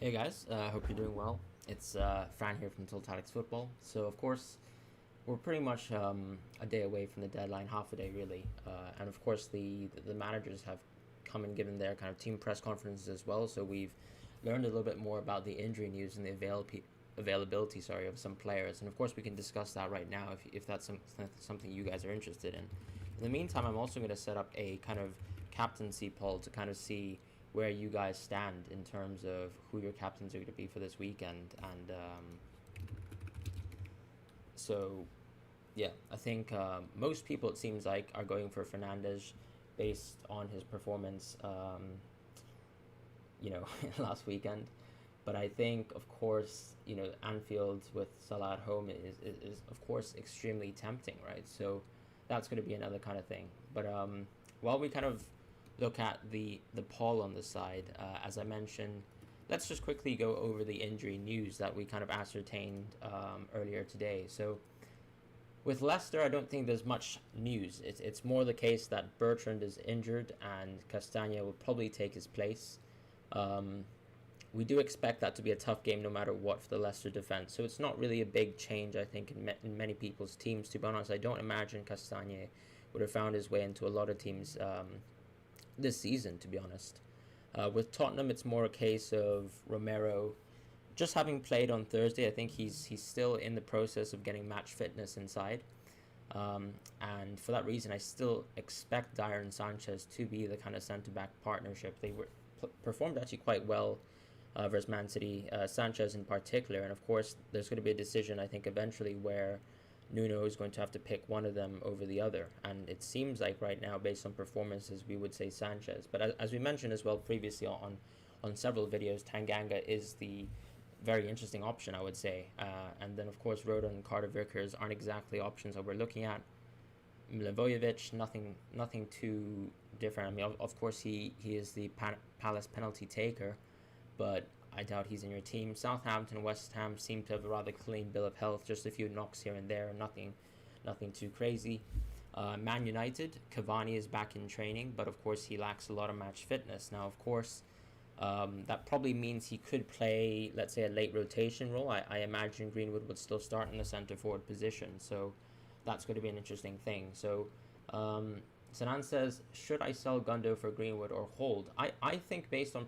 Hey guys, hope you're doing well. It's Fran here from Untitled Football. So of course, we're pretty much a day away from the deadline, half a day really, and of course the managers have come and given their kind of team press conferences as well. So we've learned a little bit more about the injury news and the availability, of some players, and of course we can discuss that right now if that's something you guys are interested in. In the meantime, I'm also going to set up a kind of captaincy poll to kind of see where you guys stand in terms of who your captains are going to be for this weekend. And so, yeah, I think most people, it seems like, are going for Fernandez based on his performance, last weekend. But I think, of course, Anfield with Salah at home is of course, extremely tempting, right? So that's going to be another kind of thing. But while we kind of look at the poll on the side, as I mentioned, let's just quickly go over the injury news that we kind of ascertained earlier today. So with Leicester, I don't think there's much news. It's more the case that Bertrand is injured and Castagna will probably take his place. We do expect that to be a tough game no matter what for the Leicester defence. So it's not really a big change, I think, in many people's teams. To be honest, I don't imagine Castagna would have found his way into a lot of teams this season, to be honest. With Tottenham, it's more a case of Romero just having played on Thursday. I think he's still in the process of getting match fitness inside. And for that reason, I still expect Dyer and Sanchez to be the kind of centre-back partnership. They performed actually quite well versus Man City, Sanchez in particular. And of course, there's going to be a decision, I think, eventually where Nuno is going to have to pick one of them over the other. And it seems like right now, based on performances, we would say Sanchez. But as we mentioned as well previously on several videos, Tanganga is the very interesting option, I would say. And then, of course, Roda and Carter Vickers aren't exactly options that we're looking at. Milivojevic, nothing too different. I mean, of course, he is the Palace penalty taker, but I doubt he's in your team. Southampton and West Ham seem to have a rather clean bill of health, just a few knocks here and there, nothing too crazy. Man United, Cavani is back in training, but of course he lacks a lot of match fitness. Now, of course, that probably means he could play, let's say, a late rotation role. I imagine Greenwood would still start in the centre forward position, so that's going to be an interesting thing. So Sanan says, should I sell Gundo for Greenwood or hold? I think based on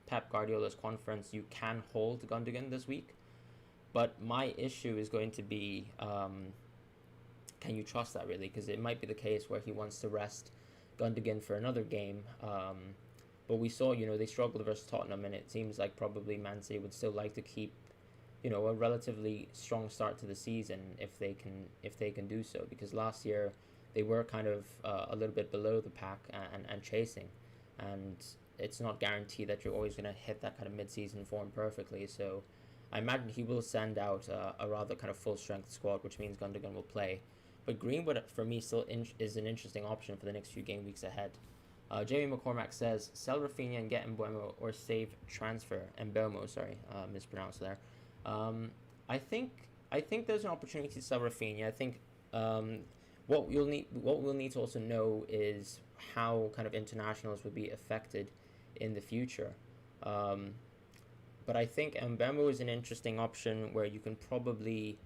Pep Guardiola's conference, you can hold Gundogan this week, but my issue is going to be, can you trust that really? Because it might be the case where he wants to rest Gundogan for another game. But we saw, they struggled versus Tottenham, and it seems like probably Man City would still like to keep, a relatively strong start to the season if they can do so. Because last year they were kind of a little bit below the pack and chasing, and it's not guaranteed that you're always going to hit that kind of mid-season form perfectly. So I imagine he will send out a rather kind of full-strength squad, which means Gundogan will play. But Greenwood, for me, still is an interesting option for the next few game weeks ahead. Jamie McCormack says, sell Rafinha and get Mbeumo or save transfer. Mbeumo, sorry, mispronounced there. I think there's an opportunity to sell Rafinha. I think what we'll need to also know is how kind of internationals would be affected in the future. But I think Mbeumo is an interesting option where you can probably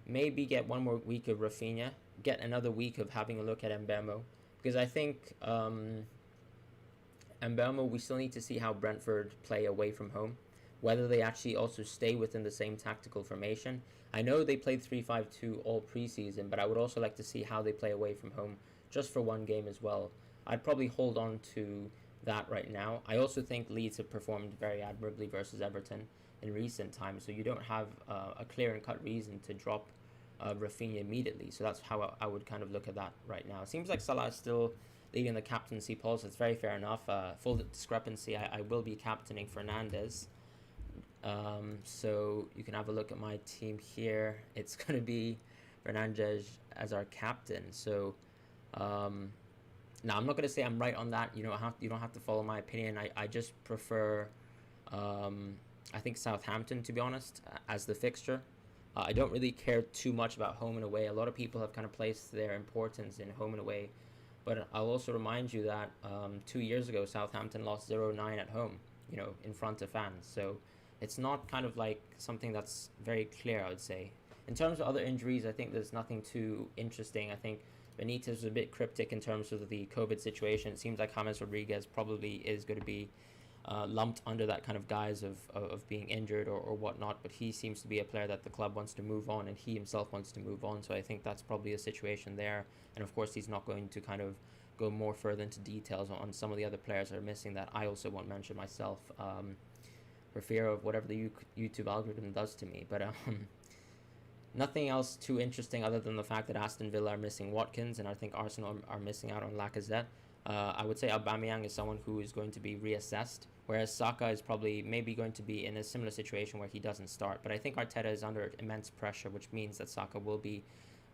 maybe get one more week of Rafinha, get another week of having a look at Mbeumo, because I think Mbeumo, we still need to see how Brentford play away from home, whether they actually also stay within the same tactical formation. I know they played 3-5-2 all preseason, but I would also like to see how they play away from home just for one game as well. I'd probably hold on to that right now. I also think Leeds have performed very admirably versus Everton in recent times, so you don't have a clear and cut reason to drop Rafinha immediately. So that's how I would kind of look at that right now. It seems like Salah is still leading the captaincy poll, so it's very fair enough. Full discrepancy, I will be captaining Fernandez. So you can have a look at my team here. It's going to be Fernandez as our captain. So now I'm not going to say I'm right on that. You don't have to follow my opinion. I just prefer I think Southampton, to be honest, as the fixture. I don't really care too much about home and away. A lot of people have kind of placed their importance in home and away. But I'll also remind you that 2 years ago, Southampton lost 0-9 at home, in front of fans. So it's not kind of like something that's very clear, I would say. In terms of other injuries, I think there's nothing too interesting. I think Benitez was a bit cryptic in terms of the COVID situation. It seems like James Rodriguez probably is going to be lumped under that kind of guise of being injured or whatnot, but he seems to be a player that the club wants to move on, and he himself wants to move on, so I think that's probably a situation there. And of course, he's not going to kind of go more further into details on some of the other players that are missing that I also won't mention myself, for fear of whatever the YouTube algorithm does to me. But nothing else too interesting other than the fact that Aston Villa are missing Watkins, and I think Arsenal are missing out on Lacazette. I would say Aubameyang is someone who is going to be reassessed, whereas Saka is probably maybe going to be in a similar situation where he doesn't start. But I think Arteta is under immense pressure, which means that Saka will be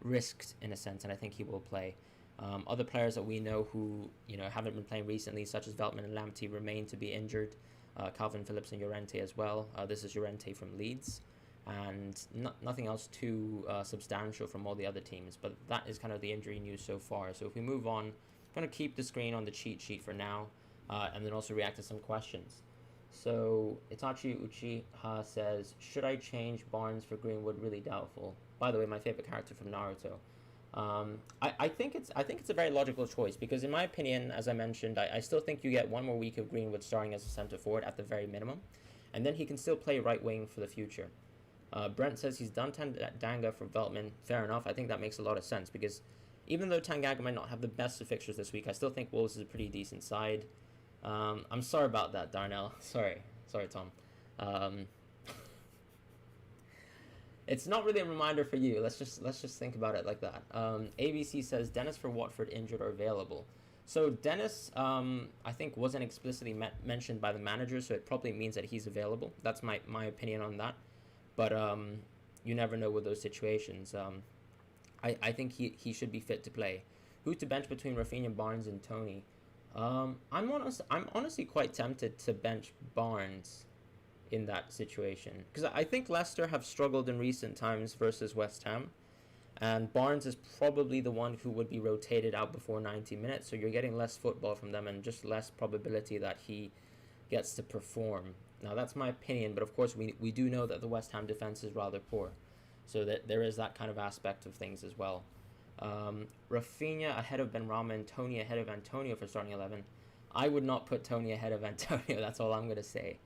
risked in a sense, and I think he will play. Other players that we know who haven't been playing recently, such as Veltman and Lamptey, remain to be injured. Calvin Phillips and Llorente as well. This is Llorente from Leeds, and nothing else too substantial from all the other teams. But that is kind of the injury news so far. So if we move on, I'm going to keep the screen on the cheat sheet for now, and then also react to some questions. So Itachi Uchiha says, should I change Barnes for Greenwood? Really doubtful. By the way, my favorite character from Naruto. I think it's a very logical choice, because in my opinion, as I mentioned, I still think you get one more week of Greenwood starting as a centre forward at the very minimum, and then he can still play right wing for the future. Brent says he's done Tanganga for Veltman. Fair enough. I think that makes a lot of sense, because even though Tanganga might not have the best of fixtures this week, I still think Wolves is a pretty decent side. I'm sorry about that, Darnell. Sorry, Tom. It's not really a reminder for you. Let's just think about it like that. ABC says Dennis for Watford injured or available. So Dennis, I think wasn't explicitly mentioned by the manager, so it probably means that he's available. That's my opinion on that. But you never know with those situations. I think he should be fit to play. Who to bench between Rafinha, Barnes, and Tony? I'm honestly quite tempted to bench Barnes in that situation, because I think Leicester have struggled in recent times versus West Ham, and Barnes is probably the one who would be rotated out before 90 minutes, so you're getting less football from them and just less probability that he gets to perform. Now that's my opinion, but of course we do know that the West Ham defense is rather poor, so that there is that kind of aspect of things as well. Rafinha ahead of Benrahma and Tony ahead of Antonio for starting 11. I would not put Tony ahead of Antonio, that's all I'm going to say.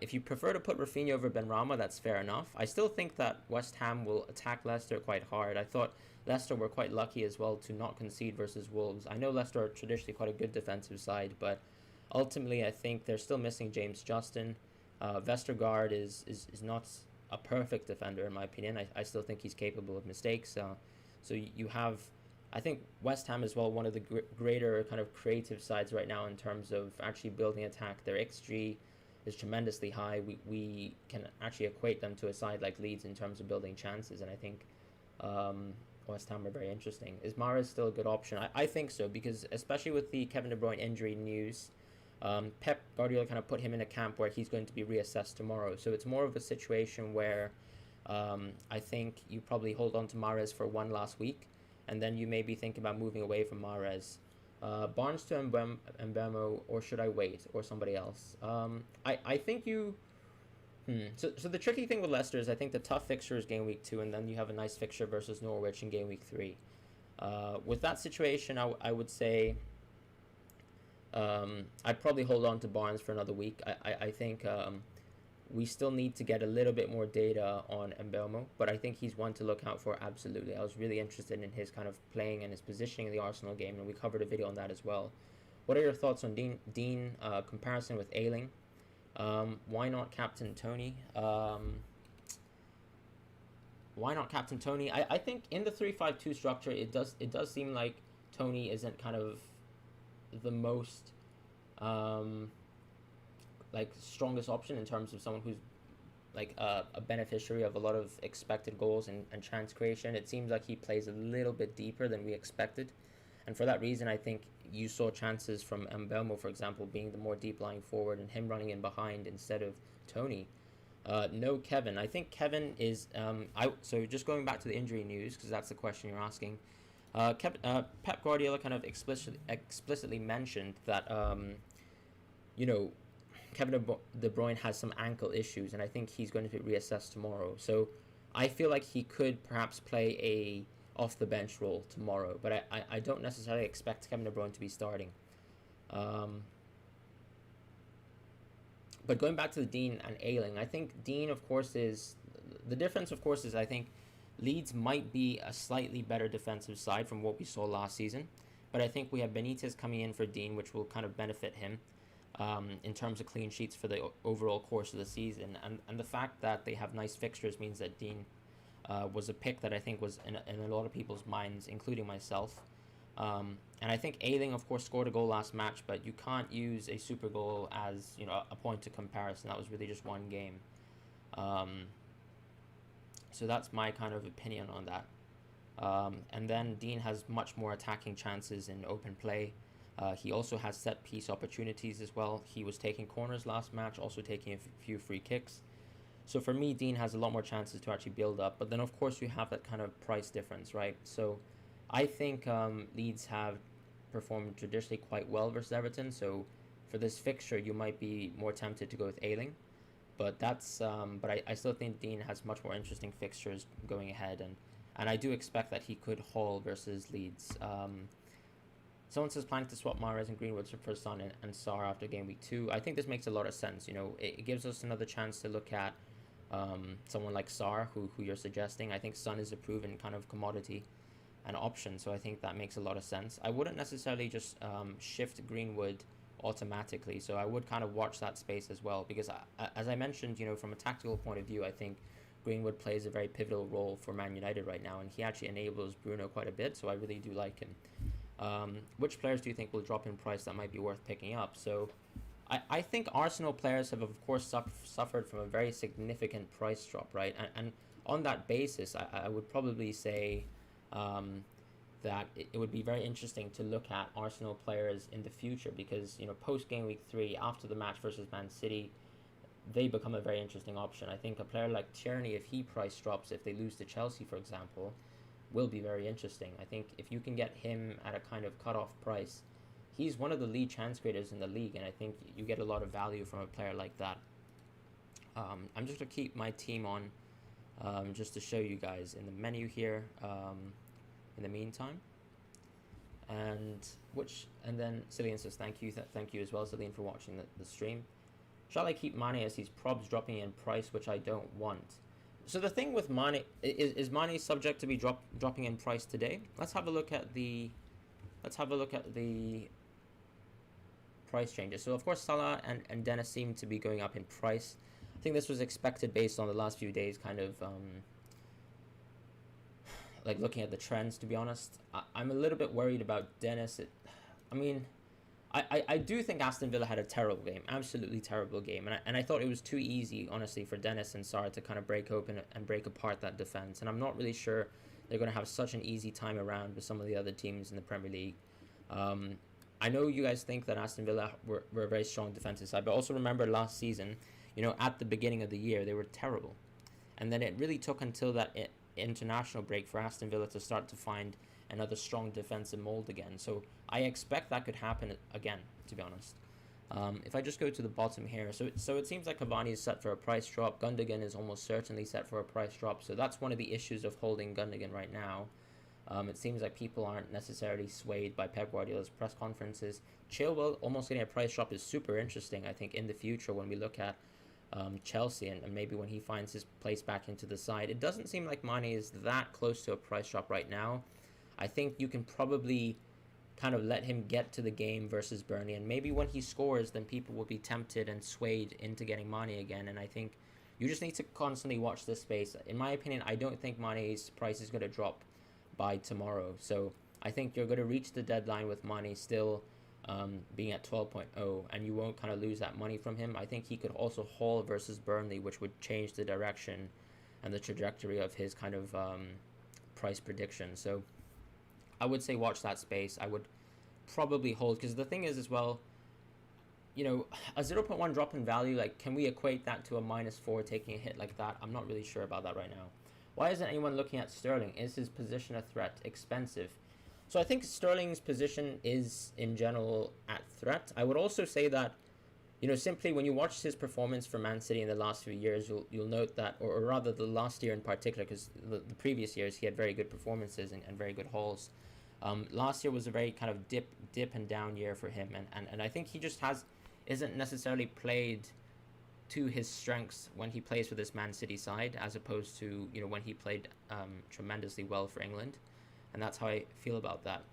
If you prefer to put Rafinha over Benrahma, that's fair enough. I still think that West Ham will attack Leicester quite hard. I thought Leicester were quite lucky as well to not concede versus Wolves. I know Leicester are traditionally quite a good defensive side, but ultimately I think they're still missing James Justin. Vestergaard is not a perfect defender in my opinion. I still think he's capable of mistakes. So you have, I think West Ham as well, one of the greater kind of creative sides right now in terms of actually building attack. Their XG is tremendously high. We can actually equate them to a side like Leeds in terms of building chances, and I think West Ham are very interesting. Is Mahrez still a good option? I think so, because especially with the Kevin De Bruyne injury news, Pep Guardiola kind of put him in a camp where he's going to be reassessed tomorrow. So it's more of a situation where I think you probably hold on to Mahrez for one last week, and then you maybe think about moving away from Mahrez. Barnes to Mbemo, or should I wait, or somebody else? I think you... So the tricky thing with Leicester is I think the tough fixture is game week 2, and then you have a nice fixture versus Norwich in game week 3. With that situation, I would say I'd probably hold on to Barnes for another week. I think we still need to get a little bit more data on Mbemo, but I think he's one to look out for, absolutely. I was really interested in his kind of playing and his positioning in the Arsenal game, and we covered a video on that as well. What are your thoughts on Dean comparison with Ayling? Why not captain Tony? Why not captain Tony? I think in the 3-5-2 structure, it does seem like Tony isn't kind of the most strongest option in terms of someone who's like a beneficiary of a lot of expected goals and chance creation. It seems like he plays a little bit deeper than we expected, and for that reason I think you saw chances from Mbeumo, for example, being the more deep lying forward and him running in behind instead of Tony. No Kevin. I think Kevin is so just going back to the injury news, because that's the question you're asking. Pep Guardiola kind of explicitly mentioned that Kevin De Bruyne has some ankle issues, and I think he's going to be reassessed tomorrow. So I feel like he could perhaps play a off the bench role tomorrow, but I don't necessarily expect Kevin De Bruyne to be starting. But going back to the Dean and Ayling, I think Dean, of course, is the difference. Of course, is I think Leeds might be a slightly better defensive side from what we saw last season, but I think we have Benitez coming in for Dean, which will kind of benefit him in terms of clean sheets for the overall course of the season. And the fact that they have nice fixtures means that Dean was a pick that I think was in a lot of people's minds, including myself. And I think Ayling, of course, scored a goal last match, but you can't use a super goal as a point of comparison. That was really just one game. So that's my kind of opinion on that. And then Dean has much more attacking chances in open play. He also has set piece opportunities as well. He was taking corners last match, also taking a few free kicks. So for me, Dean has a lot more chances to actually build up. But then, of course, you have that kind of price difference, right? So I think Leeds have performed traditionally quite well versus Everton. So for this fixture, you might be more tempted to go with Ayling. But that's I still think Dean has much more interesting fixtures going ahead, and I do expect that he could haul versus Leeds. Someone says planning to swap Mahrez and Greenwood for Son and Sarr after game week 2. I think this makes a lot of sense. It gives us another chance to look at someone like Sarr, who you're suggesting. I think Son is a proven kind of commodity and option, so I think that makes a lot of sense. I wouldn't necessarily just shift Greenwood automatically, so I would kind of watch that space as well, because as I mentioned, from a tactical point of view, I think Greenwood plays a very pivotal role for Man United right now, and he actually enables Bruno quite a bit, so I really do like him. Which players do you think will drop in price that might be worth picking up? So I think Arsenal players have, of course, suffered from a very significant price drop, right? And on that basis, I would probably say that it would be very interesting to look at Arsenal players in the future, because post game week 3, after the match versus Man City, they become a very interesting option. I think a player like Tierney, if he price drops, if they lose to Chelsea, for example, will be very interesting. I think if you can get him at a kind of cutoff price, he's one of the lead chance creators in the league, and I think you get a lot of value from a player like that. I'm just going to keep my team on just to show you guys in the menu here in the meantime. And then Cillian says thank you as well, Cillian, for watching the stream. Shall I keep Mane as he's probs dropping in price, which I don't want? So the thing with Mane is Mane subject to be dropping in price today? Let's have a look at the price changes. So of course Salah and Dennis seem to be going up in price. I think this was expected based on the last few days, kind of like looking at the trends, to be honest. I'm a little bit worried about Dennis. I do think Aston Villa had a terrible game, absolutely terrible game, and I thought it was too easy, honestly, for Dennis and Sarr to kind of break open and break apart that defence, and I'm not really sure they're going to have such an easy time around with some of the other teams in the Premier League. I know you guys think that Aston Villa were a very strong defensive side, but also remember last season, at the beginning of the year, they were terrible, and then it really took until that international break for Aston Villa to start to find another strong defensive mold again. So I expect that could happen again, to be honest. If I just go to the bottom here, so it seems like Cavani is set for a price drop. Gundogan is almost certainly set for a price drop. So that's one of the issues of holding Gundogan right now. It seems like people aren't necessarily swayed by Pep Guardiola's press conferences. Chilwell almost getting a price drop is super interesting, I think, in the future when we look at Chelsea and maybe when he finds his place back into the side. It doesn't seem like Mane is that close to a price drop right now. I think you can probably kind of let him get to the game versus Burnley, and maybe when he scores, then people will be tempted and swayed into getting Mane again, and I think you just need to constantly watch this space. In my opinion, I don't think Mane's price is going to drop by tomorrow, so I think you're going to reach the deadline with Mane still being at 12.0, and you won't kind of lose that money from him. I think he could also haul versus Burnley, which would change the direction and the trajectory of his kind of price prediction. So I would say watch that space. I would probably hold, because the thing is as well, a 0.1 drop in value, like, can we equate that to a -4 taking a hit like that? I'm not really sure about that right now. Why isn't anyone looking at Sterling? Is his position a threat? Expensive? So I think Sterling's position is in general at threat. I would also say that, simply when you watch his performance for Man City in the last few years, you'll note that, or rather the last year in particular, because the previous years he had very good performances and very good hauls. Last year was a very kind of dip and down year for him, and I think he just isn't necessarily played to his strengths when he plays for this Man City side, as opposed to when he played tremendously well for England, and that's how I feel about that.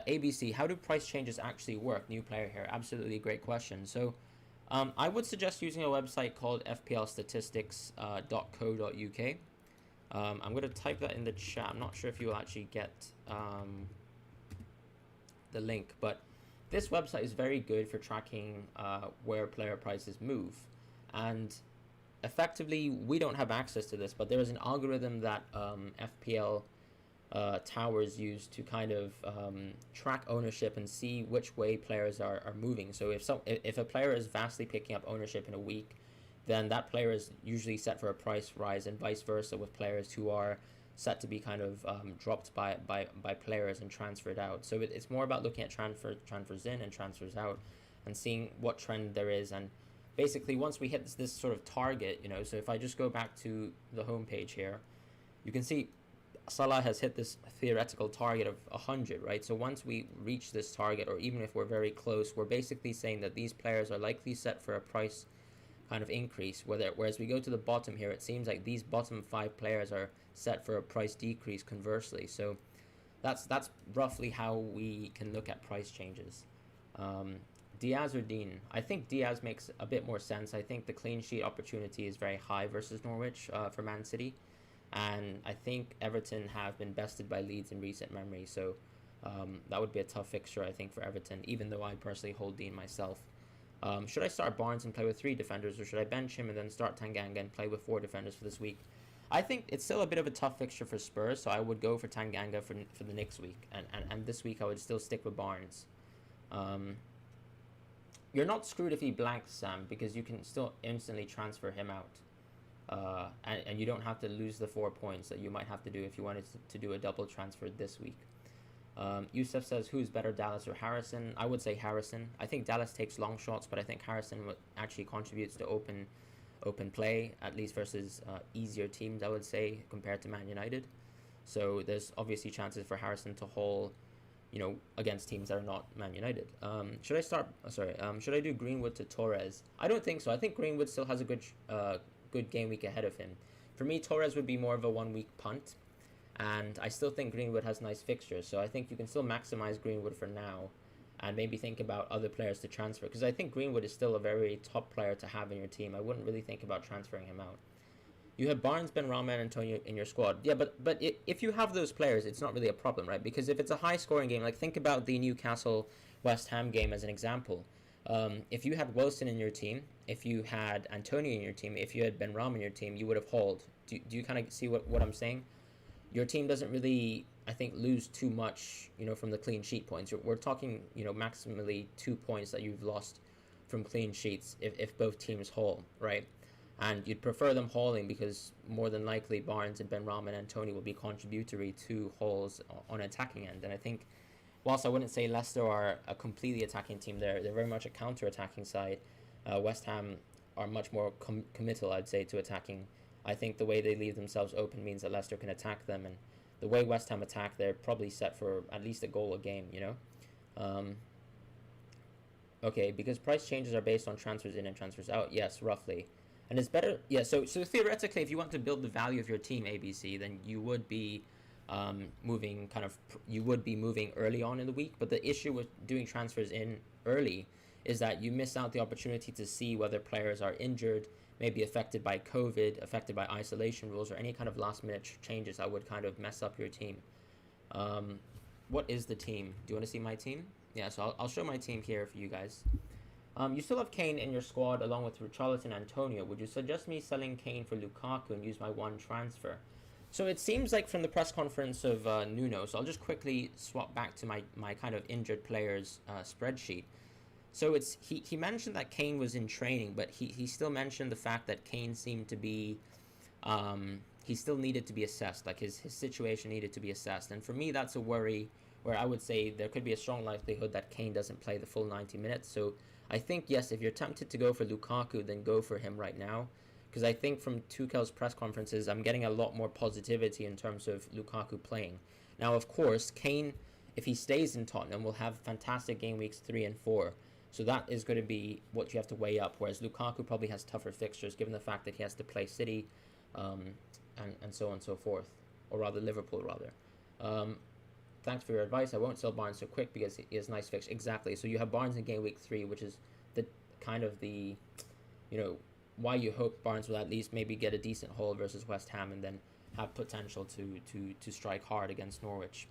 ABC, how do price changes actually work? New player here, absolutely great question. So I would suggest using a website called fplstatistics.co.uk. I'm going to type that in the chat. I'm not sure if you'll actually get the link, but this website is very good for tracking where player prices move. And effectively, we don't have access to this, but there is an algorithm that FPL towers use to kind of track ownership and see which way players are moving. So if a player is vastly picking up ownership in a week, then that player is usually set for a price rise, and vice versa with players who are set to be kind of dropped by players and transferred out. So it's more about looking at transfers in and transfers out and seeing what trend there is. And basically, once we hit this sort of target, so if I just go back to the homepage here, you can see Salah has hit this theoretical target of 100, right? So once we reach this target, or even if we're very close, we're basically saying that these players are likely set for a price kind of increase. Whereas we go to the bottom here, it seems like these bottom 5 players are set for a price decrease conversely. So that's roughly how we can look at price changes. Diaz or Dean? I think Diaz makes a bit more sense. I think the clean sheet opportunity is very high versus Norwich for Man City. And I think Everton have been bested by Leeds in recent memory. So that would be a tough fixture, I think, for Everton, even though I personally hold Dean myself. Should I start Barnes and play with 3 defenders, or should I bench him and then start Tanganga and play with 4 defenders for this week? I think it's still a bit of a tough fixture for Spurs, so I would go for Tanganga for the next week. And this week I would still stick with Barnes. You're not screwed if he blanks, Sam, because you can still instantly transfer him out. And you don't have to lose the 4 points that you might have to do if you wanted to do a double transfer this week. Yusuf says, who's better, Dallas or Harrison? I would say Harrison. I think Dallas takes long shots, but I think Harrison actually contributes to open play, at least versus easier teams, I would say, compared to Man United. So there's obviously chances for Harrison to haul, against teams that are not Man United. Should I do Greenwood to Torres? I don't think so. I think Greenwood still has a good game week ahead of him. For me, Torres would be more of a 1 week punt, and I still think Greenwood has nice fixtures, so I think you can still maximize Greenwood for now and maybe think about other players to transfer, because I think Greenwood is still a very top player to have in your team. I wouldn't really think about transferring him out. You have Barnes, Benrahma, and Antonio in your squad. Yeah, but if you have those players, it's not really a problem, right? Because if it's a high scoring game, like think about the Newcastle West Ham game as an example. If you had Wilson in your team, if you had Antonio in your team, if you had Benrahma in your team, you would have hauled. Do you kind of see what I'm saying? Your team doesn't really, I think, lose too much, from the clean sheet points. We're talking, maximally 2 points that you've lost from clean sheets if both teams haul, right? And you'd prefer them hauling because more than likely Barnes and Benrahma and Antonio will be contributory to hauls on attacking end. And I think, whilst I wouldn't say Leicester are a completely attacking team, they're very much a counter-attacking side. West Ham are much more committal, I'd say, to attacking. I think the way they leave themselves open means that Leicester can attack them, and the way West Ham attack, they're probably set for at least a goal a game, Okay, because price changes are based on transfers in and transfers out. Yes, roughly. And it's better, yeah, so theoretically, if you want to build the value of your team, ABC, then you would be moving early on in the week. But the issue with doing transfers in early is that you miss out the opportunity to see whether players are injured, maybe affected by COVID, affected by isolation rules, or any kind of last minute changes that would kind of mess up your team. What is the team? Do you want to see my team? Yeah, so I'll show my team here for you guys. You still have Kane in your squad along with Richarlison and Antonio. Would you suggest me selling Kane for Lukaku and use my one transfer? So it seems like from the press conference of Nuno, so I'll just quickly swap back to my kind of injured players spreadsheet. So he mentioned that Kane was in training, but he still mentioned the fact that Kane seemed to be, he still needed to be assessed, like his situation needed to be assessed. And for me, that's a worry where I would say there could be a strong likelihood that Kane doesn't play the full 90 minutes. So I think, yes, if you're tempted to go for Lukaku, then go for him right now. Because I think from Tuchel's press conferences, I'm getting a lot more positivity in terms of Lukaku playing. Now, of course, Kane, if he stays in Tottenham, will have fantastic game weeks 3 and 4. So that is going to be what you have to weigh up. Whereas Lukaku probably has tougher fixtures, given the fact that he has to play City, and so on and so forth. Or rather, Liverpool, rather. Thanks for your advice. I won't sell Barnes so quick because he has nice fixtures. Exactly. So you have Barnes in game week 3, which is the kind of the, why you hope Barnes will at least maybe get a decent haul versus West Ham and then have potential to strike hard against Norwich.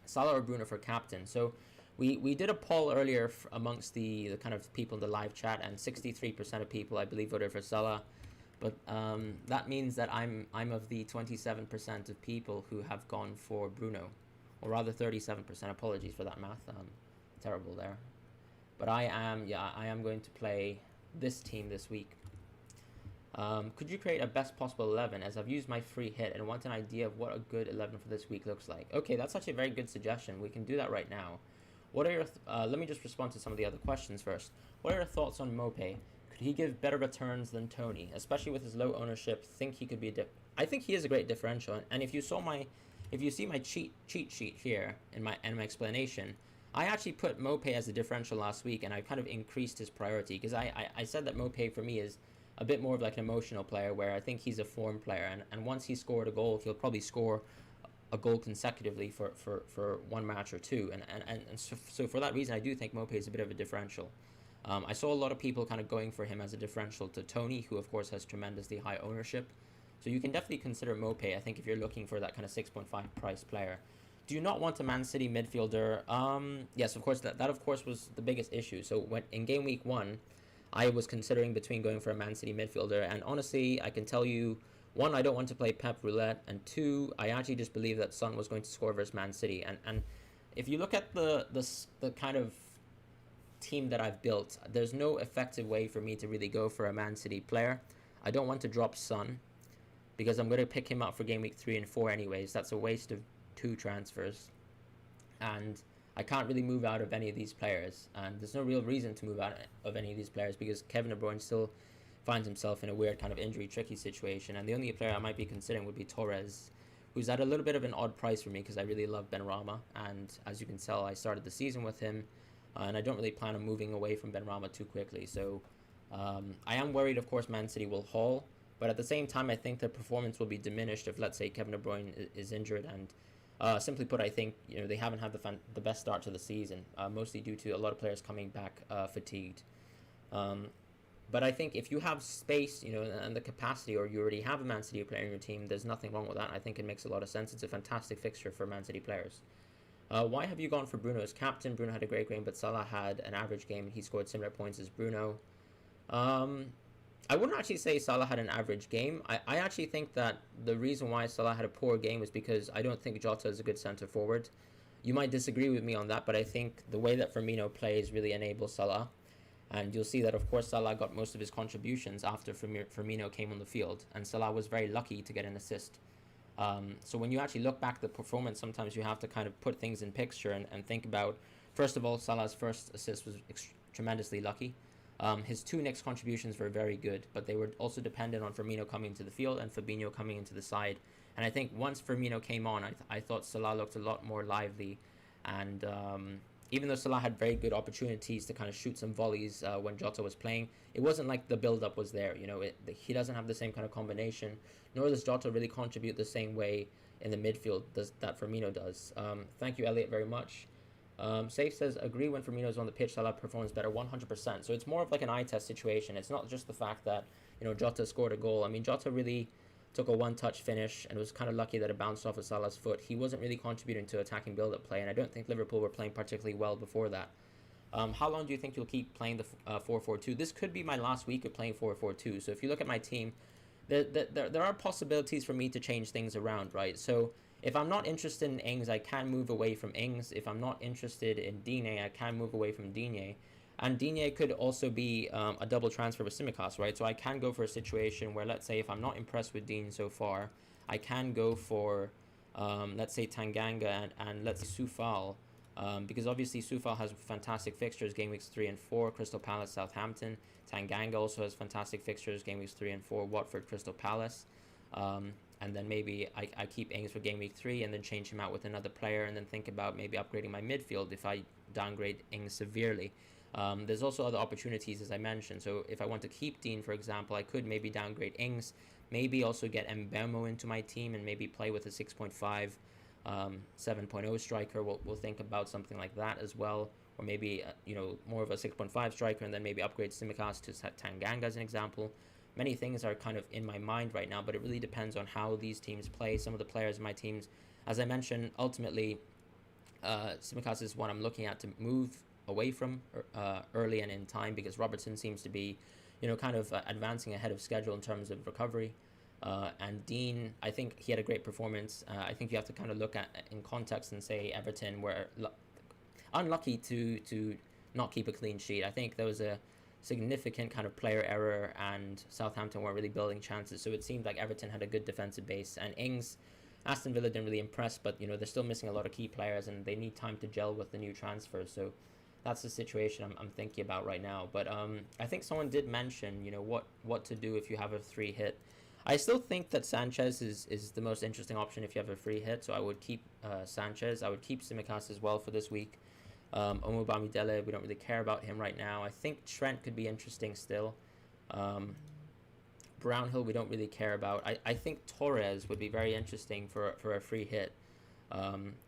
Salah or Bruno for captain. So we did a poll earlier amongst the kind of people in the live chat, and 63% of people, I believe, voted for Salah. But that means that I'm of the 27% of people who have gone for Bruno, or rather 37%. Apologies for that math. Terrible there. But I am going to play this team this week. Could you create a best possible 11, as I've used my free hit and want an idea of what a good 11 for this week looks like? Okay, that's actually a very good suggestion. We can do that right now. What are your let me just respond to some of the other questions first. What are your thoughts on Mopé? Could he give better returns than Tony, especially with his low ownership? Think he could be I think he is a great differential, and if you see my cheat sheet here in my explanation, I actually put Mopé as a differential last week, and I kind of increased his priority because I said that Mopé for me is a bit more of like an emotional player, where I think he's a form player, and once he scored a goal, he'll probably score a goal consecutively for one match or two, and so for that reason, I do think Mopé is a bit of a differential. I saw a lot of people kind of going for him as a differential to Tony, who of course has tremendously high ownership, so you can definitely consider Mopé, I think, if you're looking for that kind of 6.5 price player. Do you not want a Man City midfielder? Yes, of course, that of course was the biggest issue. So when in game week 1, I was considering between going for a Man City midfielder, and honestly, I can tell you, 1, I don't want to play Pep Roulette, and 2, I actually just believe that Son was going to score versus Man City. And if you look at the kind of team that I've built, there's no effective way for me to really go for a Man City player. I don't want to drop Son, because I'm going to pick him up for game week 3 and 4 anyways. That's a waste of 2 transfers. And I can't really move out of any of these players, and there's no real reason to move out of any of these players because Kevin De Bruyne still finds himself in a weird kind of injury tricky situation, and the only player I might be considering would be Torres, who's at a little bit of an odd price for me because I really love Benrahma, and as you can tell, I started the season with him, and I don't really plan on moving away from Benrahma too quickly. So I am worried, of course, Man City will haul, but at the same time, I think their performance will be diminished if, let's say, Kevin De Bruyne is injured, and simply put, I think they haven't had the best start to the season, mostly due to a lot of players coming back fatigued. But I think if you have space, and the capacity, or you already have a Man City player in your team, there's nothing wrong with that. I think it makes a lot of sense. It's a fantastic fixture for Man City players. Why have you gone for Bruno as captain? Bruno had a great game, but Salah had an average game, and he scored similar points as Bruno. I wouldn't actually say Salah had an average game. I actually think that the reason why Salah had a poor game was because I don't think Jota is a good centre forward. You might disagree with me on that, but I think the way that Firmino plays really enables Salah. And you'll see that, of course, Salah got most of his contributions after Firmino came on the field, and Salah was very lucky to get an assist. So when you actually look back at the performance, sometimes you have to kind of put things in picture and think about, first of all, Salah's first assist was tremendously lucky. His 2 next contributions were very good, but they were also dependent on Firmino coming into the field and Fabinho coming into the side. And I think once Firmino came on, I thought Salah looked a lot more lively. And even though Salah had very good opportunities to kind of shoot some volleys when Jota was playing, it wasn't like the build-up was there. He doesn't have the same kind of combination, nor does Jota really contribute the same way in the midfield that Firmino does. Thank you, Elliot, very much. Safe says, agree when Firmino's on the pitch, Salah performs better 100%. So it's more of like an eye test situation. It's not just the fact that, Jota scored a goal. I mean, Jota really took a one-touch finish and was kind of lucky that it bounced off of Salah's foot. He wasn't really contributing to attacking build-up play, and I don't think Liverpool were playing particularly well before that. How long do you think you'll keep playing the 4-4-2? This could be my last week of playing 4-4-2. So if you look at my team, there are possibilities for me to change things around, right? So if I'm not interested in Ings, I can move away from Ings. If I'm not interested in Digne, I can move away from Digne. And Digne could also be a double transfer with Tsimikas, right? So I can go for a situation where, let's say, if I'm not impressed with Digne so far, I can go for, let's say, Tanganga and let's say Soufal Because obviously Sufal has fantastic fixtures, game weeks 3 and 4, Crystal Palace, Southampton. Tanganga also has fantastic fixtures, game weeks 3 and 4, Watford, Crystal Palace. And then maybe I keep Ings for game week 3 and then change him out with another player, and then think about maybe upgrading my midfield if I downgrade Ings severely. There's also other opportunities, as I mentioned. So if I want to keep Dean, for example, I could maybe downgrade Ings, maybe also get Mbemo into my team and maybe play with a 6.5, 7.0 striker. We'll think about something like that as well. Or maybe, more of a 6.5 striker, and then maybe upgrade Tsimikas to Tanganga as an example. Many things are kind of in my mind right now, but it really depends on how these teams play. Some of the players in my teams, as I mentioned, ultimately, Tsimikas is one I'm looking at to move away from early and in time, because Robertson seems to be, kind of advancing ahead of schedule in terms of recovery. And Dean, I think he had a great performance. I think you have to kind of look at in context and say Everton were unlucky to not keep a clean sheet. I think there was a significant kind of player error, and Southampton weren't really building chances. So it seemed like Everton had a good defensive base. And Ings, Aston Villa didn't really impress, but they're still missing a lot of key players, and they need time to gel with the new transfers. So that's the situation I'm thinking about right now. But I think someone did mention, what to do if you have a free hit. I still think that Sanchez is the most interesting option if you have a free hit. So I would keep Sanchez. I would keep Tsimikas as well for this week. Omo Bamidele, we don't really care about him right now. I think Trent could be interesting still. Brownhill, we don't really care about. I think Torres would be very interesting for a free hit.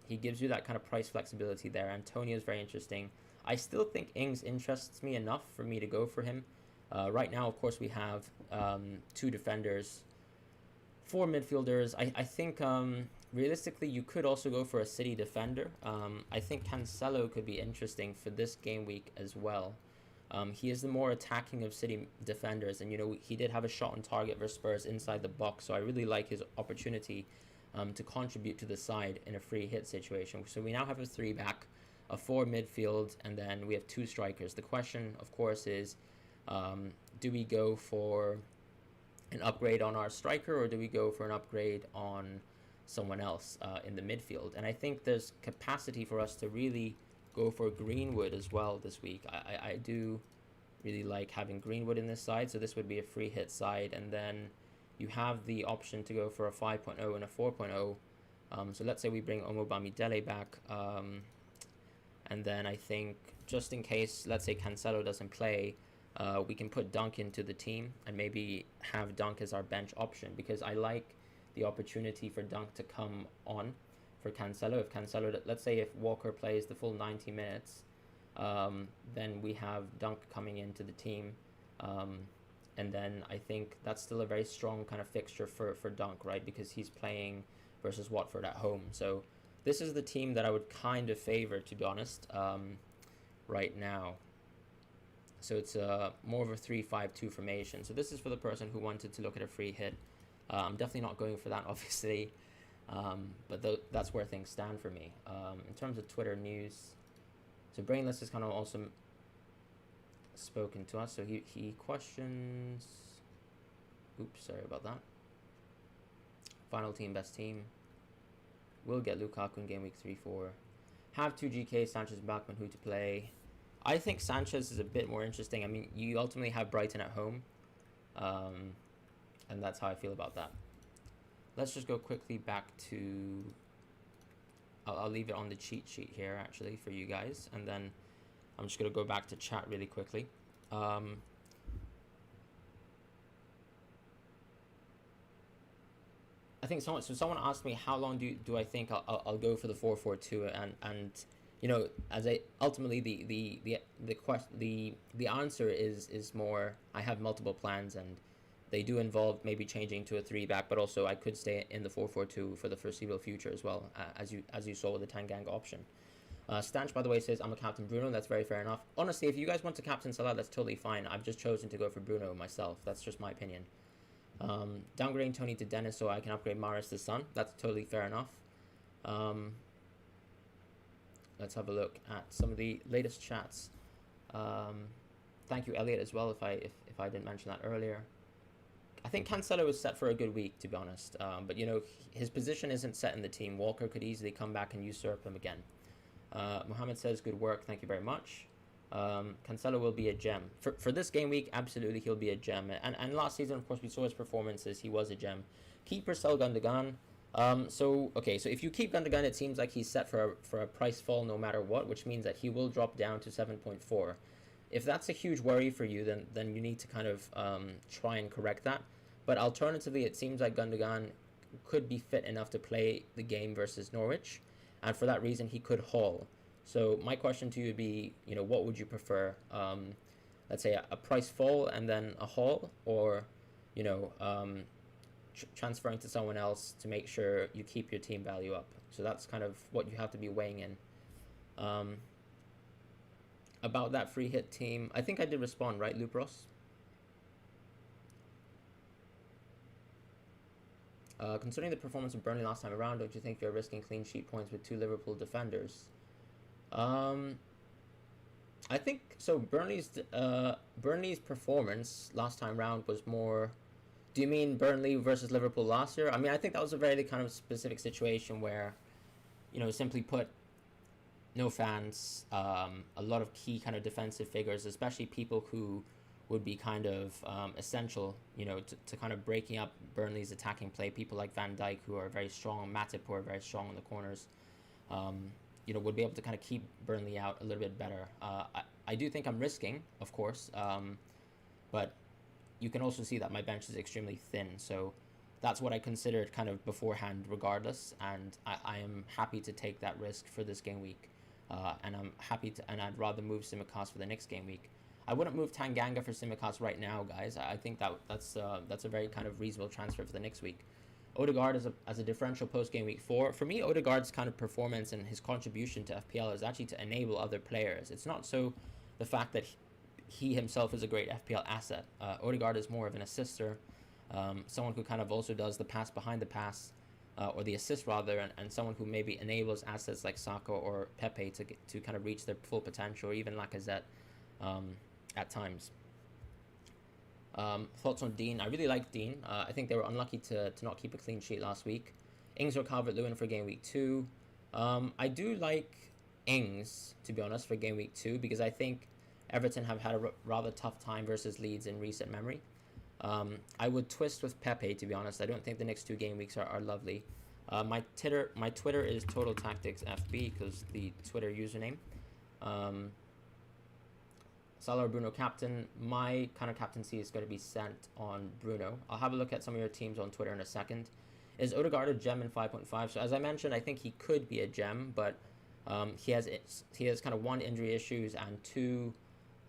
He gives you that kind of price flexibility there. Antonio is very interesting. I still think Ings interests me enough for me to go for him. Right now, of course, we have 2 defenders, 4 midfielders. I think realistically, you could also go for a City defender. I think Cancelo could be interesting for this game week as well. He is the more attacking of City defenders, and he did have a shot on target versus Spurs inside the box, so I really like his opportunity to contribute to the side in a free hit situation. So we now have a 3-back, a 4 midfield, and then we have 2 strikers. The question, of course, is do we go for an upgrade on our striker, or do we go for an upgrade on someone else in the midfield? And I think there's capacity for us to really go for Greenwood as well this week. I do really like having Greenwood in this side, so this would be a free hit side, and then you have the option to go for a 5.0 and a 4.0. So let's say we bring Omo Bamidele back, and then I think just in case, let's say Cancelo doesn't play, we can put Dunk into the team and maybe have Dunk as our bench option, because I like the opportunity for Dunk to come on for Cancelo. If Cancelo, let's say if Walker plays the full 90 minutes, then we have Dunk coming into the team. And then I think that's still a very strong kind of fixture for Dunk, right? Because he's playing versus Watford at home. So this is the team that I would kind of favor, to be honest, right now. So it's more of a 3-5-2 formation. So this is for the person who wanted to look at a free hit. I'm definitely not going for that, obviously. But that's where things stand for me. In terms of Twitter news, so Brainless has kind of also spoken to us. So he questions... Oops, sorry about that. Final team, best team. Will get Lukaku in game week 3-4. Have 2 GK, Sanchez and Bachmann, who to play. I think Sanchez is a bit more interesting. I mean, you ultimately have Brighton at home. And that's how I feel about that. Let's just go quickly back to... I'll leave it on the cheat sheet here, actually, for you guys. And then I'm just going to go back to chat really quickly. I think someone asked me how long do I think I'll go for the 4-4-2, and as I ultimately the answer is more, I have multiple plans, and they do involve maybe changing to a 3-back, but also I could stay in the 4-4-2 for the foreseeable future as well, as you saw with the Tanganga option. Stanch, by the way, says I'm a captain Bruno. That's very fair enough. Honestly, if you guys want to captain Salah, that's totally fine. I've just chosen to go for Bruno myself. That's just my opinion. Downgrading Tony to Dennis so I can upgrade Mahrez to Son. That's totally fair enough. Let's have a look at some of the latest chats. Thank you, Elliot, as well, if I didn't mention that earlier. I think Cancelo is set for a good week, to be honest. But his position isn't set in the team. Walker could easily come back and usurp him again. Mohammed says, good work, thank you very much. Cancelo will be a gem. For this game week, absolutely he'll be a gem. And last season, of course, we saw his performances. He was a gem. Keeper sell Gundogan. So if you keep Gundogan, it seems like he's set for a price fall no matter what, which means that he will drop down to 7.4. If that's a huge worry for you, then you need to kind of try and correct that. But alternatively, it seems like Gundogan could be fit enough to play the game versus Norwich, and for that reason, he could haul. So my question to you would be, what would you prefer? Let's say a price fall and then a haul, or, transferring to someone else to make sure you keep your team value up. So that's kind of what you have to be weighing in. About that free hit team, I think I did respond, right, Lupros? Considering the performance of Burnley last time around, don't you think you're risking clean sheet points with 2 Liverpool defenders? I think so. Burnley's performance last time round was more. Do you mean Burnley versus Liverpool last year? I mean, I think that was a very kind of specific situation where, simply put, no fans, a lot of key kind of defensive figures, especially people who would be kind of essential, to kind of breaking up Burnley's attacking play. People like Van Dijk, who are very strong, Matip, who are very strong in the corners, would be able to kind of keep Burnley out a little bit better. I do think I'm risking, of course, but you can also see that my bench is extremely thin. So that's what I considered kind of beforehand regardless, and I am happy to take that risk for this game week. And I'm happy to, and I'd rather move Tsimikas for the next game week. I wouldn't move Tanganga for Tsimikas right now, guys. I think that's a very kind of reasonable transfer for the next week. Odegaard as a differential post game week 4. For me, Odegaard's kind of performance and his contribution to FPL is actually to enable other players. It's not so the fact that he himself is a great FPL asset. Odegaard is more of an assister, someone who kind of also does the pass behind the pass, or the assist rather, and someone who maybe enables assets like Saka or Pepe to kind of reach their full potential, or even Lacazette at times. Thoughts on Dean? I really like Dean. I think they were unlucky to not keep a clean sheet last week. Ings or Calvert-Lewin for game week 2. I do like Ings, to be honest, for game week 2, because I think Everton have had a rather tough time versus Leeds in recent memory. I would twist with Pepe, to be honest. I don't think the next 2 game weeks are lovely. My Twitter is Total Tactics FB, because the Twitter username. Salah or Bruno captain. My kind of captaincy is going to be sent on Bruno. I'll have a look at some of your teams on Twitter in a second. Is Odegaard a gem in 5.5? So as I mentioned, I think he could be a gem, but he has kind of 1, injury issues, and 2,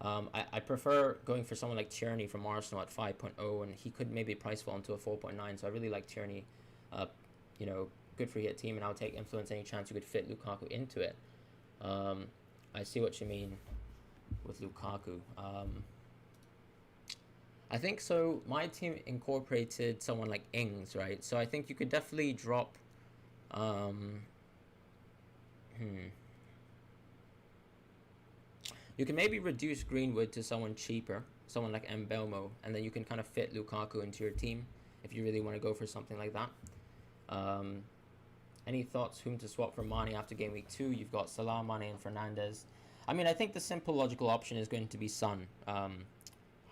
I prefer going for someone like Tierney from Arsenal at 5.0, and he could maybe price fall into a 4.9. So I really like Tierney. Good free hit team, and I'll take influence any chance you could fit Lukaku into it. I see what you mean with Lukaku. I think so. My team incorporated someone like Ings, right? So I think you could definitely drop. You can maybe reduce Greenwood to someone cheaper, someone like Mbeumo, and then you can kind of fit Lukaku into your team if you really want to go for something like that. Any thoughts whom to swap for Mane after game week 2? You've got Salah, Mane, and Fernandez. I mean, I think the simple logical option is going to be Son,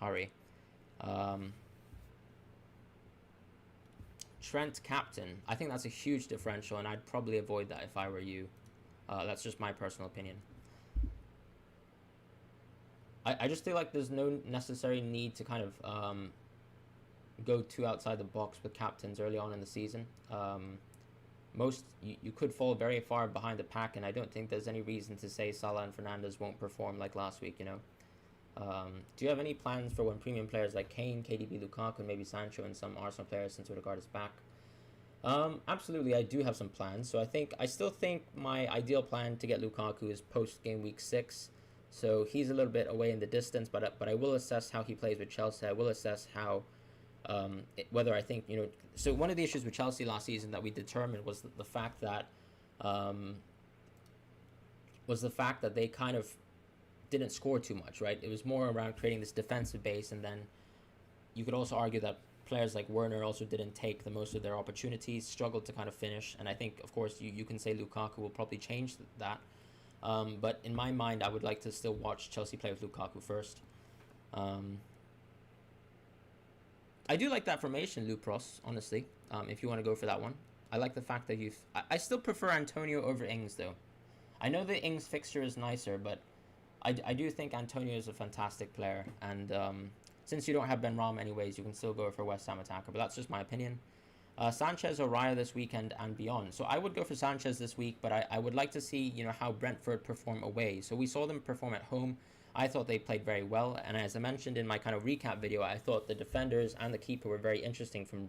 Harry. Trent captain. I think that's a huge differential, and I'd probably avoid that if I were you. That's just my personal opinion. I just feel like there's no necessary need to kind of go too outside the box with captains early on in the season. You could fall very far behind the pack, and I don't think there's any reason to say Salah and Fernandez won't perform like last week, Do you have any plans for when premium players like Kane, KDB, Lukaku, and maybe Sancho, and some Arsenal players since Odegaard is back? Absolutely, I do have some plans. So I still think my ideal plan to get Lukaku is post game week 6. So he's a little bit away in the distance, but I will assess how he plays with Chelsea. I will assess how whether I think So one of the issues with Chelsea last season that we determined was the fact that they kind of didn't score too much, right? It was more around creating this defensive base, and then you could also argue that players like Werner also didn't take the most of their opportunities, struggled to kind of finish, and I think, of course, you can say Lukaku will probably change that. But in my mind, I would like to still watch Chelsea play with Lukaku first. Um, I do like that formation, Lupros, honestly, if you want to go for that one. I like the fact that you've... I still prefer Antonio over Ings, though. I know the Ings fixture is nicer, but I do think Antonio is a fantastic player. And since you don't have Ben Rama anyways, you can still go for West Ham attacker. But that's just my opinion. Sanchez or Raya this weekend and beyond. So I would go for Sanchez this week, but I would like to see, how Brentford perform away. So we saw them perform at home. I thought they played very well, and as I mentioned in my kind of recap video, I thought the defenders and the keeper were very interesting from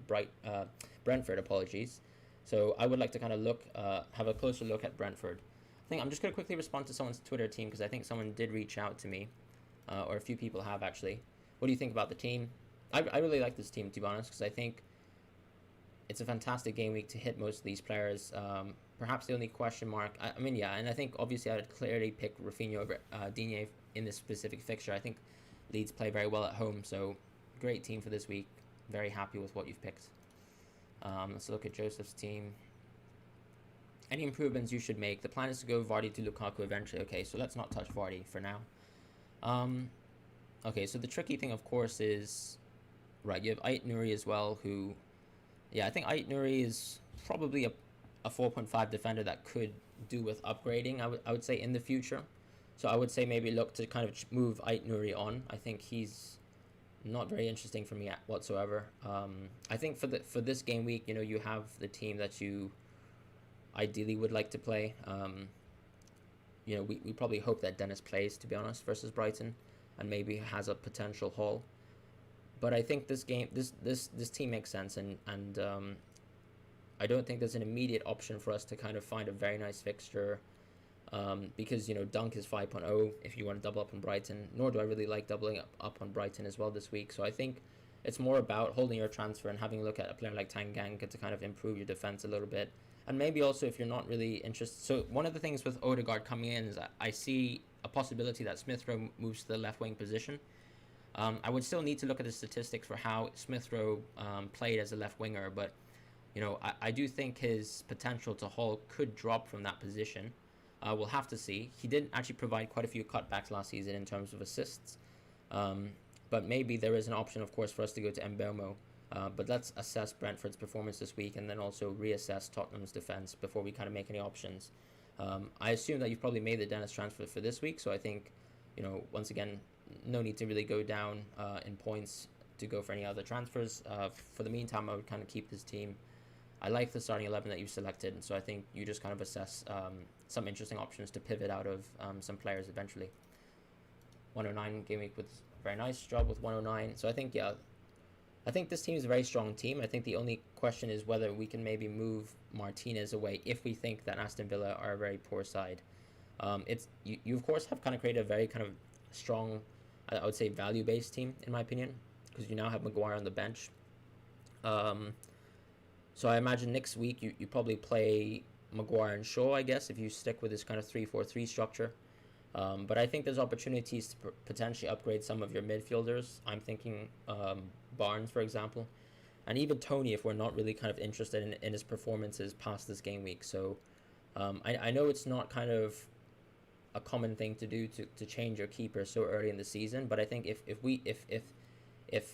Brentford. Apologies. So I would like to kind of have a closer look at Brentford. I think I'm just going to quickly respond to someone's Twitter team because I think someone did reach out to me, or a few people have actually. What do you think about the team? I really like this team, to be honest, because I think it's a fantastic game week to hit most of these players. Perhaps the only question mark, I mean, yeah, and I think obviously I would clearly pick Rafinha over Digne in this specific fixture. I think Leeds play very well at home, so great team for this week. Very happy with what you've picked. Let's look at Joseph's team. Any improvements you should make? The plan is to go Vardy to Lukaku eventually. Okay, so let's not touch Vardy for now. Okay, so the tricky thing, of course, is... Right, you have Ait Nouri as well, who... Yeah, I think Ait Nouri is probably a 4.5 defender that could do with upgrading, I would say, in the future. So I would say maybe look to kind of move Ait Nouri on. I think he's not very interesting for me whatsoever. I think for this game week, you have the team that you ideally would like to play. We probably hope that Dennis plays, to be honest, versus Brighton, and maybe has a potential haul. But I think this team makes sense, and I don't think there's an immediate option for us to kind of find a very nice fixture, because Dunk is 5.0 if you want to double up on Brighton. Nor do I really like doubling up on Brighton as well this week. So I think it's more about holding your transfer and having a look at a player like Tanganga to kind of improve your defense a little bit. And maybe also if you're not really interested. So one of the things with Odegaard coming in is I see a possibility that Smith Rowe moves to the left wing position. I would still need to look at the statistics for how Smith Rowe played as a left winger, but I do think his potential to haul could drop from that position. We'll have to see. He did actually provide quite a few cutbacks last season in terms of assists, but maybe there is an option, of course, for us to go to Mbeumo. But let's assess Brentford's performance this week and then also reassess Tottenham's defense before we kind of make any options. I assume that you've probably made the Dennis transfer for this week, so I think, once again, no need to really go down in points to go for any other transfers. For the meantime, I would kind of keep this team. I like the starting 11 that you've selected, and so I think you just kind of assess some interesting options to pivot out of some players eventually. 109 game week with a very nice job with 109. So I think, yeah, I think this team is a very strong team. I think the only question is whether we can maybe move Martinez away if we think that Aston Villa are a very poor side. You of course have kind of created a very kind of strong, I would say, value-based team in my opinion, because you now have Maguire on the bench. So I imagine next week you probably play Maguire and Shaw, I guess, if you stick with this kind of 3-4-3 structure. But I think there's opportunities to potentially upgrade some of your midfielders. I'm thinking Barnes, for example, and even Tony if we're not really kind of interested in his performances past this game week. So I know it's not kind of a common thing to do to change your keeper so early in the season, but I think if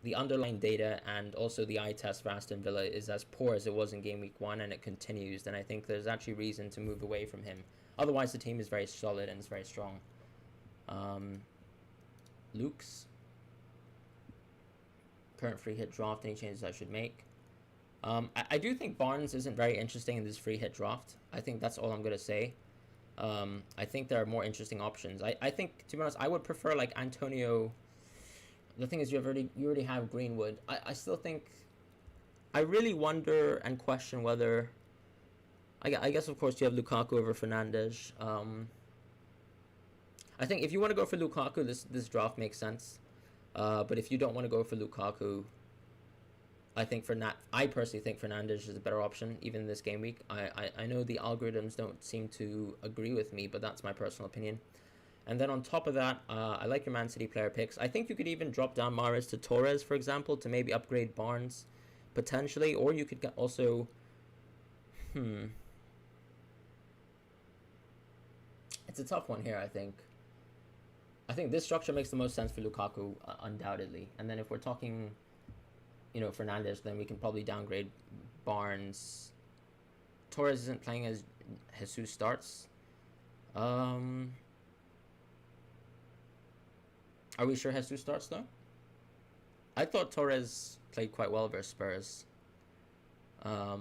the underlying data and also the eye test for Aston Villa is as poor as it was in game week 1 and it continues, then I think there's actually reason to move away from him. Otherwise, the team is very solid and it's very strong. Luke's current free hit draft, any changes I should make? I do think Barnes isn't very interesting in this free hit draft. I think that's all I'm going to say. I think there are more interesting options. I think, to be honest, I would prefer like Antonio. The thing is, you already have Greenwood. I still think, I really wonder and question whether, I guess of course you have Lukaku over Fernandes. I think if you want to go for Lukaku, this draft makes sense. But if you don't want to go for Lukaku, I personally think Fernandes is a better option even this game week. I know the algorithms don't seem to agree with me, but that's my personal opinion. And then on top of that, I like your Man City player picks. I think you could even drop down Mahrez to Torres, for example, to maybe upgrade Barnes, potentially. Or you could also... a tough one here. I think this structure makes the most sense for Lukaku, undoubtedly. And then if we're talking, Fernandes, then we can probably downgrade Barnes. Torres isn't playing as Jesus starts. Are we sure Jesus starts though? I thought Torres played quite well versus Spurs. But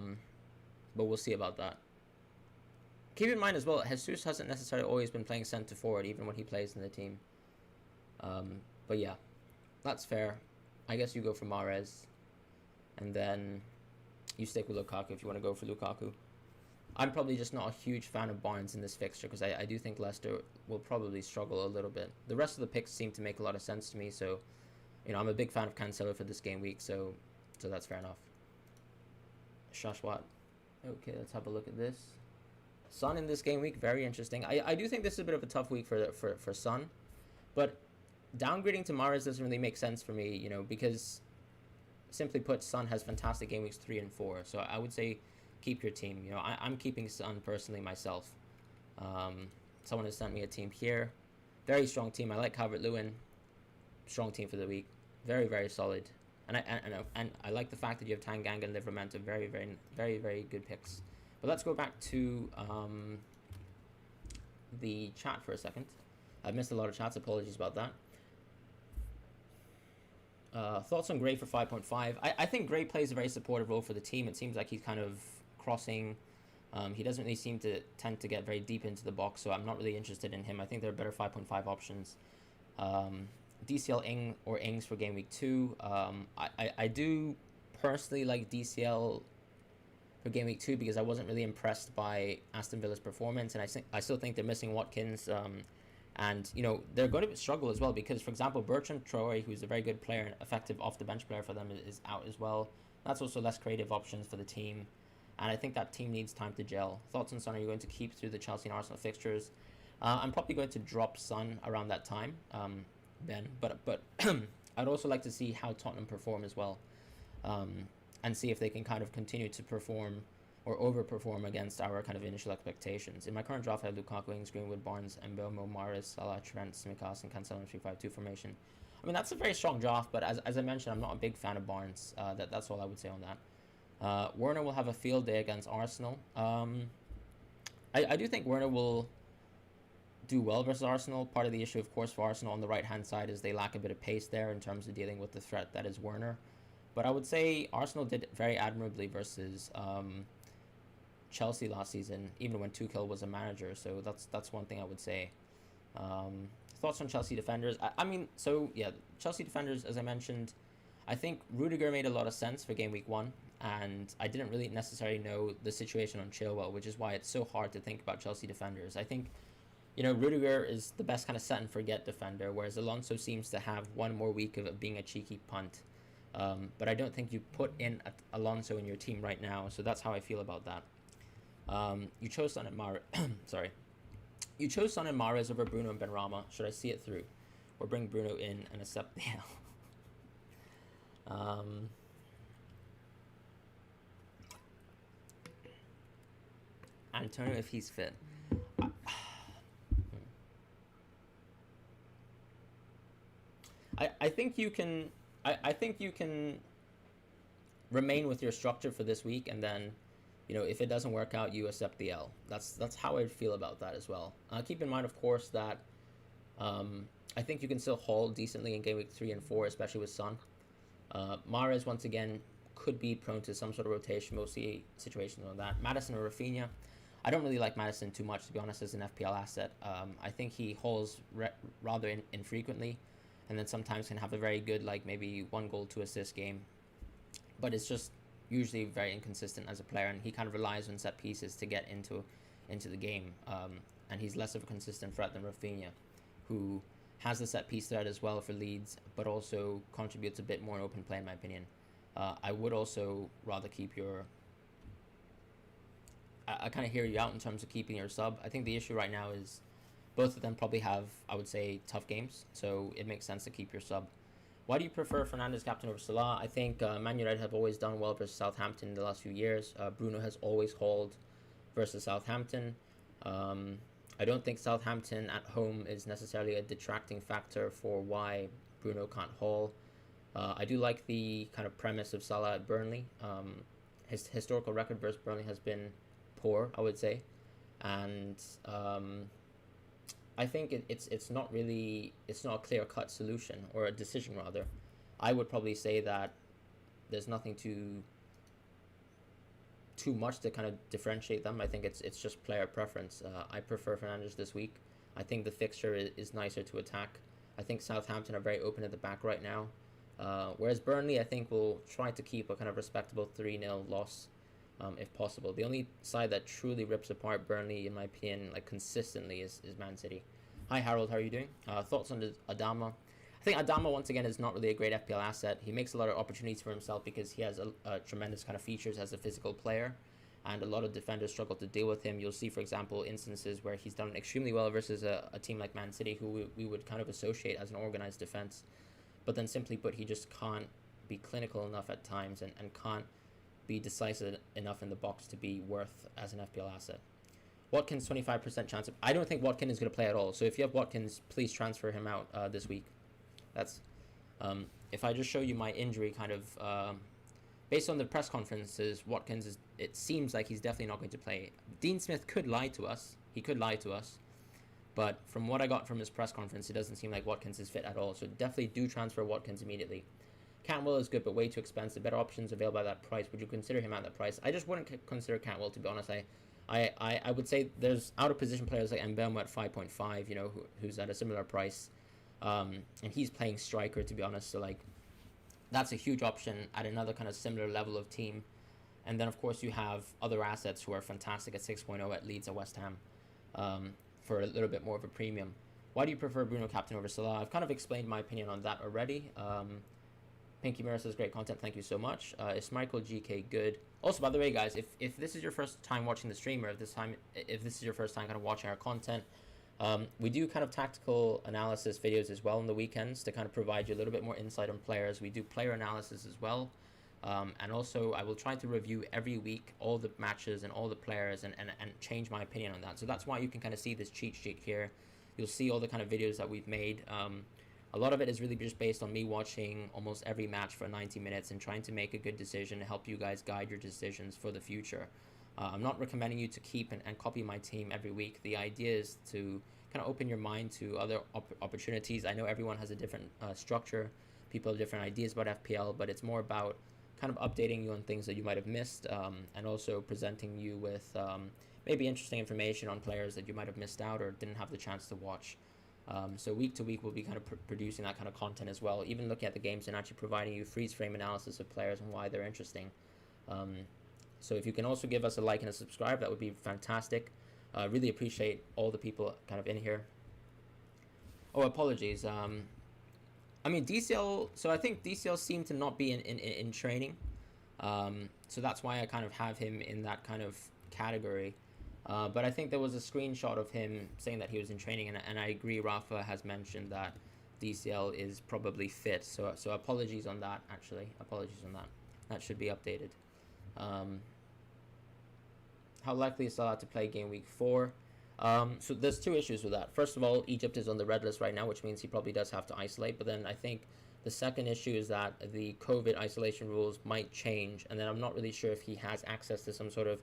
we'll see about that. Keep in mind as well, Jesus hasn't necessarily always been playing centre forward, even when he plays in the team. But yeah, that's fair. I guess you go for Mahrez, and then you stick with Lukaku if you want to go for Lukaku. I'm probably just not a huge fan of Barnes in this fixture because I do think Leicester will probably struggle a little bit. The rest of the picks seem to make a lot of sense to me, so I'm a big fan of Cancelo for this game week, so that's fair enough. Shashwat. Okay, let's have a look at this. Son in this game week, very interesting. I do think this is a bit of a tough week for Son, but downgrading to Mahrez doesn't really make sense for me, because simply put, Son has fantastic game weeks 3 and 4. So I would say keep your team. I'm keeping Son personally myself. Someone has sent me a team here. Very strong team. I like Calvert-Lewin. Strong team for the week. Very, very solid. And I like the fact that you have Tanganga and Livramento. Very, very, very, very good picks. But let's go back to the chat for a second. I've missed a lot of chats. Apologies about that. Thoughts on Gray for 5.5? I think Gray plays a very supportive role for the team. It seems like he's kind of crossing. He doesn't really seem to tend to get very deep into the box, so I'm not really interested in him. I think there are better 5.5 options. DCL Ing or Ings for game week 2. I do personally like DCL for game week 2 because I wasn't really impressed by Aston Villa's performance, and I still think they're missing Watkins. And they're going to struggle as well because, for example, Bertrand Traore, who's a very good player and effective off-the-bench player for them, is out as well. That's also less creative options for the team, and I think that team needs time to gel. Thoughts on Son? Are you going to keep through the Chelsea and Arsenal fixtures? I'm probably going to drop Son around that time, Ben. But I'd also like to see how Tottenham perform as well, and see if they can kind of continue to perform or overperform against our kind of initial expectations. In my current draft, I have Lukaku, Ings, Greenwood, Barnes, Mbeumo, Mahrez, Salah, Trent, Tsimikas, and Cancelo in 3-5-2 formation. I mean, that's a very strong draft, but as I mentioned, I'm not a big fan of Barnes. That's all I would say on that. Werner will have a field day against Arsenal. I do think Werner will do well versus Arsenal. Part of the issue, of course, for Arsenal on the right-hand side is they lack a bit of pace there in terms of dealing with the threat that is Werner. But I would say Arsenal did very admirably versus Chelsea last season, even when Tuchel was a manager. So that's one thing I would say. Thoughts on Chelsea defenders? Chelsea defenders, as I mentioned, I think Rudiger made a lot of sense for game week 1, and I didn't really necessarily know the situation on Chilwell, which is why it's so hard to think about Chelsea defenders. I think, Rudiger is the best kind of set and forget defender, whereas Alonso seems to have one more week of being a cheeky punt. But I don't think you put in Alonso in your team right now, so that's how I feel about that. You chose Son and Mahrez. You chose Son and Mahrez over Bruno and Benrahma. Should I see it through, or bring Bruno in and accept the L? Antonio, if he's fit. I think you can. I think you can remain with your structure for this week, and then, if it doesn't work out, you accept the L. That's how I feel about that as well. Keep in mind, of course, that I think you can still hold decently in game week 3 and 4, especially with Son. Mahrez, once again, could be prone to some sort of rotation. We'll see situations on that. Maddison or Rafinha. I don't really like Maddison too much, to be honest, as an FPL asset. I think he holds rather infrequently, and then sometimes can have a very good, maybe 1 goal, 2 assist game. But it's just usually very inconsistent as a player, and he kind of relies on set pieces to get into the game. And he's less of a consistent threat than Rafinha, who has the set piece threat as well for Leeds, but also contributes a bit more in open play, in my opinion. I would also rather keep your... I kind of hear you out in terms of keeping your sub. I think the issue right now is both of them probably have, I would say, tough games, so it makes sense to keep your sub. Why do you prefer Fernandes captain over Salah? I think Man United have always done well versus Southampton in the last few years. Bruno has always hauled versus Southampton. I don't think Southampton at home is necessarily a detracting factor for why Bruno can't haul. I do like the kind of premise of Salah at Burnley. His historical record versus Burnley has been poor, I would say, and I think it's not really, it's not a clear cut solution or a decision rather. I would probably say that there's nothing too much to kind of differentiate them. I think it's just player preference. I prefer Fernandes this week. I think the fixture is nicer to attack. I think Southampton are very open at the back right now. Whereas Burnley, I think, will try to keep a kind of respectable 3-0 loss if possible. The only side that truly rips apart Burnley, in my opinion, like consistently, is Man City. Hi Harold, how are you doing? Thoughts on Adama? I think Adama, once again, is not really a great FPL asset. He makes a lot of opportunities for himself because he has a tremendous kind of features as a physical player, and a lot of defenders struggle to deal with him. You'll see, for example, instances where he's done extremely well versus a team like Man City, who we would kind of associate as an organized defense. But then, simply put, he just can't be clinical enough at times and can't be decisive enough in the box to be worth as an FPL asset. Watkins, 25% chance of... I don't think Watkins is going to play at all. So if you have Watkins, please transfer him out this week. That's... if I just show you my injury kind of... based on the press conferences, Watkins is... It seems like he's definitely not going to play. Dean Smith could lie to us. He could lie to us. But from what I got from his press conference, it doesn't seem like Watkins is fit at all. So definitely do transfer Watkins immediately. Cantwell is good, but way too expensive. Better options available at that price. Would you consider him at that price? I just wouldn't consider Cantwell, to be honest. I would say there's out of position players like Velma at 5.5, you know, who's at a similar price. And he's playing striker, to be honest. So, like, that's a huge option at another kind of similar level of team. And then, of course, you have other assets who are fantastic at 6.0 at Leeds, at West Ham, for a little bit more of a premium. Why do you prefer Bruno captain over Salah? I've kind of explained my opinion on that already. Pinky Mirror says great content, thank you so much. Is Michael GK good? Also, by the way, guys, if this is your first time watching the stream, or if this is your first time kind of watching our content, we do kind of tactical analysis videos as well on the weekends to kind of provide you a little bit more insight on players. We do player analysis as well. And also, I will try to review every week all the matches and all the players and change my opinion on that. So that's why you can kind of see this cheat sheet here. You'll see all the kind of videos that we've made. A lot of it is really just based on me watching almost every match for 90 minutes and trying to make a good decision to help you guys guide your decisions for the future. I'm not recommending you to keep and copy my team every week. The idea is to kind of open your mind to other opportunities. I know everyone has a different structure. People have different ideas about FPL, but it's more about kind of updating you on things that you might have missed, and also presenting you with maybe interesting information on players that you might have missed out or didn't have the chance to watch. So week to week, we'll be kind of producing that kind of content as well, even looking at the games and actually providing you freeze frame analysis of players and why they're interesting. So if you can also give us a like and a subscribe, that would be fantastic. Really appreciate all the people kind of in here. Oh, apologies. I mean, DCL, so I think DCL seemed to not be in training. So that's why I kind of have him in that kind of category. But I think there was a screenshot of him saying that he was in training, and I agree, Rafa has mentioned that DCL is probably fit. So apologies on that, actually. Apologies on that. That should be updated. How likely is Salah to play game week 4? So there's two issues with that. First of all, Egypt is on the red list right now, which means he probably does have to isolate. But then I think the second issue is that the COVID isolation rules might change, and then I'm not really sure if he has access to some sort of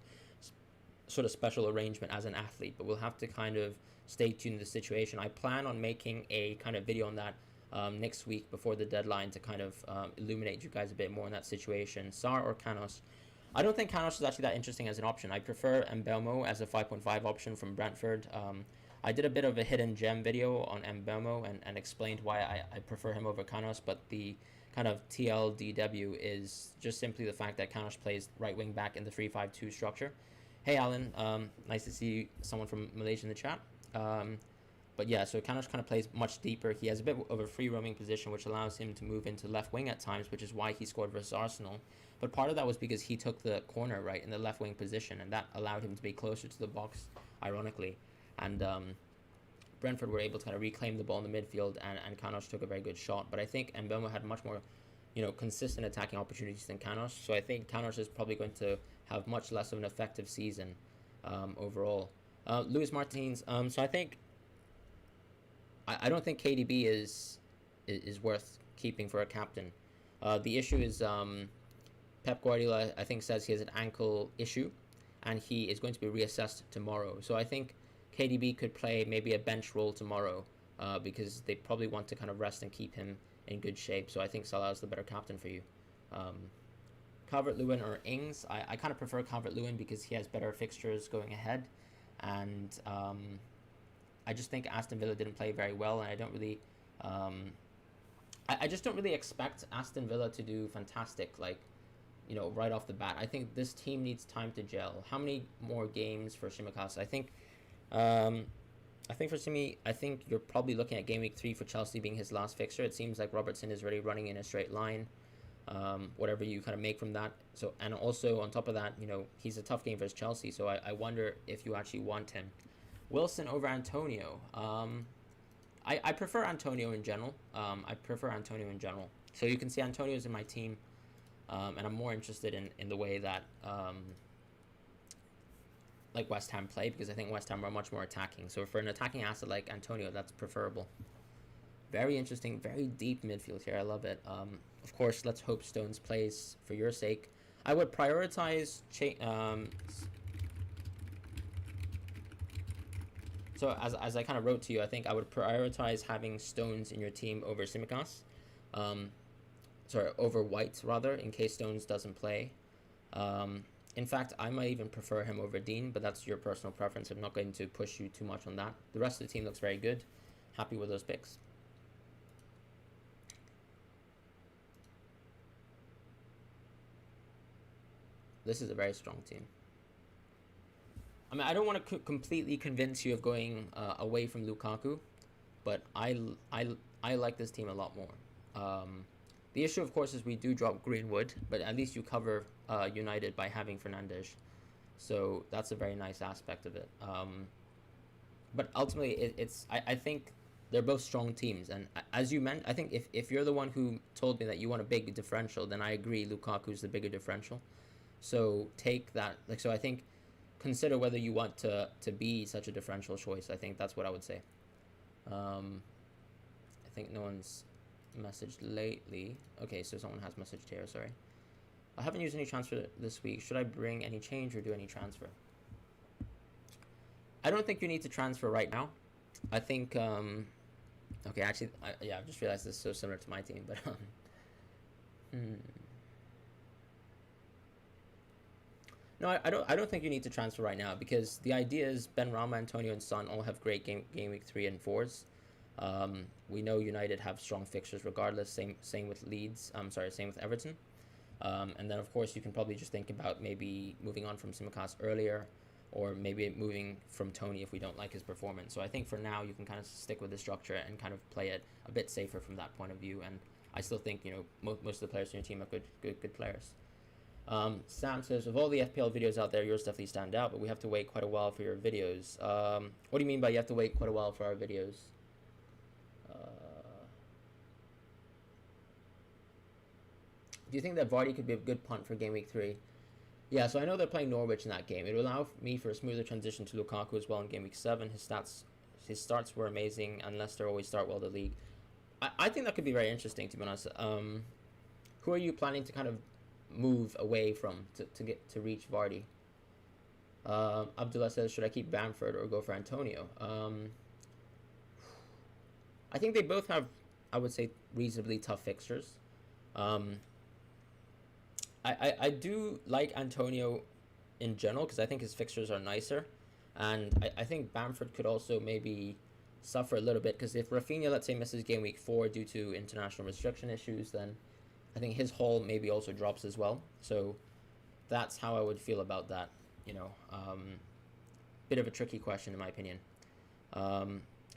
special arrangement as an athlete. But we'll have to kind of stay tuned to the situation. I plan on making a kind of video on that next week before the deadline to kind of illuminate you guys a bit more on that situation. Sar or Canos? I don't think Canos is actually that interesting as an option. I prefer Mbeumo as a 5.5 option from Brentford. I did a bit of a hidden gem video on Mbeumo and explained why I prefer him over Canos, but the kind of TLDW is just simply the fact that Canos plays right wing back in the 3-5-2 structure. Hey Alan, nice to see someone from Malaysia in the chat. But yeah, so Canos kind of plays much deeper. He has a bit of a free roaming position, which allows him to move into left wing at times, which is why he scored versus Arsenal. But part of that was because he took the corner right in the left wing position, and that allowed him to be closer to the box, ironically. And Brentford were able to kind of reclaim the ball in the midfield, and Canos took a very good shot. But I think Mbeumo had much more, consistent attacking opportunities than Canos. So I think Canos is probably going to have much less of an effective season overall. Luis Martinez. So I think I don't think KDB is worth keeping for a captain. The issue is Pep Guardiola, I think, says he has an ankle issue, and he is going to be reassessed tomorrow. So I think KDB could play maybe a bench role tomorrow, because they probably want to kind of rest and keep him in good shape. So I think Salah is the better captain for you. Calvert-Lewin or Ings. I kind of prefer Calvert-Lewin because he has better fixtures going ahead, and I just think Aston Villa didn't play very well, and I don't really. I just don't really expect Aston Villa to do fantastic, like, right off the bat. I think this team needs time to gel. How many more games for Tsimikas? I think for Simi, I think you're probably looking at Gameweek 3 for Chelsea being his last fixture. It seems like Robertson is already running in a straight line. Whatever you kind of make from that. So, and also on top of that, he's a tough game versus Chelsea. So I wonder if you actually want him. Wilson over Antonio. I prefer Antonio in general. So you can see Antonio's in my team, and I'm more interested in the way that like West Ham play, because I think West Ham are much more attacking. So for an attacking asset like Antonio, that's preferable. Very interesting, very deep midfield here. I love it. Of course, let's hope Stones plays for your sake. I would prioritize so as I kind of wrote to you, I think I would prioritize having Stones in your team over Tsimikas. Over White rather, in case Stones doesn't play. In fact, I might even prefer him over Dean, but that's your personal preference. I'm not going to push you too much on that. The rest of the team looks very good. Happy with those picks. This is a very strong team. I mean, I don't want to completely convince you of going away from Lukaku, but I like this team a lot more. The issue, of course, is we do drop Greenwood, but at least you cover United by having Fernandes. So that's a very nice aspect of it. But ultimately, I think they're both strong teams. And as you meant, I think if you're the one who told me that you want a big differential, then I agree Lukaku's the bigger differential. So take that. So I think consider whether you want to be such a differential choice. I think that's what I would say. I think no one's messaged lately. Okay, so someone has messaged here, sorry. I haven't used any transfer this week. Should I bring any change or do any transfer? I don't think you need to transfer right now. I think okay, actually I've just realized this is so similar to my team, but No, I don't think you need to transfer right now, because the idea is Benrahma, Antonio, and Son all have great game week 3 and 4s. We know United have strong fixtures regardless. Same with Leeds. Same with Everton. And then of course you can probably just think about maybe moving on from Tsimikas earlier, or maybe moving from Tony if we don't like his performance. So I think for now you can kind of stick with the structure and kind of play it a bit safer from that point of view. And I still think most of the players in your team are good players. Sam says, of all the FPL videos out there, yours definitely stand out, but we have to wait quite a while for your videos. What do you mean by you have to wait quite a while for our videos? Do you think that Vardy could be a good punt for Game Week 3? Yeah, so I know they're playing Norwich in that game. It will allow me for a smoother transition to Lukaku as well in Game Week 7. His starts were amazing, and Leicester always start well the league. I think that could be very interesting, to be honest. Who are you planning to kind of move away from to reach Vardy? Abdullah says, should I keep Bamford or go for Antonio? I think they both have, I would say, reasonably tough fixtures. I do like Antonio in general because I think his fixtures are nicer, and I think Bamford could also maybe suffer a little bit, because if Rafinha, let's say, misses Game Week 4 due to international restriction issues, then I think his haul maybe also drops as well. So that's how I would feel about that. Bit of a tricky question in my opinion.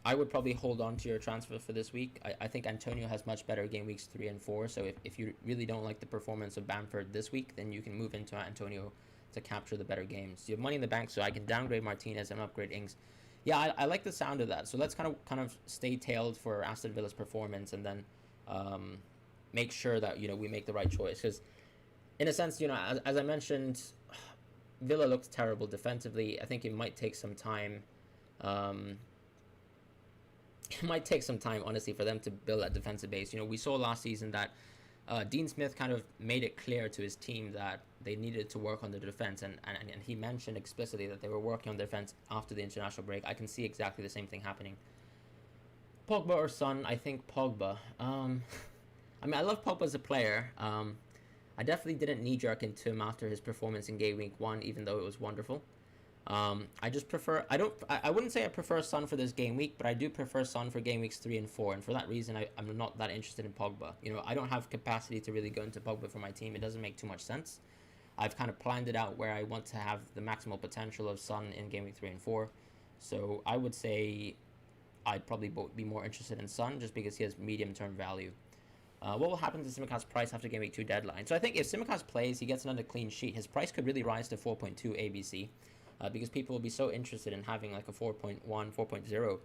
I would probably hold on to your transfer for this week. I think Antonio has much better Game Weeks 3 and 4. So if you really don't like the performance of Bamford this week, then you can move into Antonio to capture the better games. You have money in the bank, so I can downgrade Martinez and upgrade Ings. Yeah, I like the sound of that. So let's kind of stay tailed for Aston Villa's performance, and then make sure that we make the right choice. Because in a sense, as I mentioned, Villa looks terrible defensively. I think it might take some time. It might take some time, honestly, for them to build that defensive base. We saw last season that Dean Smith kind of made it clear to his team that they needed to work on the defense, and he mentioned explicitly that they were working on defense after the international break. I can see exactly the same thing happening. Pogba or Son? I think Pogba. I love Pogba as a player. I definitely didn't knee-jerk into him after his performance in Gameweek 1, even though it was wonderful. I just prefer. I wouldn't say I prefer Son for this game week, but I do prefer Son for game weeks 3 and 4, and for that reason, I'm not that interested in Pogba. I don't have capacity to really go into Pogba for my team. It doesn't make too much sense. I've kind of planned it out where I want to have the maximal potential of Son in game week 3 and 4. So I would say I'd probably be more interested in Son just because he has medium-term value. What will happen to Simicast's price after game week 2 deadline? So I think if Simicast plays, he gets another clean sheet, his price could really rise to 4.2 ABC. Because people will be so interested in having like a 4.1, 4.0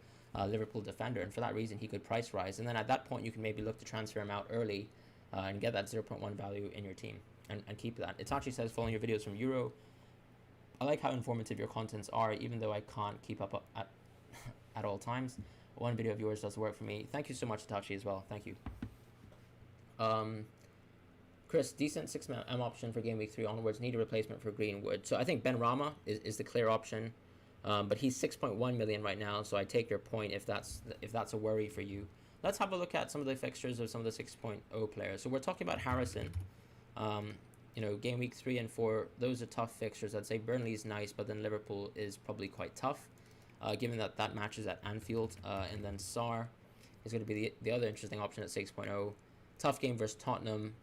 Liverpool defender, and for that reason he could price rise, and then at that point you can maybe look to transfer him out early and get that 0.1 value in your team and keep that. It actually says following your videos from Euro. I like how informative your contents are, even though I can't keep up at all times. One video of yours does work for me. Thank you so much, Itachi, as well. Thank you. Chris, decent 6M option for game week 3 onwards. Need a replacement for Greenwood. So I think Ben Rama is the clear option, but he's 6.1 million right now. So I take your point if that's a worry for you. Let's have a look at some of the fixtures of some of the 6.0 players. So we're talking about Harrison. Game week 3 and 4, those are tough fixtures. I'd say Burnley's nice, but then Liverpool is probably quite tough, given that matches at Anfield. And then Sarr is going to be the other interesting option at 6.0. Tough game versus Tottenham.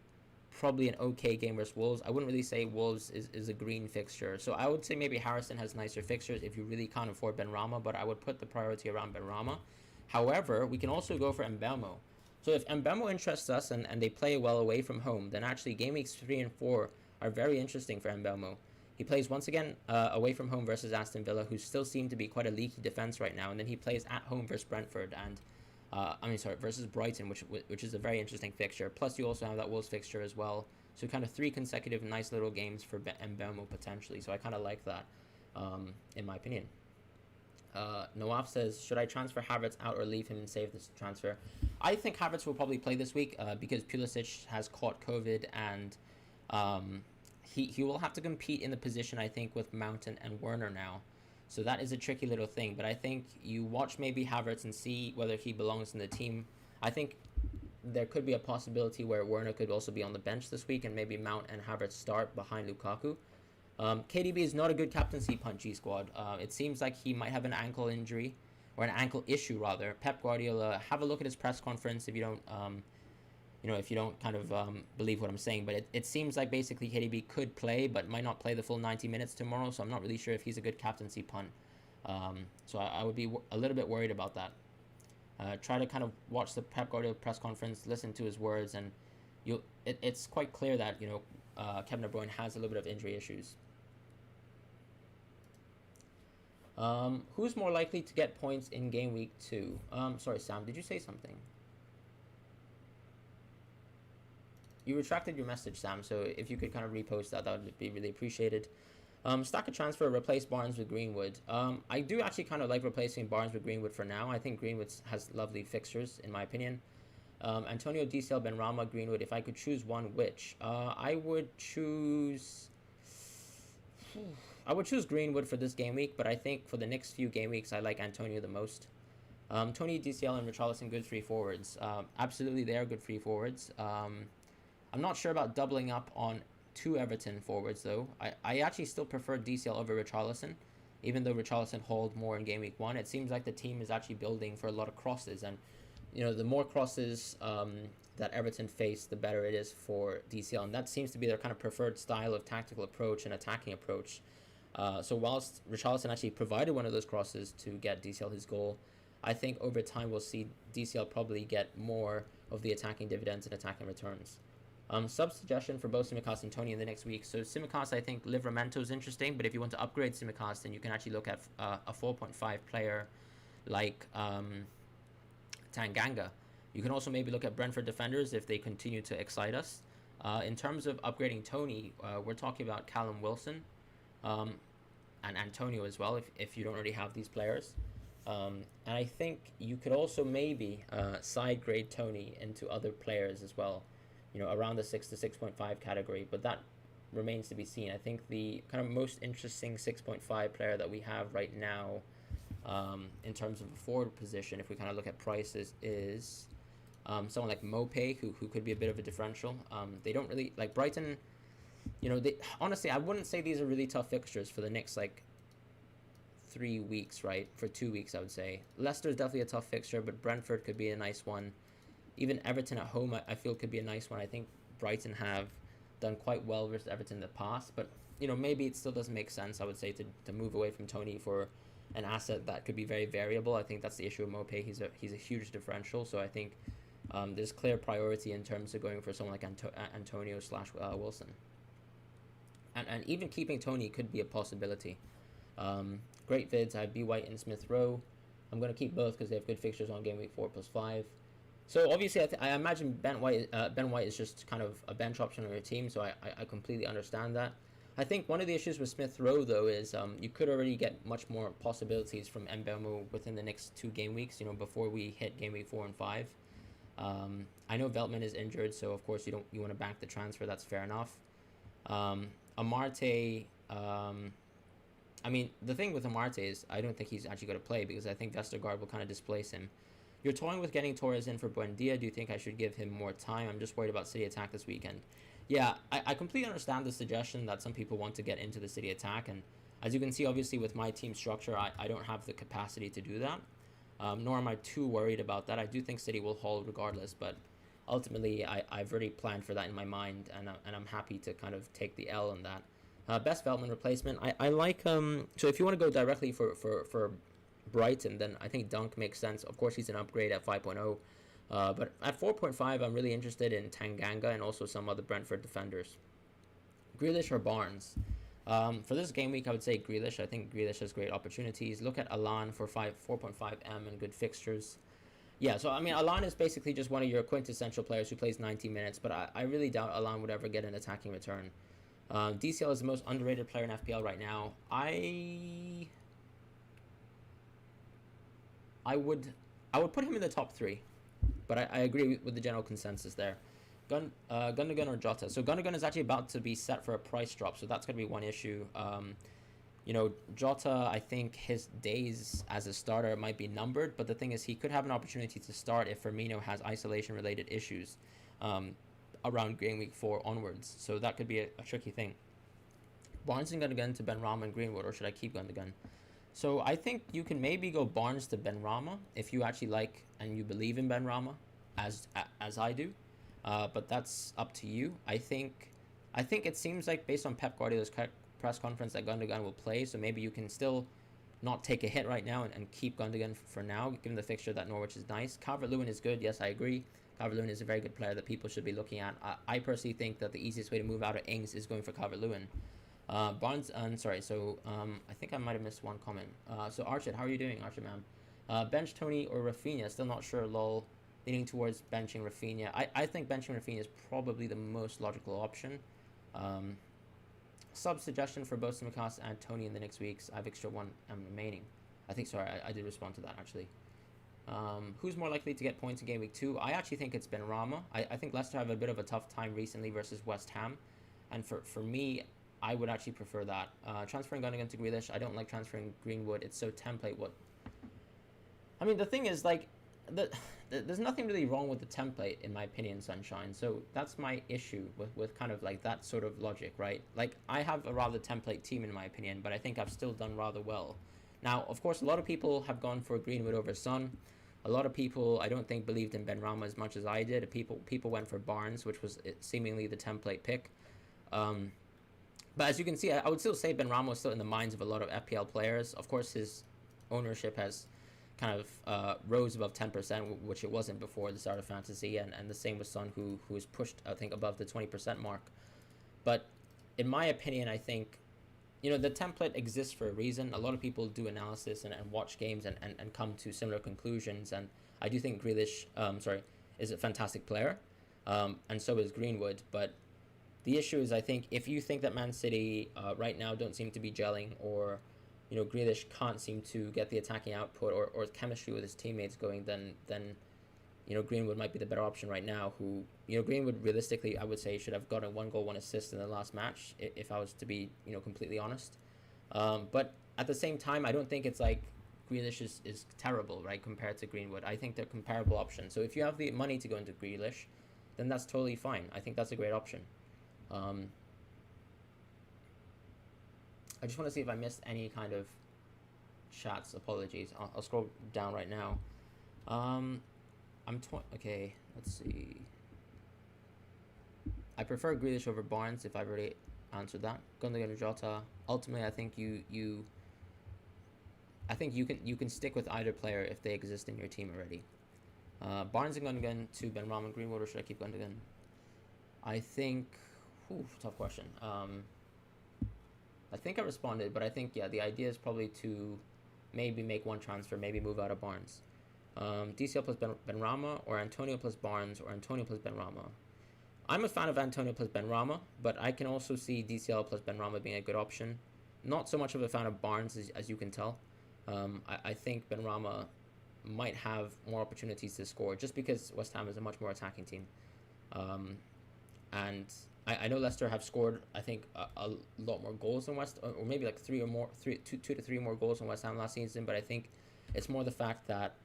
Probably an okay game versus Wolves. I wouldn't really say Wolves is a green fixture. So I would say maybe Harrison has nicer fixtures if you really can't afford Benrahma, but I would put the priority around Benrahma. However, we can also go for Mbeumo. So if Mbeumo interests us and they play well away from home, then actually game weeks 3 and 4 are very interesting for Mbeumo. He plays once again away from home versus Aston Villa, who still seem to be quite a leaky defense right now, and then he plays at home versus Brentford and versus Brighton, which is a very interesting fixture. Plus, you also have that Wolves fixture as well. So kind of 3 consecutive nice little games for Mbeumo potentially. So I kind of like that, in my opinion. Nawaf says, should I transfer Havertz out or leave him and save this transfer? I think Havertz will probably play this week because Pulisic has caught COVID, and he will have to compete in the position, I think, with Mount and Werner now. So that is a tricky little thing, but I think you watch maybe Havertz and see whether he belongs in the team. I think there could be a possibility where Werner could also be on the bench this week, and maybe Mount and Havertz start behind Lukaku. KDB is not a good captaincy punt G-Squad. It seems like he might have an ankle injury, or an ankle issue rather. Pep Guardiola, have a look at his press conference if you don't kind of believe what I'm saying, but it seems like basically KDB could play, but might not play the full 90 minutes tomorrow, so I'm not really sure if he's a good captaincy punt. So I would be a little bit worried about that. Try to kind of watch the Pep Guardiola press conference, listen to his words, and it's quite clear that Kevin De Bruyne has a little bit of injury issues. Who's more likely to get points in game week 2? Sorry, Sam, did you say something? You retracted your message, Sam, so if you could kind of repost that would be really appreciated. Stack a transfer, replace Barnes with Greenwood. I do actually kind of like replacing Barnes with Greenwood for now. I think Greenwood has lovely fixtures, in my opinion. Antonio, DCL, Benrahma, Greenwood. If I could choose one, which? I would choose Greenwood for this game week, but I think for the next few game weeks, I like Antonio the most. Tony, DCL, and Richarlison, good free forwards. Absolutely, they are good free forwards. I'm not sure about doubling up on 2 Everton forwards, though. I actually still prefer DCL over Richarlison, even though Richarlison hauled more in game week 1. It seems like the team is actually building for a lot of crosses, and the more crosses that Everton face, the better it is for DCL, and that seems to be their kind of preferred style of tactical approach and attacking approach. So whilst Richarlison actually provided one of those crosses to get DCL his goal, I think over time we'll see DCL probably get more of the attacking dividends and attacking returns. Sub suggestion for both Simicast and Tony in the next week. So Simicast, I think Livramento is interesting, but if you want to upgrade Simicast, then you can actually look at a 4.5 player like Tanganga. You can also maybe look at Brentford defenders if they continue to excite us. In terms of upgrading Tony, we're talking about Callum Wilson. um, and Antonio as well, if you don't already have these players. And I think you could also maybe side grade Tony into other players as well, around the 6 to 6.5 category, but that remains to be seen. I think the kind of most interesting 6.5 player that we have right now, in terms of a forward position, if we kind of look at prices, is someone like Mopay, who could be a bit of a differential. They don't really like Brighton. They honestly, I wouldn't say these are really tough fixtures for the next 3 weeks, right? For 2 weeks, I would say. Leicester's definitely a tough fixture, but Brentford could be a nice one. Even Everton at home, I feel could be a nice one. I think Brighton have done quite well versus Everton in the past, but maybe it still doesn't make sense, I would say, to move away from Tony for an asset that could be very variable. I think that's the issue with Mopay. He's a huge differential, so I think there's clear priority in terms of going for someone like Antonio / Wilson. And even keeping Tony could be a possibility. Great vids. I have B. White and Smith Rowe. I'm going to keep both because they have good fixtures on Gameweek 4+5. So obviously, I imagine Ben White is just kind of a bench option on your team. So I completely understand that. I think one of the issues with Smith Rowe though is you could already get much more possibilities from Mbeumo within the next 2 game weeks. Before we hit Gameweek 4 and 5. I know Velma is injured, so of course you want to back the transfer. That's fair enough. Amartya. I mean, the thing with Amartya is I don't think he's actually going to play because I think Vestergaard will kind of displace him. You're toying with getting Torres in for Buendia. Do you think I should give him more time? I'm just worried about City attack this weekend. Yeah, I completely understand the suggestion that some people want to get into the City attack. And as you can see, obviously, with my team structure, I don't have the capacity to do that. Nor am I too worried about that. I do think City will hold regardless. But ultimately, I've already planned for that in my mind. And I'm happy to kind of take the L on that. Best Veltman replacement. I like so if you want to go directly for Brighton, then I think Dunk makes sense. Of course, he's an upgrade at 5.0, but at 4.5, I'm really interested in Tanganga and also some other Brentford defenders. Grealish or Barnes? For this game week, I would say Grealish. I think Grealish has great opportunities. Look at Alan for 4.5M and good fixtures. Yeah, so I mean, Alan is basically just one of your quintessential players who plays 90 minutes, but I really doubt Alan would ever get an attacking return. DCL is the most underrated player in FPL right now. I would put him in the top 3, but I agree with the general consensus there. Gundogan or Jota. So Gundogan is actually about to be set for a price drop, so that's going to be one issue. Jota, I think his days as a starter might be numbered, but the thing is he could have an opportunity to start if Firmino has isolation-related issues. Around Gameweek 4 onwards, so that could be a tricky thing. Barnes and Gundogan to Benrahma and Greenwood, or should I keep Gundogan? So I think you can maybe go Barnes to Benrahma if you actually like and you believe in Benrahma, as I do, but that's up to you. I think it seems like based on Pep Guardiola's press conference that Gundogan will play, so maybe you can still not take a hit right now and keep Gundogan for now, given the fixture that Norwich is nice. Calvert-Lewin is good, yes, I agree. Calvert-Lewin is a very good player that people should be looking at. I personally think that the easiest way to move out of Ings is going for Calvert-Lewin. Barnes, so I think I might have missed one comment. So Archit, how are you doing, Archit, man? Bench Tony or Rafinha? Still not sure, lol. Leaning towards benching Rafinha. I think benching Rafinha is probably the most logical option. Sub suggestion for both Simicast and Tony in the next weeks. I have extra one remaining. I think, sorry, I did respond to that, actually. Who's more likely to get points in Game Week 2? I actually think it's Benrahma. I think Leicester have a bit of a tough time recently versus West Ham. And for me, I would actually prefer that. Transferring Gundogan to Grealish, I don't like transferring Greenwood. It's so template. I mean, the thing is, there's nothing really wrong with the template, in my opinion, Sunshine. So that's my issue with kind of like that sort of logic, right? Like, I have a rather template team, in my opinion, but I think I've still done rather well. Now, of course, a lot of people have gone for Greenwood over Son. A lot of people, I don't think, believed in Benrahma as much as I did. People went for Barnes, which was seemingly the template pick. But as you can see, I would still say Benrahma was still in the minds of a lot of FPL players. Of course, his ownership has kind of rose above 10%, which it wasn't before the start of Fantasy, and the same with Son, who was pushed, I think, above the 20% mark. But in my opinion, I think, the template exists for a reason. A lot of people do analysis and watch games and come to similar conclusions. And I do think Grealish, is a fantastic player. And so is Greenwood. But The issue is, I think, if you think that Man City right now don't seem to be gelling, or Grealish can't seem to get the attacking output or chemistry with his teammates going, then Greenwood might be the better option right now. Who Greenwood realistically, I would say, should have gotten 1 goal, 1 assist in the last match, if I was to be completely honest. But at the same time, I don't think it's like Grealish is terrible, right, compared to Greenwood. I think they're comparable options. So if you have the money to go into Grealish, then that's totally fine. I think that's a great option. I just want to see if I missed any kind of chats. Apologies. I'll scroll down right now. Okay, let's see. I prefer Grealish over Barnes, if I've already answered that. Gundogan and Jota. Ultimately, I think you can stick with either player if they exist in your team already. Barnes and Gundogan to Benrahma and Greenwood, or should I keep Gundogan? I think, tough question. I think I responded, but I think, yeah, the idea is probably to maybe make one transfer, maybe move out of Barnes. DCL plus Benrahma, or Antonio plus Barnes, or Antonio plus Benrahma. I'm a fan of Antonio plus Benrahma, but I can also see DCL plus Benrahma being a good option. Not so much of a fan of Barnes, as you can tell. I think Benrahma might have more opportunities to score, just because West Ham is a much more attacking team. And I know Leicester have scored, I think, a lot more goals than or maybe like two to three more goals than West Ham last season. But I think it's more the fact that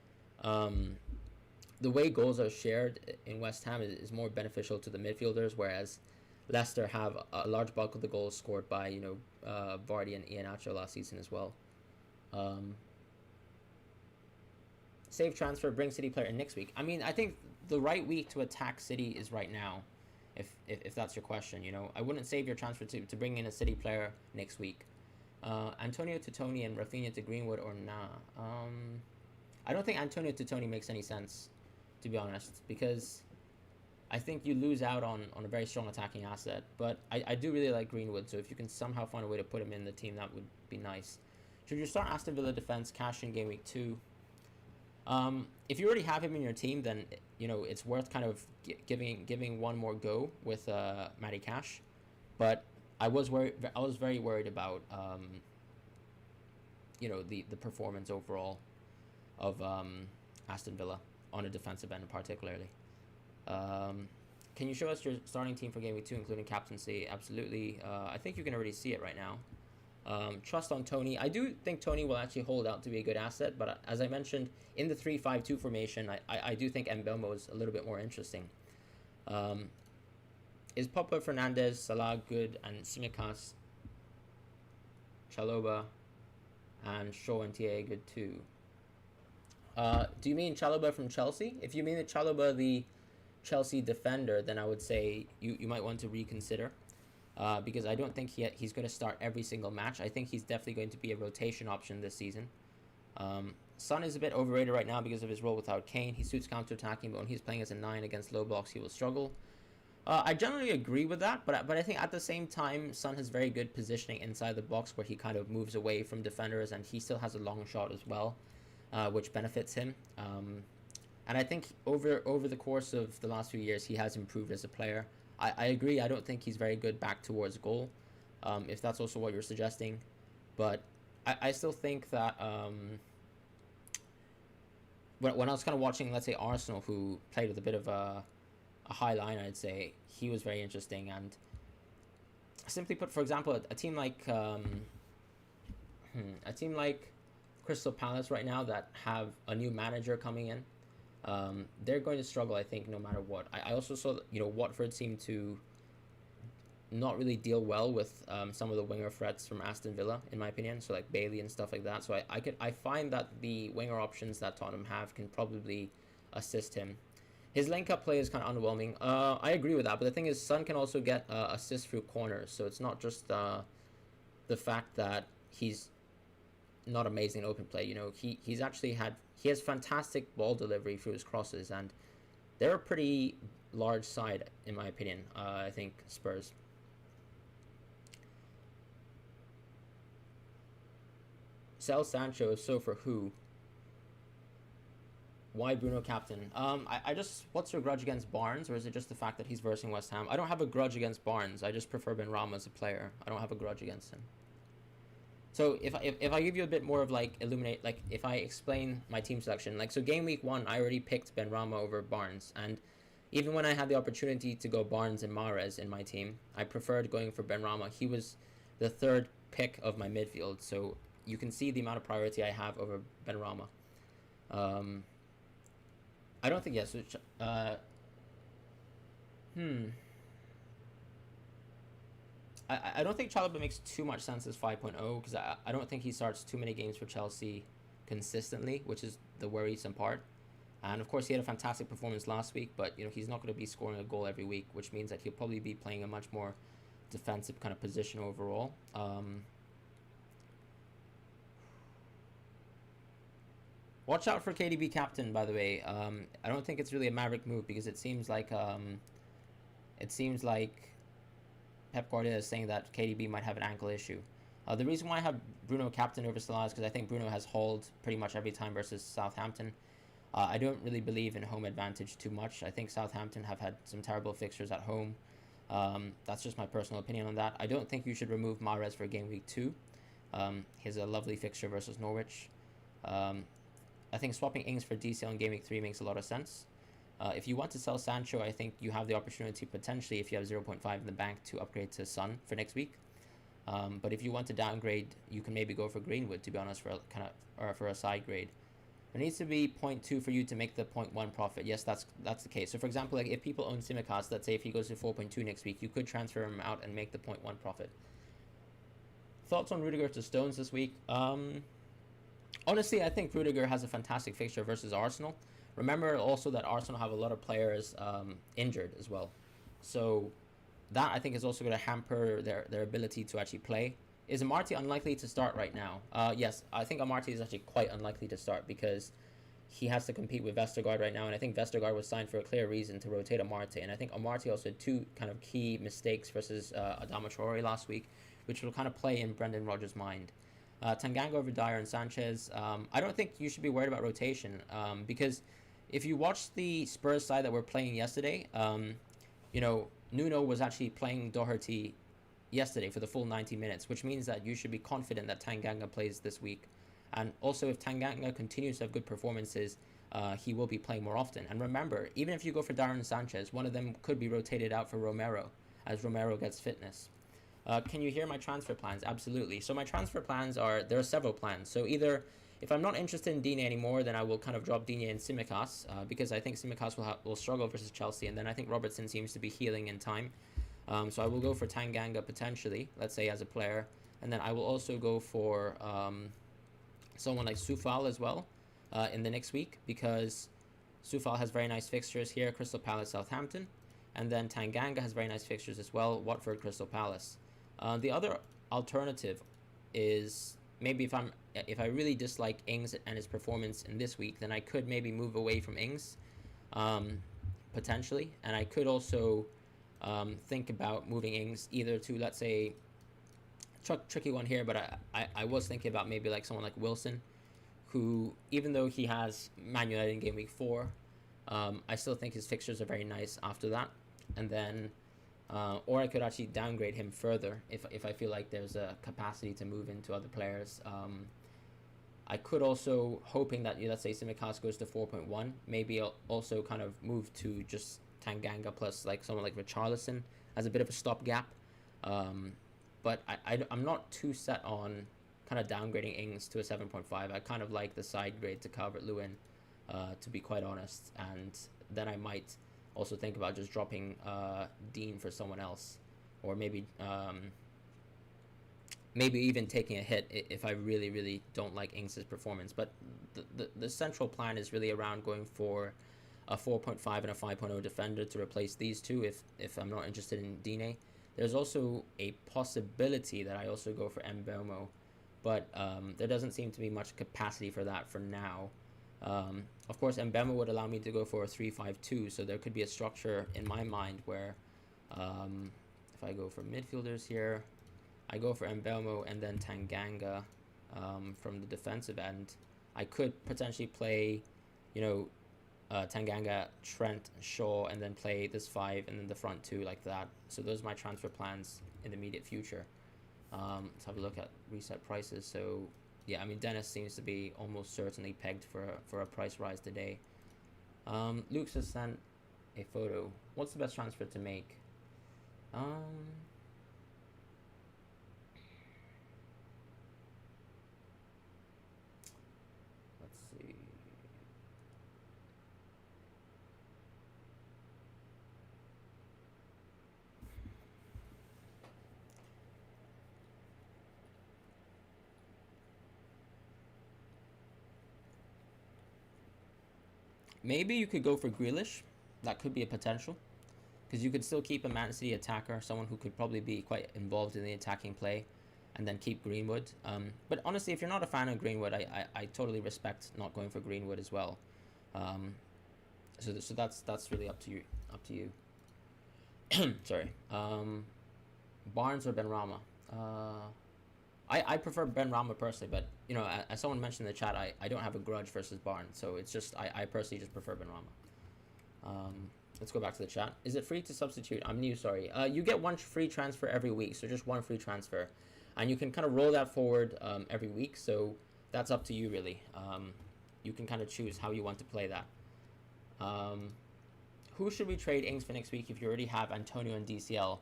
the way goals are shared in West Ham is more beneficial to the midfielders, whereas Leicester have a large bulk of the goals scored by Vardy and Iheanacho last season as well. Save transfer, bring City player in next week. I mean, I think the right week to attack City is right now, if that's your question. I wouldn't save your transfer to bring in a City player next week. Antonio to Tony and Rafinha to Greenwood, or nah. I don't think Antonio to Tony makes any sense, to be honest, because I think you lose out on a very strong attacking asset. But I do really like Greenwood, so if you can somehow find a way to put him in the team, that would be nice. Should you start Aston Villa defense, cash in game week 2? If you already have him in your team, then it's worth kind of giving one more go with Matty Cash. But I was very worried about the performance overall of Aston Villa on a defensive end, particularly. Can you show us your starting team for game week 2, including captaincy? Absolutely. I think you can already see it right now. Trust on Tony. I do think Tony will actually hold out to be a good asset, but as I mentioned, in the 3-5-2 formation, I do think Mbeumo is a little bit more interesting. Is Pogba, Fernandez, Salah good, and Tsimikas, Chalobah, and Shaw and TA good too? Do you mean Chalobah from Chelsea? If you mean the Chalobah, the Chelsea defender, then I would say you might want to reconsider. Because I don't think he's going to start every single match. I think he's definitely going to be a rotation option this season. Son is a bit overrated right now because of his role without Kane. He suits counter-attacking, but when he's playing as a 9 against low blocks, he will struggle. I generally agree with that, but I think at the same time, Son has very good positioning inside the box where he kind of moves away from defenders, and he still has a long shot as well, which benefits him. And I think over the course of the last few years, he has improved as a player. I agree. I don't think he's very good back towards goal, if that's also what you're suggesting. But I still think that when I was kind of watching, let's say, Arsenal, who played with a bit of a high line, I'd say, he was very interesting. And simply put, for example, a team like Crystal Palace right now that have a new manager coming in, they're going to struggle, I think, no matter what. I also saw that, Watford seemed to not really deal well with some of the winger threats from Aston Villa, in my opinion. So like Bailey and stuff like that. So I find that the winger options that Tottenham have can probably assist him. His link-up play is kind of underwhelming. I agree with that, but the thing is, Son can also get assists through corners. So it's not just the fact that he's not amazing in open play. He has fantastic ball delivery through his crosses, and they're a pretty large side, in my opinion. I think Spurs. Sell Sancho, so for who? Why Bruno captain? I just, what's your grudge against Barnes, or is it just the fact that he's versing West Ham? I don't have a grudge against Barnes. I just prefer Benrahma as a player. I don't have a grudge against him. So if I give you a bit more of like illuminate, like if I explain my team selection, like so game week 1 I already picked Benrahma over Barnes, and even when I had the opportunity to go Barnes and Mahrez in my team, I preferred going for Benrahma. He was the third pick of my midfield, so you can see the amount of priority I have over Benrahma. I don't think, yes. I don't think Chalobah makes too much sense as 5.0 because I don't think he starts too many games for Chelsea consistently, which is the worrisome part. And of course, he had a fantastic performance last week, but he's not going to be scoring a goal every week, which means that he'll probably be playing a much more defensive kind of position overall. Watch out for KDB captain, by the way. I don't think it's really a maverick move because it seems like Pep Guardiola is saying that KDB might have an ankle issue. The reason why I have Bruno captain over Salah is because I think Bruno has hauled pretty much every time versus Southampton. I don't really believe in home advantage too much. I think Southampton have had some terrible fixtures at home. That's just my personal opinion on that. I don't think you should remove Mahrez for game week 2. He has a lovely fixture versus Norwich. I think swapping Ings for DCL in game week 3 makes a lot of sense. If you want to sell Sancho, I think you have the opportunity potentially, if you have 0.5 in the bank, to upgrade to Son for next week. But if you want to downgrade, you can maybe go for Greenwood, to be honest, for a side grade. There needs to be 0.2 for you to make the 0.1 profit. Yes, that's the case. So for example, like if people own Simicast, let's say if he goes to 4.2 next week, you could transfer him out and make the 0.1 profit. Thoughts on Rudiger to Stones this week? Honestly, I think Rudiger has a fantastic fixture versus Arsenal. Remember also that Arsenal have a lot of players injured as well. So that I think is also going to hamper their ability to actually play. Is Amartya unlikely to start right now? Yes, I think Amartya is actually quite unlikely to start because he has to compete with Vestergaard right now. And I think Vestergaard was signed for a clear reason to rotate Amartya. And I think Amartya also had 2 kind of key mistakes versus Adama last week, which will kind of play in Brendan Rodgers' mind. Tanganga over Dyer and Sanchez. I don't think you should be worried about rotation because if you watch the Spurs side that were playing yesterday, Nuno was actually playing Doherty yesterday for the full 90 minutes, which means that you should be confident that Tanganga plays this week. And also, if Tanganga continues to have good performances, he will be playing more often. And remember, even if you go for Dyer and Sanchez, one of them could be rotated out for Romero as Romero gets fitness. Can you hear my transfer plans? Absolutely. So my transfer plans there are several plans. So either if I'm not interested in Digne anymore, then I will kind of drop Digne and Tsimikas because I think Tsimikas will struggle versus Chelsea, and then I think Robertson seems to be healing in time. So I will go for Tanganga potentially, let's say as a player, and then I will also go for someone like Soufal as well in the next week because Soufal has very nice fixtures here: Crystal Palace, Southampton, and then Tanganga has very nice fixtures as well: Watford, Crystal Palace. The other alternative is maybe if I really dislike Ings and his performance in this week, then I could maybe move away from Ings, potentially, and I could also think about moving Ings either to, let's say, tricky one here, but I was thinking about maybe like someone like Wilson, who even though he has Man United in game week 4, I still think his fixtures are very nice after that, and then. Or I could actually downgrade him further if I feel like there's a capacity to move into other players. I could also, hoping that, let's say Tsimikas goes to 4.1, maybe I'll also kind of move to just Tanganga plus like someone like Richarlison as a bit of a stopgap. But I'm not too set on kind of downgrading Ings to a 7.5. I kind of like the side grade to Calvert-Lewin, to be quite honest. And then I might also think about just dropping Dean for someone else, or maybe even taking a hit if I really, really don't like Ings' performance. But the central plan is really around going for a 4.5 and a 5.0 defender to replace these two if I'm not interested in Digne. There's also a possibility that I also go for Mbeumo, but there doesn't seem to be much capacity for that for now. Of course, Mbeumo would allow me to go for a 3-5-2, so there could be a structure in my mind where if I go for midfielders here, I go for Mbeumo and then Tanganga from the defensive end. I could potentially play, Tanganga, Trent, Shaw, and then play this 5 and then the front 2 like that. So those are my transfer plans in the immediate future. Let's have a look at reset prices. So yeah, I mean, Dennis seems to be almost certainly pegged for a price rise today. Luke has sent a photo. What's the best transfer to make? Let's see. Maybe you could go for Grealish. That could be a potential. Because you could still keep a Man City attacker, someone who could probably be quite involved in the attacking play, and then keep Greenwood. But honestly, if you're not a fan of Greenwood, I totally respect not going for Greenwood as well. So that's really up to you. Sorry. Barnes or Benrahma? I prefer Benrahma personally, but you know, as someone mentioned in the chat, I don't have a grudge versus Barnes, so it's just I personally just prefer Benrahma. Let's go back to the chat. Is it free to substitute? I'm new, sorry. You get one free transfer every week, so just one free transfer, and you can kind of roll that forward every week. So that's up to you really. You can kind of choose how you want to play that. Who should we trade Ings for next week if you already have Antonio and DCL?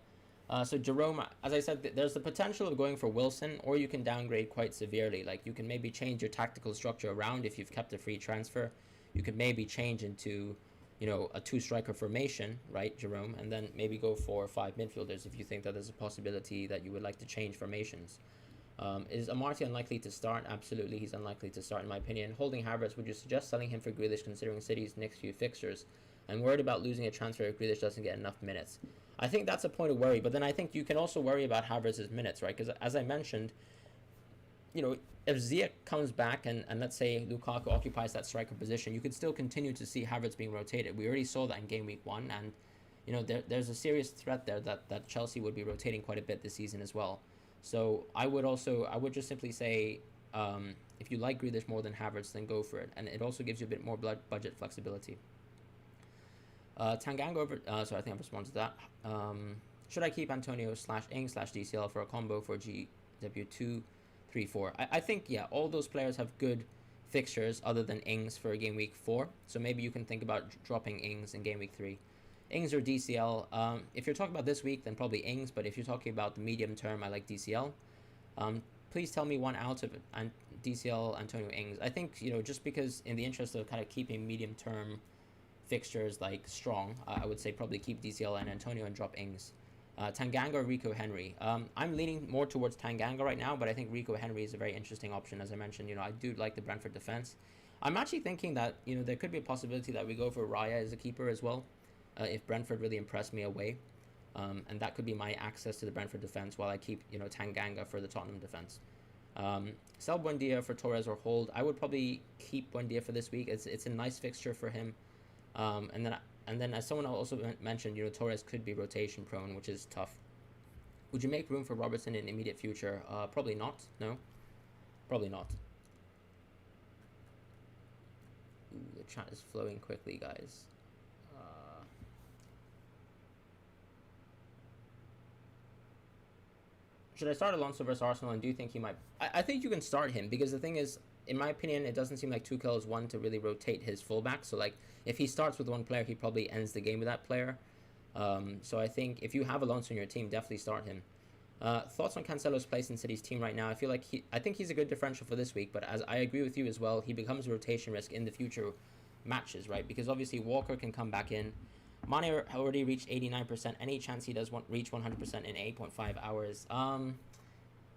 So Jerome, as I said, there's the potential of going for Wilson, or you can downgrade quite severely. Like you can maybe change your tactical structure around if you've kept a free transfer. You could maybe change into, you know, a 2-striker formation, right, Jerome, and then maybe go 4 or 5 midfielders if you think that there's a possibility that you would like to change formations. Is Amartya unlikely to start? Absolutely, he's unlikely to start in my opinion. Holding Havertz, would you suggest selling him for Grealish considering City's next few fixtures? I'm worried about losing a transfer if Grealish doesn't get enough minutes. I think that's a point of worry, but then I think you can also worry about Havertz's minutes, right? Because as I mentioned, you know, if Ziyech comes back and let's say Lukaku occupies that striker position, you could still continue to see Havertz being rotated. We already saw that in Game Week 1, and you know there's a serious threat there that Chelsea would be rotating quite a bit this season as well. So I would just simply say if you like Grealish more than Havertz, then go for it, and it also gives you a bit more budget flexibility. Tanganga over. So I think I've responded to that. Should I keep Antonio /Ing/DCL for a combo for GW2, 3-4? I think yeah, all those players have good fixtures other than Ings for Game Week 4. So maybe you can think about dropping Ings in Game Week 3. Ings or DCL. If you're talking about this week, then probably Ings. But if you're talking about the medium term, I like DCL. Please tell me one out of it. And DCL, Antonio, Ings. I think, you know, just because in the interest of kind of keeping medium term fixtures like strong, I would say probably keep DCL and Antonio and drop Ings. Tanganga or Rico Henry. I'm leaning more towards Tanganga right now, but I think Rico Henry is a very interesting option. As I mentioned, you know, I do like the Brentford defense. I'm actually thinking that, you know, there could be a possibility that we go for Raya as a keeper as well, if Brentford really impress me away. And that could be my access to the Brentford defense while I keep, you know, Tanganga for the Tottenham defense. Sell Buendia for Torres or hold. I would probably keep Buendia for this week. It's a nice fixture for him. And then as someone also mentioned, you know, Torres could be rotation prone, which is tough. Would you make room for Robertson in the immediate future? Probably not. No, probably not. Ooh, the chat is flowing quickly, guys. Should I start Alonso versus Arsenal, and do you think he might? I think you can start him, because the thing is, in my opinion, it doesn't seem like Tuchel is one to really rotate his fullback. So like, if he starts with one player, he probably ends the game with that player. So I think if you have Alonso in your team, definitely start him. Thoughts on Cancelo's place in City's team right now? I think he's a good differential for this week, but as I agree with you as well, he becomes a rotation risk in the future matches, right? Because obviously Walker can come back in. Mane already reached 89%. Any chance he does reach 100% in 8.5 hours?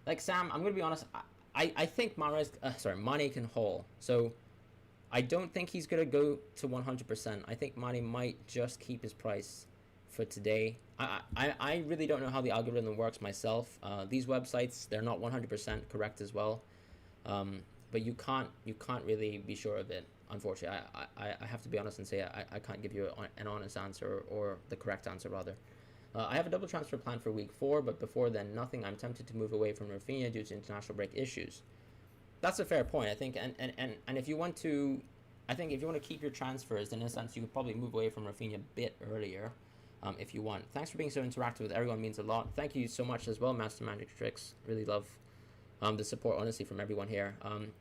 Like Sam, I'm gonna be honest. I think Mane can haul. So I don't think he's gonna go to 100%. I think Mane might just keep his price for today. I really don't know how the algorithm works myself. These websites, they're not 100% correct as well. But you can't really be sure of it. Unfortunately, I have to be honest and say I can't give you an honest answer, or the correct answer rather. I have a double transfer plan for week 4, but before then, nothing. I'm tempted to move away from Rafinha due to international break issues. That's a fair point, I think. And if you want to, I think if you want to keep your transfers, then in a sense you could probably move away from Rafinha a bit earlier, if you want. Thanks for being so interactive with everyone, means a lot. Thank you so much as well, Master Magic Tricks. Really love the support, honestly, from everyone here.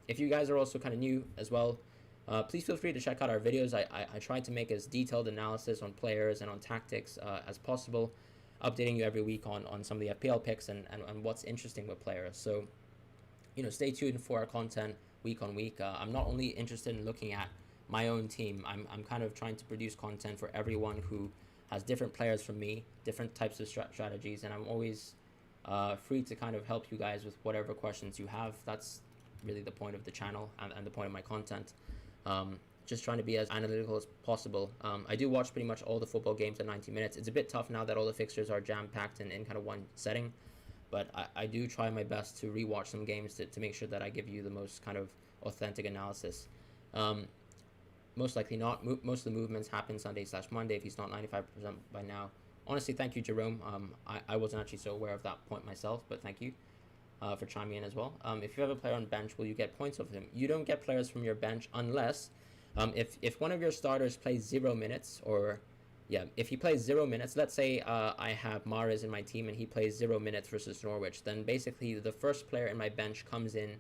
If you guys are also kind of new as well, please feel free to check out our videos. I try to make as detailed analysis on players and on tactics as possible, updating you every week on some of the FPL picks and what's interesting with players. So, stay tuned for our content week on week. I'm not only interested in looking at my own team, I'm kind of trying to produce content for everyone who has different players from me, different types of strategies, and I'm always free to kind of help you guys with whatever questions you have. That's really the point of the channel and the point of my content. Just trying to be as analytical as possible. I do watch pretty much all the football games at 90 minutes. It's a bit tough now that all the fixtures are jam-packed in kind of one setting, but I do try my best to rewatch some games to make sure that I give you the most kind of authentic analysis. Most likely not. Most of the movements happen Sunday/Monday if he's not 95% by now. Honestly, thank you, Jerome. I wasn't actually so aware of that point myself, but thank you for chiming in as well. If you have a player on bench, will you get points off him? You don't get players from your bench unless if one of your starters plays 0 minutes, or if he plays 0 minutes, let's say I have Mahrez in my team and he plays 0 minutes versus Norwich, then basically the first player in my bench comes in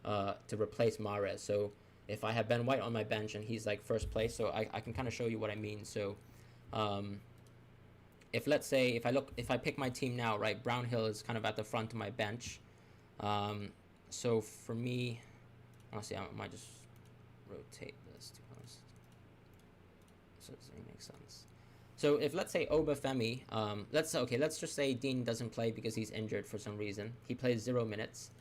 to replace Mahrez. So if I have Ben White on my bench and he's like first place, so I can kind of show you what I mean. So if let's say if I pick my team now, right, Brownhill is kind of at the front of my bench. So for me, honestly, I might just rotate this, to be honest, so it doesn't make sense. So if let's say Obafemi, let's just say Dean doesn't play because he's injured for some reason. He plays 0 minutes.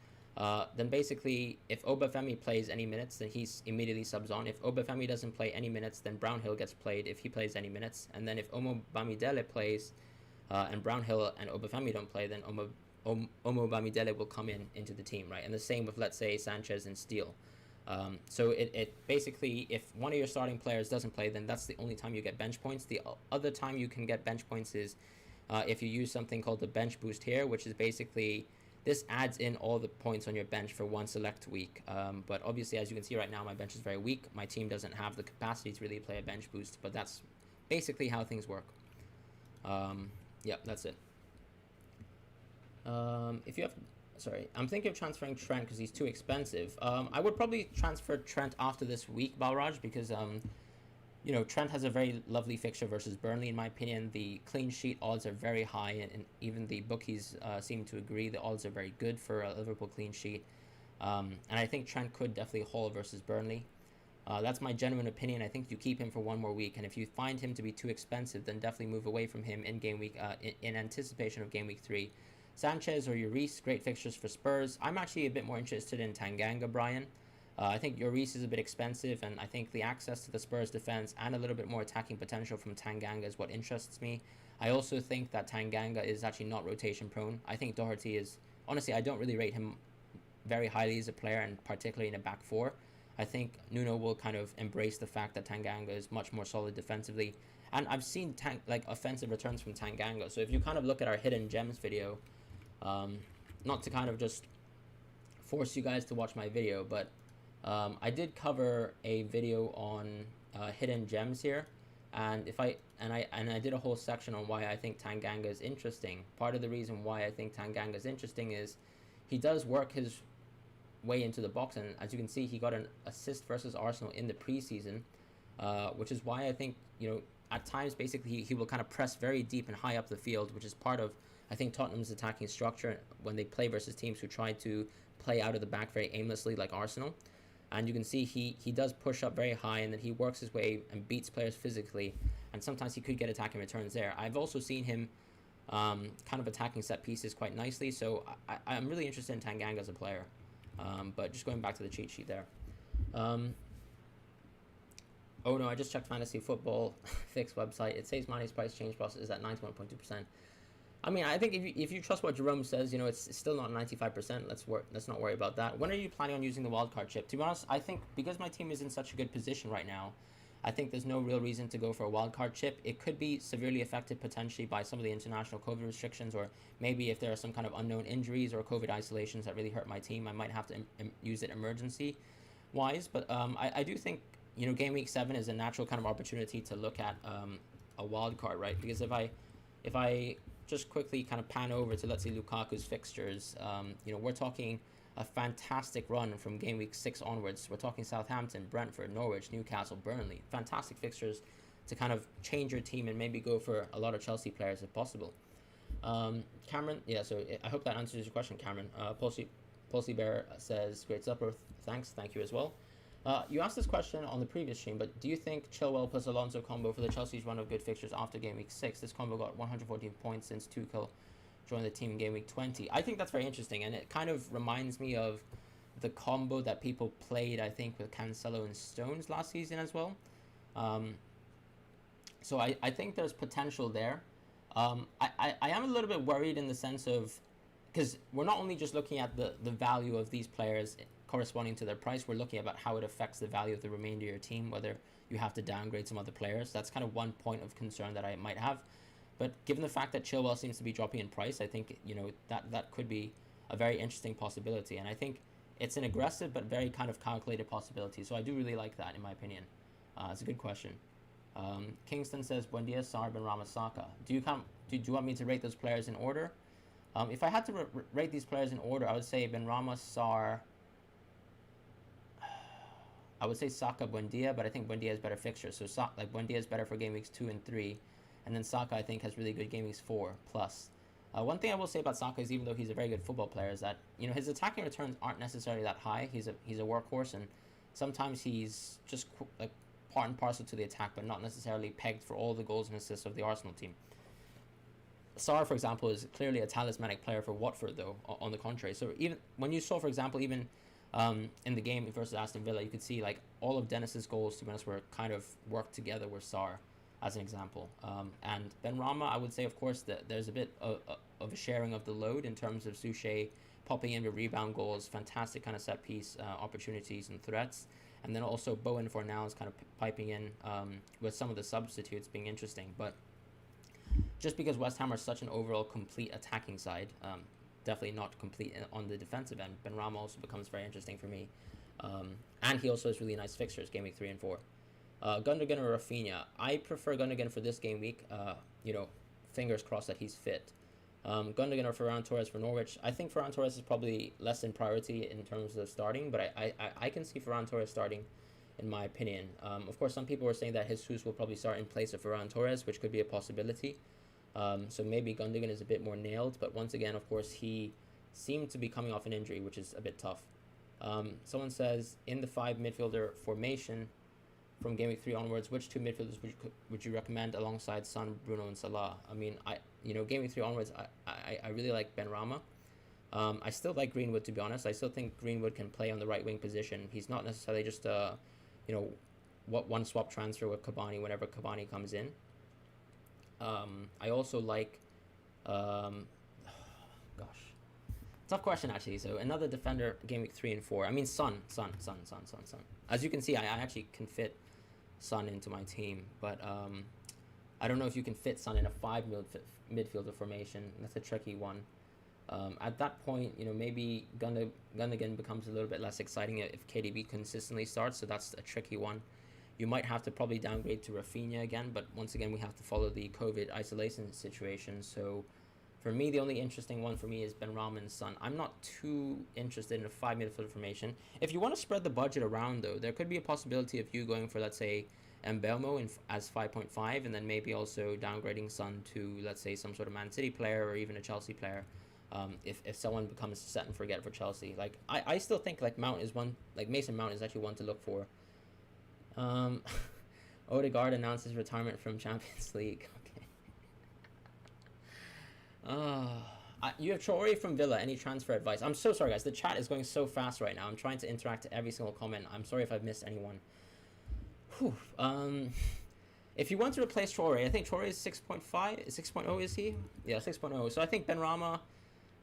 Then basically, if Obafemi plays any minutes, then he's immediately subs on. If Obafemi doesn't play any minutes, then Brownhill gets played if he plays any minutes. And then if Omo Bamidele plays, and Brownhill and Obafemi don't play, then Omo Bamidele will come into the team, right? And the same with, let's say, Sanchez and Steele. So it basically, if one of your starting players doesn't play, then that's the only time you get bench points. The other time you can get bench points is if you use something called the bench boost here, which is basically, this adds in all the points on your bench for one select week. But obviously, as you can see right now, my bench is very weak. My team doesn't have the capacity to really play a bench boost, but that's basically how things work. That's it. If you have... Sorry, I'm thinking of transferring Trent because he's too expensive. I would probably transfer Trent after this week, Balraj, because Trent has a very lovely fixture versus Burnley, in my opinion. The clean sheet odds are very high, and even the bookies seem to agree the odds are very good for a Liverpool clean sheet. And I think Trent could definitely haul versus Burnley. That's my genuine opinion. I think you keep him for one more week, and if you find him to be too expensive, then definitely move away from him in game week, in anticipation of game week 3. Sanchez or Lloris, great fixtures for Spurs. I'm actually a bit more interested in Tanganga, Brian. I think Lloris is a bit expensive, and I think the access to the Spurs defense and a little bit more attacking potential from Tanganga is what interests me. I also think that Tanganga is actually not rotation prone. I think Doherty is, honestly, I don't really rate him very highly as a player, and particularly in a back four. I think Nuno will kind of embrace the fact that Tanganga is much more solid defensively. And I've seen offensive returns from Tanganga. So if you kind of look at our hidden gems video, not to kind of just force you guys to watch my video, but I did cover a video on hidden gems here, and I did a whole section on why I think Tanganga is interesting. Part of the reason why I think Tanganga is interesting is he does work his way into the box, and as you can see, he got an assist versus Arsenal in the preseason, which is why I think, at times basically he will kind of press very deep and high up the field, which is part of, I think, Tottenham's attacking structure when they play versus teams who try to play out of the back very aimlessly like Arsenal. And you can see he does push up very high, and then he works his way and beats players physically, and sometimes he could get attacking returns there. I've also seen him kind of attacking set pieces quite nicely, so I'm really interested in Tanganga as a player. But just going back to the cheat sheet there. Oh no, I just checked Fantasy Football Fix website. It says Mane's price change process is at 91.2%. I mean, I think if you trust what Jerome says, it's still not 95%. Let's not worry about that. When are you planning on using the wildcard chip? To be honest, I think because my team is in such a good position right now, I think there's no real reason to go for a wildcard chip. It could be severely affected potentially by some of the international COVID restrictions, or maybe if there are some kind of unknown injuries or COVID isolations that really hurt my team, I might have to use it emergency-wise. But I do think Game week 7 is a natural kind of opportunity to look at a wild card, right? Because if I just quickly kind of pan over to, let's say, Lukaku's fixtures, we're talking a fantastic run from game week 6 onwards. We're talking Southampton, Brentford, Norwich, Newcastle, Burnley. Fantastic fixtures to kind of change your team and maybe go for a lot of Chelsea players if possible. Cameron, yeah, so I hope that answers your question, Cameron. Pulsey Bear says, great supper, thank you as well. You asked this question on the previous stream, but do you think Chilwell plus Alonso combo for the Chelsea's run of good fixtures after game week 6? This combo got 114 points since Tuchel joined the team in game week 20. I think that's very interesting, and it kind of reminds me of the combo that people played, I think, with Cancelo and Stones last season as well. So I think there's potential there. I am a little bit worried in the sense of, because we're not only just looking at the value of these players corresponding to their price, we're looking about how it affects the value of the remainder of your team, whether you have to downgrade some other players. That's kind of one point of concern that I might have. But given the fact that Chilwell seems to be dropping in price, I think that could be a very interesting possibility. And I think it's an aggressive but very kind of calculated possibility. So I do really like that, in my opinion. It's a good question. Kingston says, Buen dia, Sar, Benrahma, Saka. Do you want me to rate those players in order? If I had to rate these players in order, I would say Benrahma, Sar. I would say Saka, Buendia, but I think Buendia has better fixtures. So Buendia is better for game weeks 2 and 3, and then Saka I think has really good game weeks 4 plus. One thing I will say about Saka is, even though he's a very good football player, is that his attacking returns aren't necessarily that high. He's a workhorse, and sometimes he's just like part and parcel to the attack, but not necessarily pegged for all the goals and assists of the Arsenal team. Sarr, for example, is clearly a talismanic player for Watford, though, on the contrary. So even when you saw, for example, even in the game versus Aston Villa, you could see like all of Dennis's goals, to be honest, were kind of worked together with Sarr, as an example. And Benrahma, I would say, of course, that there's a bit of a sharing of the load in terms of Soucé popping in with rebound goals, fantastic kind of set piece opportunities and threats. And then also Bowen for now is kind of piping in with some of the substitutes being interesting. But just because West Ham are such an overall complete attacking side, definitely not complete on the defensive end, Benrahma also becomes very interesting for me. And he also has really nice fixtures, game week 3 and 4. Gundogan or Rafinha? I prefer Gundogan for this game week. Fingers crossed that he's fit. Gundogan or Ferran Torres for Norwich? I think Ferran Torres is probably less in priority in terms of starting, but I can see Ferran Torres starting, in my opinion. Of course, some people were saying that Jesus will probably start in place of Ferran Torres, which could be a possibility. So maybe Gundogan is a bit more nailed, but once again, of course, he seemed to be coming off an injury, which is a bit tough. Someone says, in the 5 midfielder formation from game week 3 onwards, which 2 midfielders would you recommend alongside Son, Bruno, and Salah? I mean, game week 3 onwards, I really like Benrahma. I still like Greenwood, to be honest. I still think Greenwood can play on the right wing position. He's not necessarily just one swap transfer with Cavani whenever Cavani comes in. I also like, tough question actually. So another defender, game week 3 and 4. I mean, Son. As you can see, I actually can fit Son into my team, but I don't know if you can fit Son in a 5 midfielder formation. That's a tricky one. At that point, maybe Gundogan becomes a little bit less exciting if KDB consistently starts, so that's a tricky one. You might have to probably downgrade to Rafinha again, but once again, we have to follow the COVID isolation situation. So for me, the only interesting one for me is Benrahma and Son. I'm not too interested in a 5 midfield formation. If you want to spread the budget around, though, there could be a possibility of you going for, let's say, Mbeumo as 5.5, and then maybe also downgrading Son to, let's say, some sort of Man City player or even a Chelsea player. If someone becomes set and forget for Chelsea, like I still think like Mount is one, like Mason Mount is actually one to look for. Odegaard announced his retirement from Champions League. Okay. You have Traore from Villa. Any transfer advice? I'm so sorry, guys. The chat is going so fast right now. I'm trying to interact to every single comment. I'm sorry if I've missed anyone. Whew. If you want to replace Traore, I think Traore is 6.5. 6.0 is he? Yeah, 6.0. So I think Benrahma.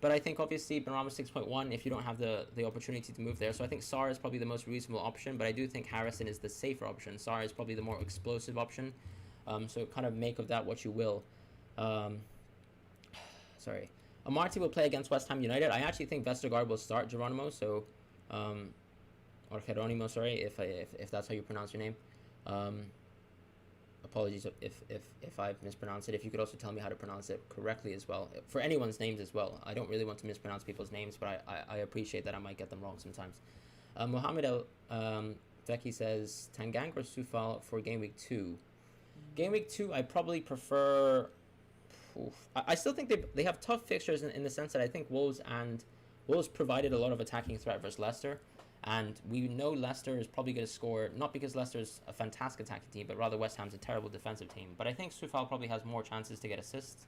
But I think obviously Benrahma 6.1 if you don't have the opportunity to move there. So I think Sarr is probably the most reasonable option, but I do think Harrison is the safer option. Sarr is probably the more explosive option. So kind of make of that what you will. Sorry. Amartya will play against West Ham United. I actually think Vestergaard will start Geronimo, so or Geronimo, sorry, if that's how you pronounce your name. Um, Apologies if I've mispronounced it. If you could also tell me how to pronounce it correctly as well. For anyone's names as well. I don't really want to mispronounce people's names, but I appreciate that I might get them wrong sometimes. Mohammed El Veki says, Tanganga or Sufal for Game Week 2? Game Week 2, I probably prefer... I still think they have tough fixtures in the sense that I think Wolves provided a lot of attacking threat versus Leicester. And we know Leicester is probably going to score, not because Leicester's a fantastic attacking team, but rather West Ham's a terrible defensive team. But I think Sufal probably has more chances to get assists.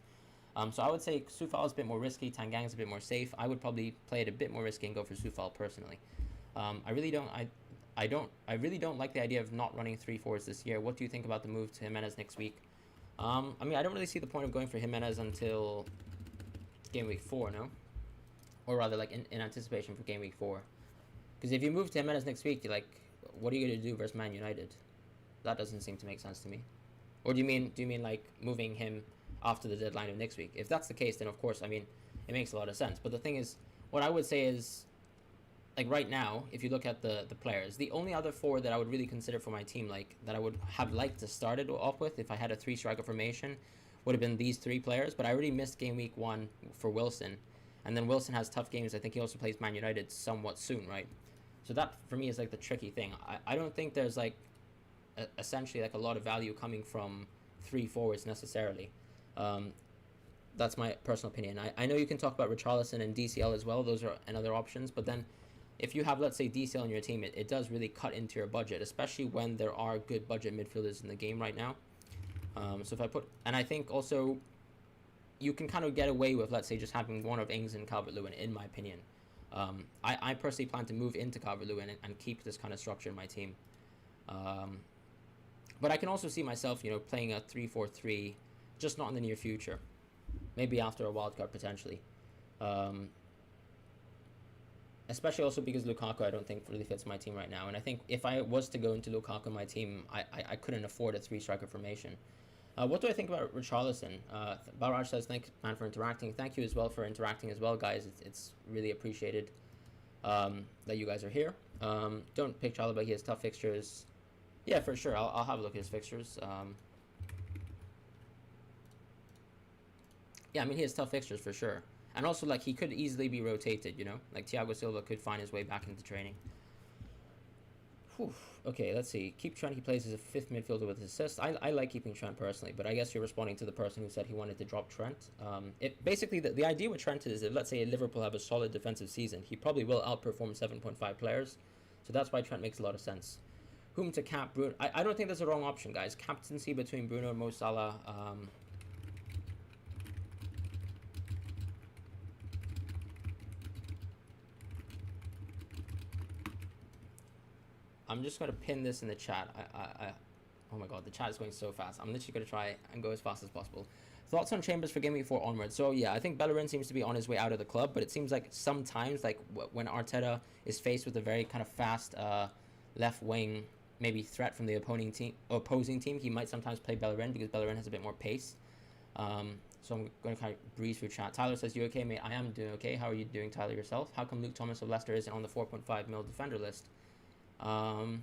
So I would say Sufal is a bit more risky, Tanganga's a bit more safe. I would probably play it a bit more risky and go for Sufal personally. I really don't like the idea of not running 3 forwards this year. What do you think about the move to Jimenez next week? I mean, I don't really see the point of going for Jimenez until Game Week 4, no? Or rather, like, in anticipation for Game Week 4. Because if you move to Jimenez next week, you're like, what are you going to do versus Man United? That doesn't seem to make sense to me. Or do you mean like moving him after the deadline of next week? If that's the case, then of course, I mean, it makes a lot of sense. But the thing is, what I would say is, like right now, if you look at the players, the only other forward that I would really consider for my team, like that I would have liked to start it off with if I had a 3-striker formation, would have been these 3 players. But I already missed Game Week 1 for Wilson. And then Wilson has tough games. I think he also plays Man United somewhat soon, right? So that, for me, is like the tricky thing. I don't think there's like essentially like a lot of value coming from 3 forwards necessarily. That's my personal opinion. I know you can talk about Richarlison and DCL as well. Those are another options. But then if you have, let's say, DCL on your team, it does really cut into your budget, especially when there are good budget midfielders in the game right now. So if I put... And I think also you can kind of get away with, let's say, just having one of Ings and Calvert-Lewin, in my opinion. I personally plan to move into Calvert-Lewin and keep this kind of structure in my team. But I can also see myself, playing a 3-4-3, just not in the near future. Maybe after a wildcard, potentially. Especially also because Lukaku, I don't think really fits my team right now. And I think if I was to go into Lukaku in my team, I couldn't afford a 3-striker formation. What do I think about Richarlison? Barrage says, thanks, man, for interacting. Thank you as well for interacting as well, guys. It's really appreciated that you guys are here. Don't pick Chalobah. He has tough fixtures. Yeah, for sure. I'll have a look at his fixtures. Yeah, I mean, he has tough fixtures for sure. And also, like, he could easily be rotated, Like, Thiago Silva could find his way back into training. Whew. Okay, let's see. Keep Trent. He plays as a 5th midfielder with assists. I like keeping Trent personally, but I guess you're responding to the person who said he wanted to drop Trent. Basically, the idea with Trent is that, let's say, Liverpool have a solid defensive season, he probably will outperform 7.5 players. So that's why Trent makes a lot of sense. Whom to cap? Bruno. I don't think there's a wrong option, guys. Captaincy between Bruno and Mo Salah. I'm just going to pin this in the chat. Oh my god, the chat is going so fast. I'm literally going to try and go as fast as possible. Thoughts on Chambers for Game Week 4 onwards? So yeah, I think Bellerin seems to be on his way out of the club, but it seems like sometimes, like when Arteta is faced with a very kind of fast left wing, maybe threat from the opposing team, he might sometimes play Bellerin because Bellerin has a bit more pace. So I'm going to kind of breeze through chat. Tyler says, you okay, mate? I am doing okay. How are you doing, Tyler, yourself? How come Luke Thomas of Leicester isn't on the 4.5 mil defender list? I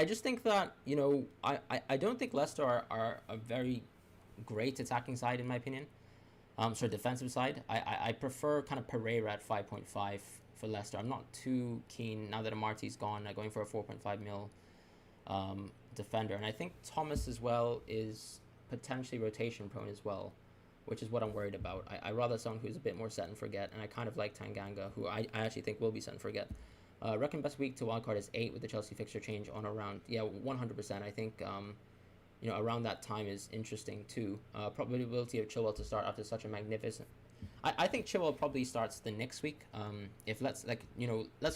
just think that, I don't think Leicester are a very great attacking side, in my opinion. Defensive side. I prefer kind of Pereira at 5.5 for Leicester. I'm not too keen, now that Amartya's gone, going for a 4.5 mil defender. And I think Thomas as well is potentially rotation prone as well, which is what I'm worried about. I rather someone who's a bit more set and forget, and I kind of like Tanganga, who I actually think will be set and forget. Reckon best week to wildcard is 8 with the Chelsea fixture change on around, 100%. I think, around that time is interesting too. Probability of Chilwell to start after such a magnificent... I think Chilwell probably starts the next week. If let's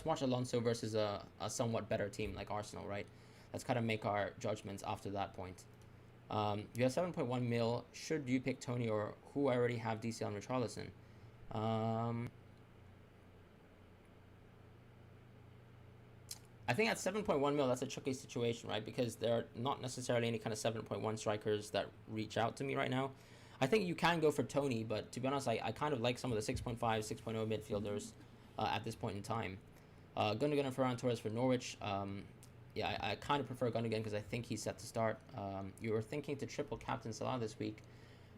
watch Alonso versus a somewhat better team like Arsenal, right? Let's kind of make our judgments after that point. You have 7.1 mil. Should you pick Tony or who I already have DCL and Richarlison? I think at 7.1 mil, that's a tricky situation, right? Because there are not necessarily any kind of 7.1 strikers that reach out to me right now. I think you can go for Tony, but to be honest, I kind of like some of the 6.5, 6.0 midfielders at this point in time. Gundogan and Ferran Torres for Norwich. Yeah, I kind of prefer Gundogan because I think he's set to start. You were thinking to triple captain Salah this week.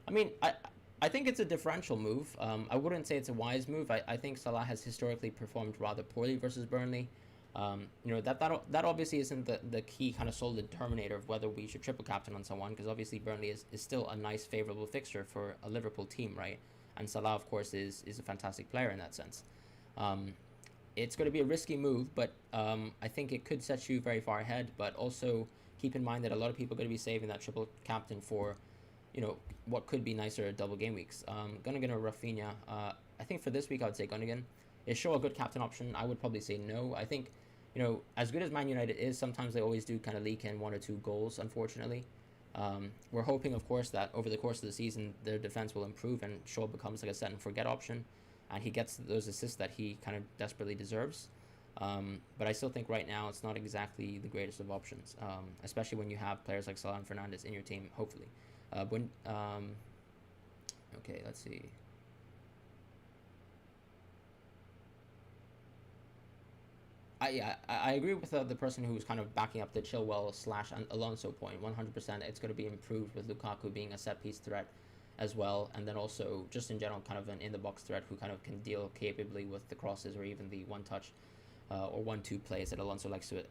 I mean, I think it's a differential move. I wouldn't say it's a wise move. I think Salah has historically performed rather poorly versus Burnley. That obviously isn't the key kind of sole determinator of whether we should triple captain on someone, because obviously Burnley is still a nice favourable fixture for a Liverpool team, right? And Salah, of course, is a fantastic player in that sense. It's going to be a risky move, but I think it could set you very far ahead. But also keep in mind that a lot of people are going to be saving that triple captain for, what could be nicer double game weeks. Gundogan or Rafinha. I think for this week I would say Gundogan. Is Shaw a good captain option? I would probably say no. I think, as good as Man United is, sometimes they always do kind of leak in 1 or 2 goals, unfortunately. We're hoping, of course, that over the course of the season, their defense will improve and Shaw becomes like a set and forget option, and he gets those assists that he kind of desperately deserves. But I still think right now it's not exactly the greatest of options, especially when you have players like Salah and Fernandez in your team, hopefully. Okay, let's see. I agree with the person who was kind of backing up the Chilwell / Alonso point. 100%, it's going to be improved with Lukaku being a set-piece threat as well, and then also just in general kind of an in-the-box threat who kind of can deal capably with the crosses or even the one-touch or 1-2 plays that Alonso likes to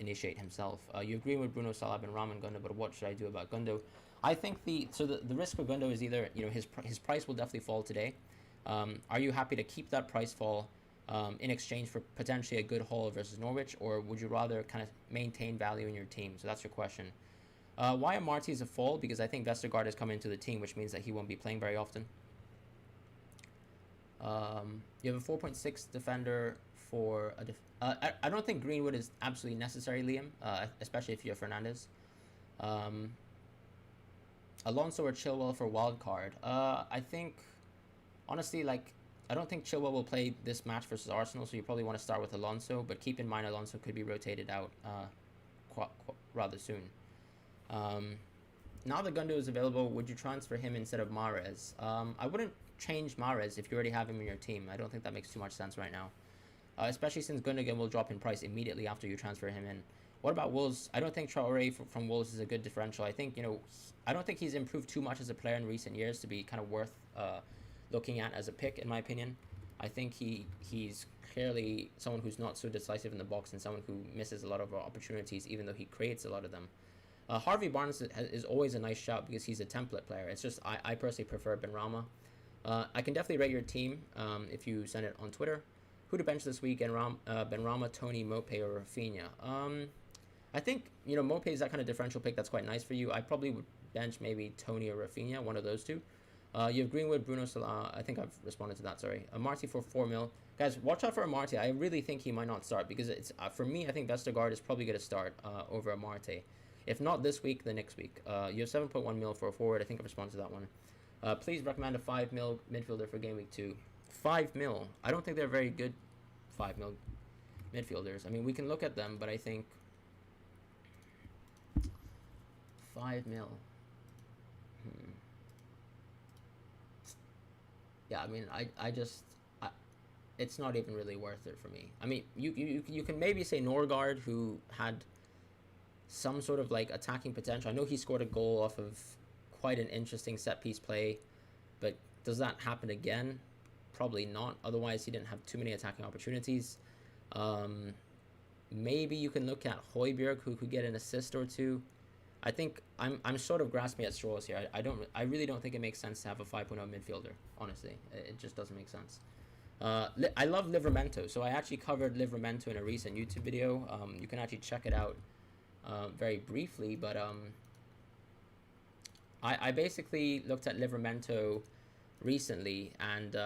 initiate himself. You agree with Bruno, Salah, Benrahma, and Gundo, but what should I do about Gundo? I think the risk for Gundo is either his price will definitely fall today. Are you happy to keep that price fall in exchange for potentially a good haul versus Norwich, or would you rather kind of maintain value in your team? So that's your question. Why Amartya is a fall? Because I think Vestergaard has come into the team, which means that he won't be playing very often. You have a 4.6 defender for a I don't think Greenwood is absolutely necessary, Liam, especially if you have Fernandez. Alonso or Chilwell for Wildcard. I think, honestly, I don't think Chilwell will play this match versus Arsenal, so you probably want to start with Alonso, but keep in mind Alonso could be rotated out rather soon. Now that Gundo is available, would you transfer him instead of Mahrez? I wouldn't change Mahrez if you already have him in your team. I don't think that makes too much sense right now, especially since Gundogan will drop in price immediately after you transfer him in. What about Wolves? I don't think Traore from Wolves is a good differential. I think, I don't think he's improved too much as a player in recent years to be kind of worth looking at as a pick, in my opinion. I think he's clearly someone who's not so decisive in the box and someone who misses a lot of opportunities, even though he creates a lot of them. Harvey Barnes is always a nice shout because he's a template player. It's just I personally prefer Benrahma. I can definitely rate your team if you send it on Twitter. Who to bench this week? Benrahma, Tony, Mope, or Rafinha? I think, Mope is that kind of differential pick that's quite nice for you. I probably would bench maybe Tony or Rafinha, one of those two. You have Greenwood, Bruno, Salah. I think I've responded to that, sorry. Amartya for 4 mil. Guys, watch out for Amartya. I really think he might not start because it's for me, I think Vestergaard is probably going to start over Amartya. If not this week, then next week. You have 7.1 mil for a forward. I think I've responded to that one. Please recommend a 5 mil midfielder for Gameweek 2. 5 mil. I don't think they're very good 5 mil midfielders. I mean, we can look at them, but I think 5 mil. Yeah, I mean, it's not even really worth it for me. I mean, you can maybe say Norgard, who had some sort of attacking potential. I know he scored a goal off of quite an interesting set-piece play, but does that happen again? Probably not. Otherwise, he didn't have too many attacking opportunities. Maybe you can look at Højbjerg, who could get an assist or two. I think I'm sort of grasping at straws here. I really don't think it makes sense to have a 5.0 midfielder. Honestly, it just doesn't make sense. I love Livramento, so I actually covered Livramento in a recent YouTube video. You can actually check it out very briefly, but I basically looked at Livramento recently, and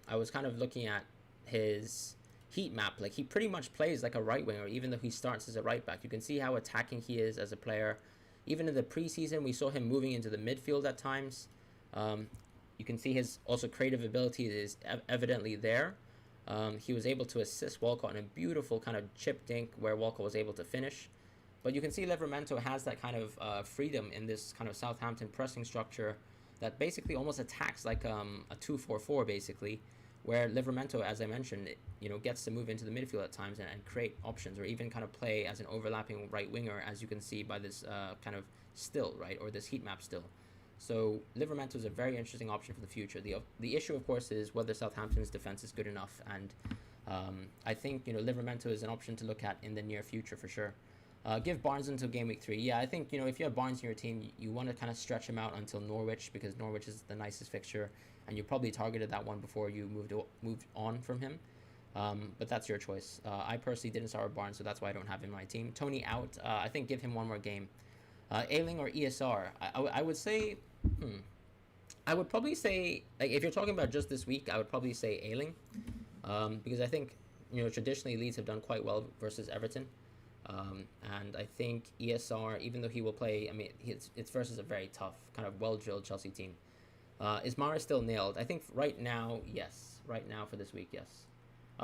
I was kind of looking at his heat map. He pretty much plays like a right winger, even though he starts as a right back. You can see how attacking he is as a player. Even in the preseason, we saw him moving into the midfield at times. You can see his also creative ability is evidently there. He was able to assist Walcott in a beautiful kind of chip dink where Walcott was able to finish. But you can see Livramento has that kind of freedom in this kind of Southampton pressing structure that basically almost attacks like a 2-4-4 basically, where Livramento, as I mentioned, gets to move into the midfield at times and create options, or even kind of play as an overlapping right winger, as you can see by this kind of still, right, or this heat map still. So Livramento is a very interesting option for the future. The issue, of course, is whether Southampton's defense is good enough, and I think Livramento is an option to look at in the near future for sure. Give Barnes until game week 3. Yeah, I think if you have Barnes in your team, you want to kind of stretch him out until Norwich, because Norwich is the nicest fixture, and you probably targeted that one before you moved on from him. But that's your choice. I personally didn't start with Barnes, so that's why I don't have him in my team. Tony out. I think give him one more game. Ailing or ESR? I would say. I would probably say, like, if you're talking about just this week, I would probably say Ailing, because I think traditionally Leeds have done quite well versus Everton. And I think ESR, even though he will play, I mean, it's versus a very tough, kind of well-drilled Chelsea team. Is Mara still nailed? I think right now, yes. Right now for this week, yes.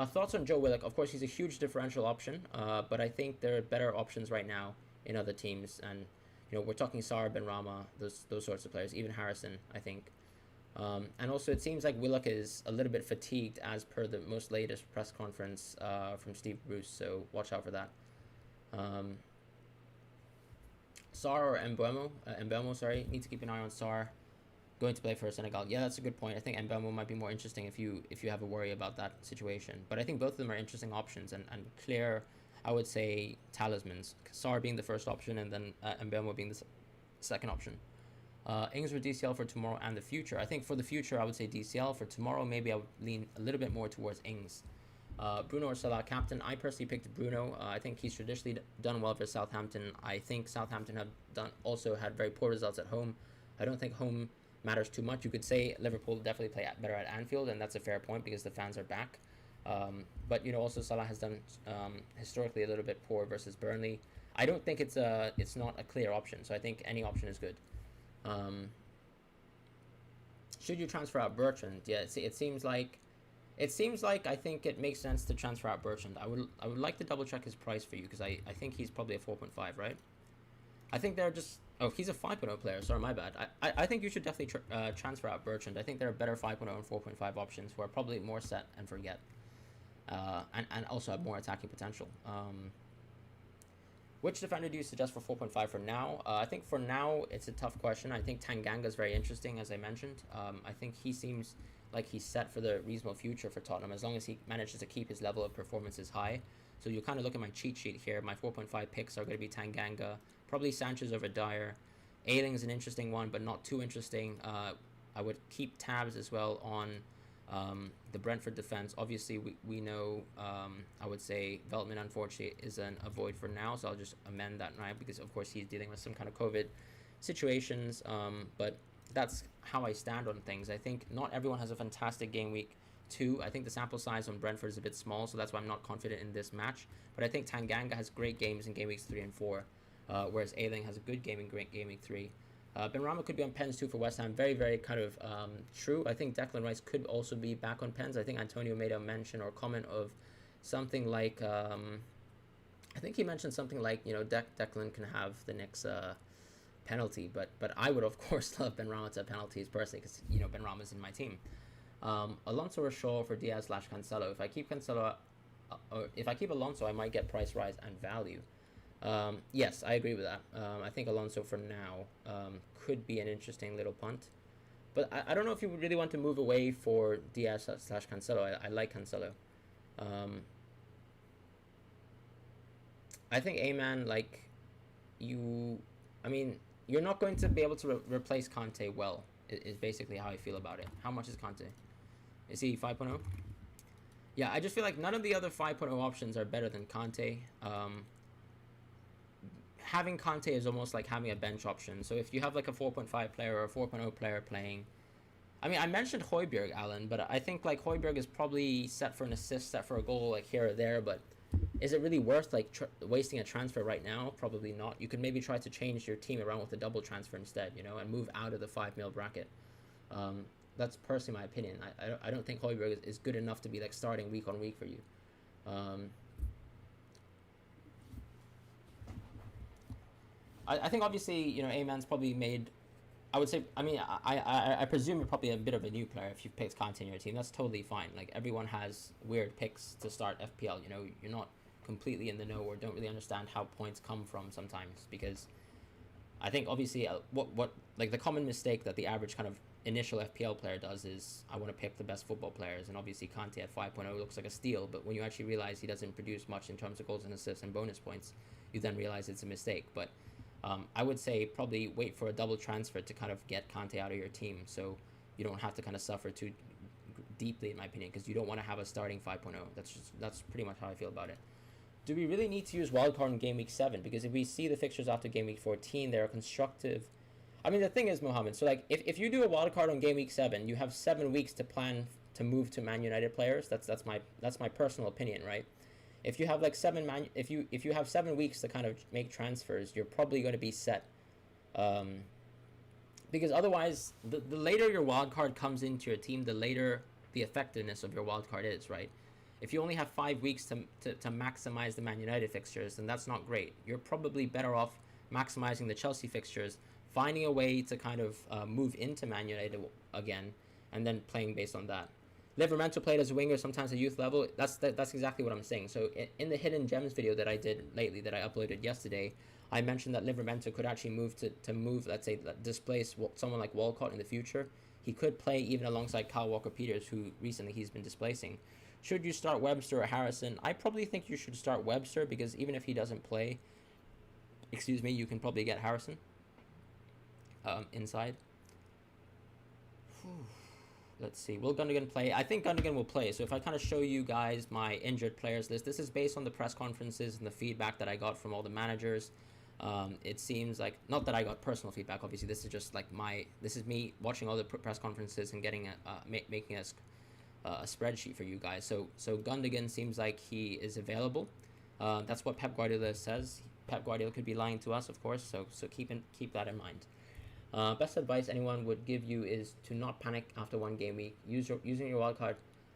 Thoughts on Joe Willock? Of course, he's a huge differential option, but I think there are better options right now in other teams. And, we're talking Sarr, Benrahma, those sorts of players, even Harrison, I think. And also, it seems like Willock is a little bit fatigued as per the most latest press conference from Steve Bruce, so watch out for that. Sarr or Mbeumo, sorry. Need to keep an eye on Sarr. Going to play for Senegal. Yeah, that's a good point. I think Mbeumo might be more interesting if you have a worry about that situation. But I think both of them are interesting options and clear, I would say, talismans. Sarr being the first option, and then Mbeumo being the second option. Ings or DCL for tomorrow and the future? I think for the future, I would say DCL. For tomorrow, maybe I would lean a little bit more towards Ings. Bruno or Salah captain? I personally picked Bruno. I think he's traditionally done well for Southampton. I think Southampton have also had very poor results at home. I don't think home matters too much. You could say Liverpool definitely play better at Anfield, and that's a fair point because the fans are back. But also Salah has done historically a little bit poor versus Burnley. I don't think it's not a clear option, so I think any option is good. Should you transfer out Bertrand? Yeah, it seems like I think it makes sense to transfer out Bertrand. I would like to double check his price for you, because I think he's probably a 4.5, right? I think they're just... Oh, he's a 5.0 player. Sorry, my bad. I think you should definitely transfer out Bertrand. I think there are better 5.0 and 4.5 options who are probably more set and forget. And also have more attacking potential. Which defender do you suggest for 4.5 for now? I think for now, it's a tough question. I think Tanganga is very interesting, as I mentioned. I think he seems like he's set for the reasonable future for Tottenham, as long as he manages to keep his level of performances high. So you kind of look at my cheat sheet here. My 4.5 picks are going to be Tanganga, probably Sanchez over Dyer. Ailing is an interesting one, but not too interesting. I would keep tabs as well on the Brentford defense. Obviously, we know, I would say, Veltman, unfortunately, is a void for now, so I'll just amend that now, because, of course, he's dealing with some kind of COVID situations, but that's how I stand on things. I think not everyone has a fantastic game week 2. I think the sample size on Brentford is a bit small, so that's why I'm not confident in this match. But I think Tanganga has great games in game weeks 3 and 4, whereas Ailing has a good game in game week 3. Benrahma could be on pens too for West Ham. Very, very kind of true. I think Declan Rice could also be back on pens. I think Antonio made a mention or comment of something like, I think he mentioned something like, Declan can have the next penalty, but I would of course love Benrahma to have penalties personally, because Benrahma's in my team. Alonso or Shaw for Diaz/Cancelo. If I keep Cancelo, or if I keep Alonso, I might get price rise and value. Yes, I agree with that. I think Alonso for now could be an interesting little punt, but I don't know if you really want to move away for Diaz/Cancelo. I like Cancelo. I think A-Man, you're not going to be able to replace Conte well, is basically how I feel about it. How much is Conte? Is he 5.0? Yeah, I just feel like none of the other 5.0 options are better than Conte. Having Conte is almost like having a bench option. So if you have like a 4.5 player or a 4.0 player playing... I mentioned Højbjerg, Alan, but I think like Højbjerg is probably set for an assist, set for a goal like here or there, but is it really worth wasting a transfer right now? Probably not. You could maybe try to change your team around with a double transfer instead, and move out of the 5 mil bracket. That's personally my opinion. I don't think Højbjerg is good enough to be like starting week on week for you. I think obviously, A-Man's probably made I would say, I mean, I presume you're probably a bit of a new player if you've picked Conte in your team. That's totally fine. Like, everyone has weird picks to start FPL. You know, you're not completely in the know or don't really understand how points come from sometimes, because I think obviously what like the common mistake that the average kind of initial FPL player does is I want to pick the best football players, and obviously Conte at 5.0 looks like a steal, but when you actually realize he doesn't produce much in terms of goals and assists and bonus points, you then realize it's a mistake. But I would say probably wait for a double transfer to kind of get Conte out of your team, so you don't have to kind of suffer too deeply, in my opinion, because you don't want to have a starting 5.0. That's pretty much how I feel about it. Do we really need to use wildcard in Game Week 7? Because if we see the fixtures after Game Week 14, they're constructive. I mean, the thing is, Mohammed, so like if you do a wildcard on Game Week 7, you have 7 weeks to plan to move to Man United players. That's my personal opinion, right? If you have like if you have 7 weeks to kind of make transfers, you're probably going to be set. Because otherwise, the later your wildcard comes into your team, the later the effectiveness of your wildcard is, right? If you only have 5 weeks to maximize the Man United fixtures, then that's not great. You're probably better off maximizing the Chelsea fixtures, finding a way to kind of move into Man United again, and then playing based on that. Livramento played as a winger, sometimes at youth level. That's exactly what I'm saying. So in the Hidden Gems video that I did lately, that I uploaded yesterday, I mentioned that Livramento could actually move to move, let's say, displace someone like Walcott in the future. He could play even alongside Kyle Walker-Peters, who recently he's been displacing. Should you start Webster or Harrison? I probably think you should start Webster, because even if he doesn't play, you can probably get Harrison inside. Let's see. Will Gundogan play? I think Gundogan will play. So if I kind of show you guys my injured players list, this is based on the press conferences and the feedback that I got from all the managers. It seems like, not that I got personal feedback, obviously, this is just like this is me watching all the press conferences and getting making a spreadsheet for you guys. So Gundogan seems like he is available. That's what Pep Guardiola says. Pep Guardiola could be lying to us, of course. So keep that in mind. Best advice anyone would give you is to not panic after one game week. Using your wildcard.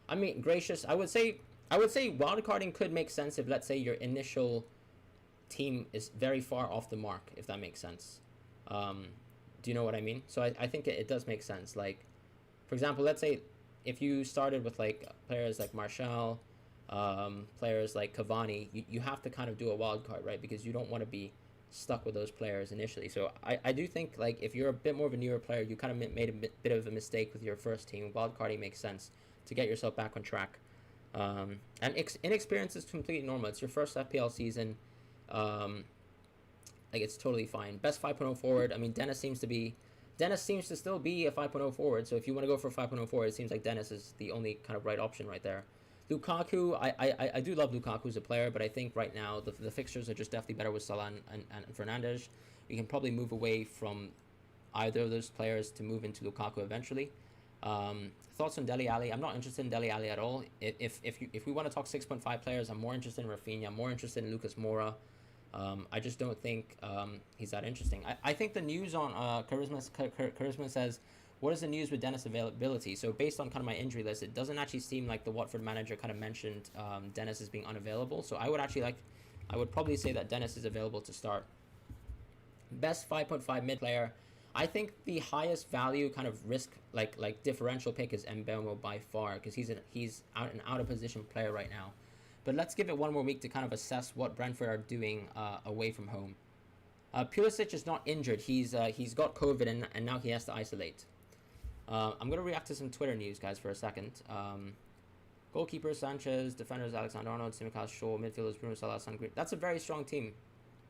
I mean, gracious. I would say wildcarding could make sense if, let's say, your initial team is very far off the mark, if that makes sense. Do you know what I mean? So I think it does make sense. Like, for example, let's say if you started with like players like Martial, players like Cavani, you have to kind of do a wild card, right? Because you don't want to be stuck with those players initially. So I do think, like, if you're a bit more of a newer player, you kind of made a bit of a mistake with your first team. Wild carding makes sense to get yourself back on track. And inexperience is completely normal. It's your first FPL season. Like, it's totally fine. Best 5.0 forward. I mean, Dennis seems to still be a 5.0 forward. So if you want to go for a 5.0 forward, it seems like Dennis is the only kind of right option right there. Lukaku, I do love Lukaku as a player, but I think right now the fixtures are just definitely better with Salah and Fernandes. We can probably move away from either of those players to move into Lukaku eventually. Thoughts on Dele Alli? I'm not interested in Dele Alli at all. If we want to talk 6.5 players, I'm more interested in Rafinha. I'm more interested in Lucas Moura. I just don't think he's that interesting. I think the news on Charisma says, what is the news with Dennis' availability? So based on kind of my injury list, it doesn't actually seem like the Watford manager kind of mentioned Dennis as being unavailable. So I would probably say that Dennis is available to start. Best 5.5 mid player. I think the highest value kind of risk, like differential pick, is Mbeumo by far, because he's an out of position player right now. But let's give it one more week to kind of assess what Brentford are doing away from home. Pulisic is not injured. He's got COVID and now he has to isolate. I'm going to react to some Twitter news, guys, for a second. Goalkeeper, Sanchez. Defenders, Alexander-Arnold. Tsimikas, Shaw. Midfielders, Bruno Salah, Green. That's a very strong team.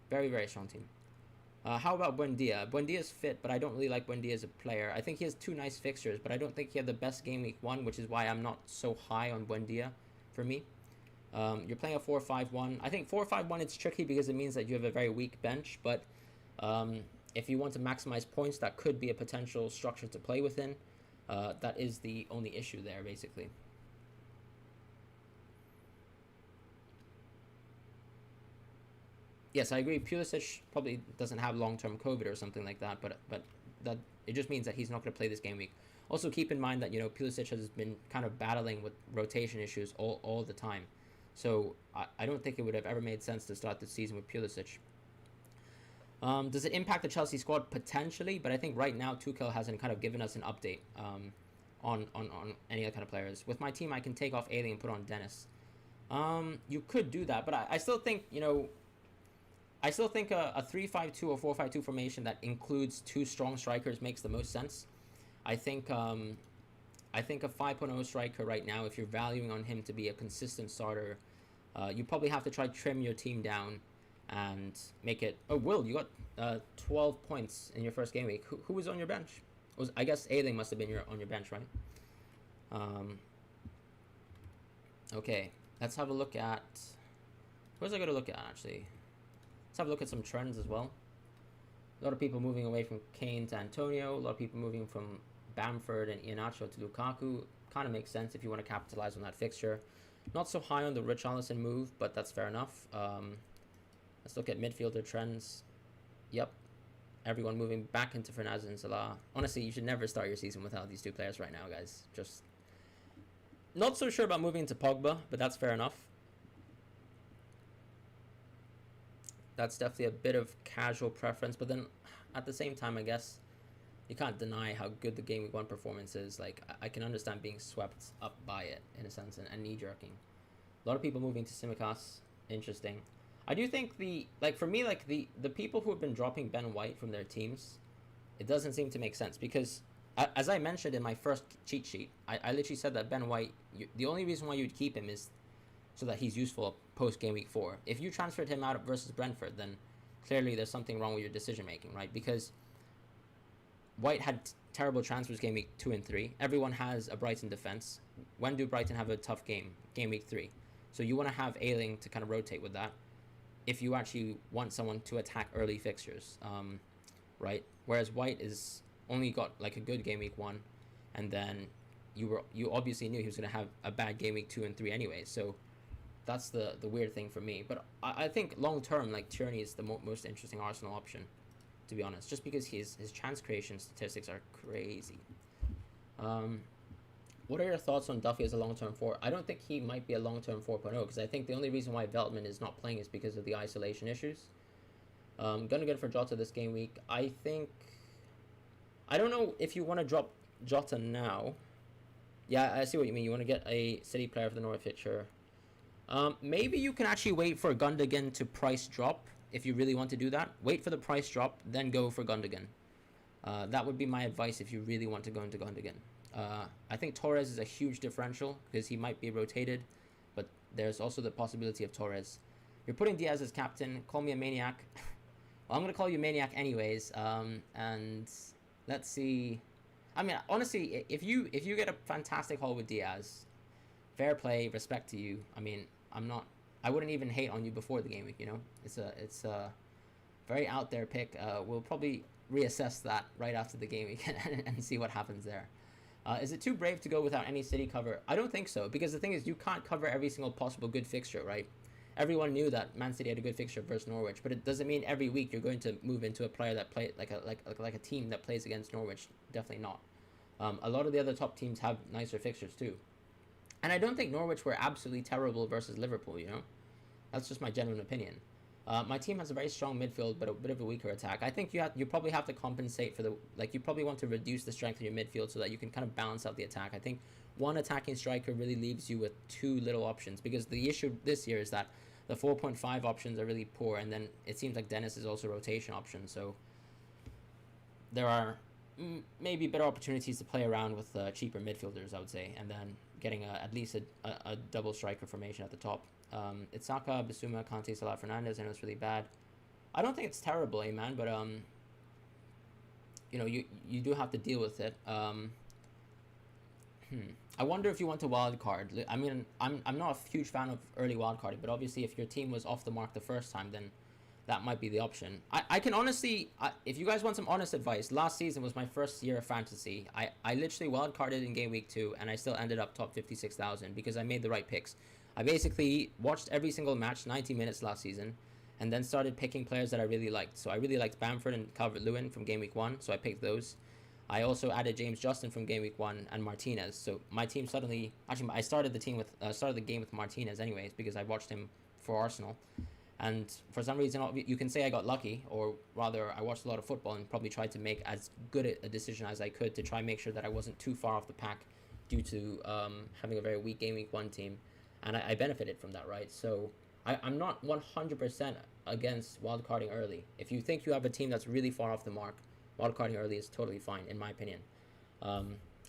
Very, very strong team. How about Buendia? Buendia's fit, but I don't really like Buendia as a player. I think he has 2 nice fixtures, but I don't think he had the best game week 1, which is why I'm not so high on Buendia for me. You're playing a 4-5-1. I think 4-5-1, it's tricky because it means that you have a very weak bench, but if you want to maximize points, that could be a potential structure to play within. That is the only issue there, basically. Yes, I agree. Pulisic probably doesn't have long-term COVID or something like that, but that it just means that he's not going to play this game week. Also, keep in mind that, Pulisic has been kind of battling with rotation issues all the time. So I don't think it would have ever made sense to start the season with Pulisic. Does it impact the Chelsea squad? Potentially, but I think right now Tuchel hasn't kind of given us an update on any other kind of players. With my team, I can take off Ailey and put on Dennis. You could do that, but I still think, I still think a 3-5-2 or 4-5-2 formation that includes two strong strikers makes the most sense. I think a 5.0 striker right now, if you're valuing on him to be a consistent starter, you probably have to try trim your team down and make it. Oh, Will, you got 12 points in your first game week. Who was on your bench? I guess Ailing must have been on your bench, right? Okay, let's have a look at. Where's I going to look at actually? Let's have a look at some trends as well. A lot of people moving away from Kane to Antonio. A lot of people moving from Bamford and Iheanacho to Lukaku. Kind of makes sense if you want to capitalize on that fixture. Not so high on the Richarlison move, but that's fair enough. Let's look at midfielder trends. Yep. Everyone moving back into Fernando and Salah. Honestly, you should never start your season without these two players right now, guys. Just not so sure about moving into Pogba, but that's fair enough. That's definitely a bit of casual preference, but then at the same time, I guess you can't deny how good the Game Week 1 performance is. Like, I can understand being swept up by it, in a sense, and knee-jerking. A lot of people moving to Tsimikas. Interesting. I do think for me, the people who have been dropping Ben White from their teams, it doesn't seem to make sense because, as I mentioned in my first cheat sheet, I literally said that Ben White, the only reason why you'd keep him is so that he's useful post Game Week 4. If you transferred him out versus Brentford, then clearly there's something wrong with your decision making, right? Because White had terrible transfers Game Week 2 and 3. Everyone has a Brighton defense. When do Brighton have a tough game? Game Week 3. So you want to have Ailing to kind of rotate with that if you actually want someone to attack early fixtures, right? Whereas White is only got like a good Game Week 1, and then you obviously knew he was going to have a bad Game Week 2 and 3 anyway. So that's the weird thing for me. But I think long term, like, Tierney is the most interesting Arsenal option, to be honest, just because his chance creation statistics are crazy. What are your thoughts on Duffy as a long-term 4? I don't think he might be a long-term 4.0 because I think the only reason why Veltman is not playing is because of the isolation issues. Gonna get for Jota this game week. I don't know if you want to drop Jota now. Yeah, I see what you mean. You want to get a City player for the North fixture. Maybe you can actually wait for Gundogan to price drop if you really want to do that. Wait for the price drop, then go for Gundogan. That would be my advice if you really want to go into Gundogan. I think Torres is a huge differential because he might be rotated, but there's also the possibility of Torres. You're putting Diaz as captain. Call me a maniac. Well, I'm going to call you maniac anyways. And let's see. I mean, honestly, if you get a fantastic haul with Diaz, fair play, respect to you. I mean, I wouldn't even hate on you before the game week, It's a very out there pick. We'll probably reassess that right after the game week and see what happens there. Is it too brave to go without any City cover? I don't think so, because the thing is, you can't cover every single possible good fixture, right? Everyone knew that Man City had a good fixture versus Norwich, but it doesn't mean every week you're going to move into a player that play like a team that plays against Norwich. Definitely not. A lot of the other top teams have nicer fixtures too, and I don't think Norwich were absolutely terrible versus Liverpool. That's just my genuine opinion. My team has a very strong midfield, but a bit of a weaker attack. I think you probably have to compensate for you probably want to reduce the strength of your midfield so that you can kind of balance out the attack. I think one attacking striker really leaves you with too little options, because the issue this year is that the 4.5 options are really poor, and then it seems like Dennis is also a rotation option, so there are maybe better opportunities to play around with cheaper midfielders, I would say, and then getting at least a double striker formation at the top. It's Saka, Bissouma, Kanté, Salah, Fernandez. I know it's really bad. I don't think it's terrible, man, but you do have to deal with it. I wonder if you want to wildcard. I mean, I'm not a huge fan of early wildcarding, but obviously if your team was off the mark the first time, then that might be the option. I can honestly, if you guys want some honest advice, last season was my first year of fantasy. I literally wildcarded in Game Week 2, and I still ended up top 56,000 because I made the right picks. I basically watched every single match, 90 minutes last season, and then started picking players that I really liked. So I really liked Bamford and Calvert-Lewin from Game Week 1, so I picked those. I also added James Justin from Game Week 1 and Martinez. So my team suddenly... Actually, I started the game with Martinez anyways because I watched him for Arsenal. And for some reason, you can say I got lucky, or rather, I watched a lot of football and probably tried to make as good a decision as I could to try and make sure that I wasn't too far off the pack due to having a very weak Game Week 1 team. And I benefited from that, right? So I'm not 100% against wildcarding early. If you think you have a team that's really far off the mark, wildcarding early is totally fine, in my opinion.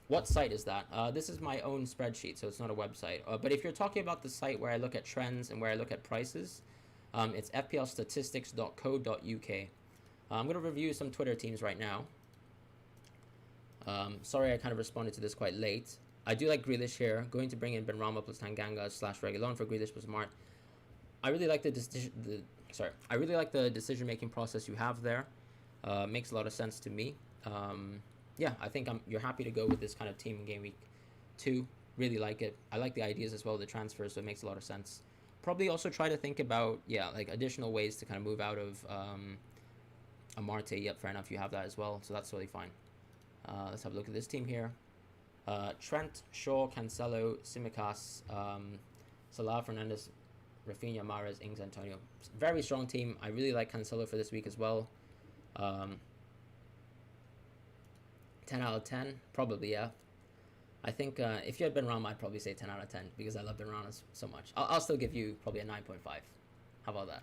What site is that? This is my own spreadsheet, so it's not a website. But if you're talking about the site where I look at trends and where I look at prices, it's fplstatistics.co.uk. I'm going to review some Twitter teams right now. Sorry I kind of responded to this quite late. I do like Grealish here. Going to bring in Benrahma plus Tanganga / Reguilon for Grealish was smart. I really like the decision-making process you have there. Makes a lot of sense to me. Yeah, I think you're happy to go with this kind of team in Game Week 2. Really like it. I like the ideas as well, the transfers, so it makes a lot of sense. Probably also try to think about, like additional ways to kind of move out of Amartya. Yep, fair enough, you have that as well, so that's totally fine. Let's have a look at this team here. Trent, Shaw, Cancelo, Tsimikas, Salah, Fernando, Rafinha, Mahrez, Ings, Antonio. Very strong team. I really like Cancelo for this week as well. 10 out of 10, probably, yeah. I think if you had Benrahma, I'd probably say 10 out of 10 because I love Benrahma so much. I'll still give you probably a 9.5. How about that?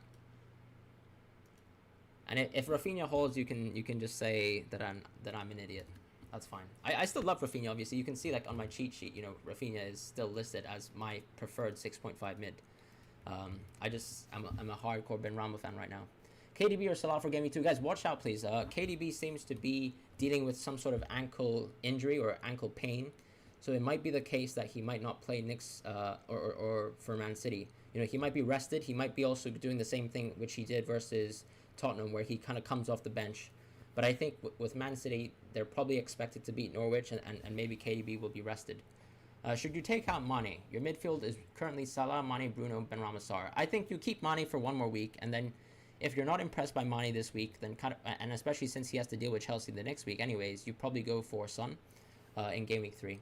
And if Rafinha holds, you can just say that I'm an idiot. That's fine. I still love Rafinha. Obviously, you can see like on my cheat sheet, Rafinha is still listed as my preferred 6.5 mid. I'm a hardcore Benrahma fan right now. KDB or Salah for Game Week 2, guys. Watch out, please. KDB seems to be dealing with some sort of ankle injury or ankle pain. So it might be the case that he might not play next or for Man City. He might be rested. He might be also doing the same thing which he did versus Tottenham, where he kind of comes off the bench. But I think with Man City, they're probably expected to beat Norwich, and maybe KDB will be rested. Should you take out Mane? Your midfield is currently Salah, Mane, Bruno, Benrahma, Sarr. I think you keep Mane for one more week, and then if you're not impressed by Mane this week, then and especially since he has to deal with Chelsea the next week anyways, you probably go for Son in Game Week 3.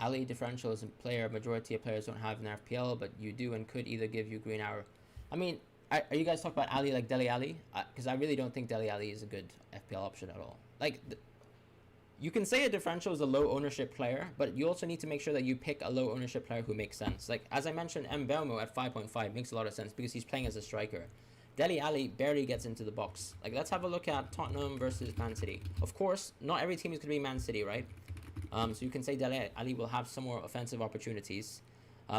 Ali differential is a player majority of players don't have in FPL, but you do and could either give you green arrow. I mean, are you guys talking about Ali like Dele Alli? Because I really don't think Dele Alli is a good FPL option at all. Like, you can say a differential is a low ownership player, but you also need to make sure that you pick a low ownership player who makes sense. Like, as I mentioned, Velma at 5.5 makes a lot of sense because he's playing as a striker. Dele Alli barely gets into the box. Like, let's have a look at Tottenham versus Man City. Of course, not every team is going to be Man City, right? So you can say Dele Alli will have some more offensive opportunities.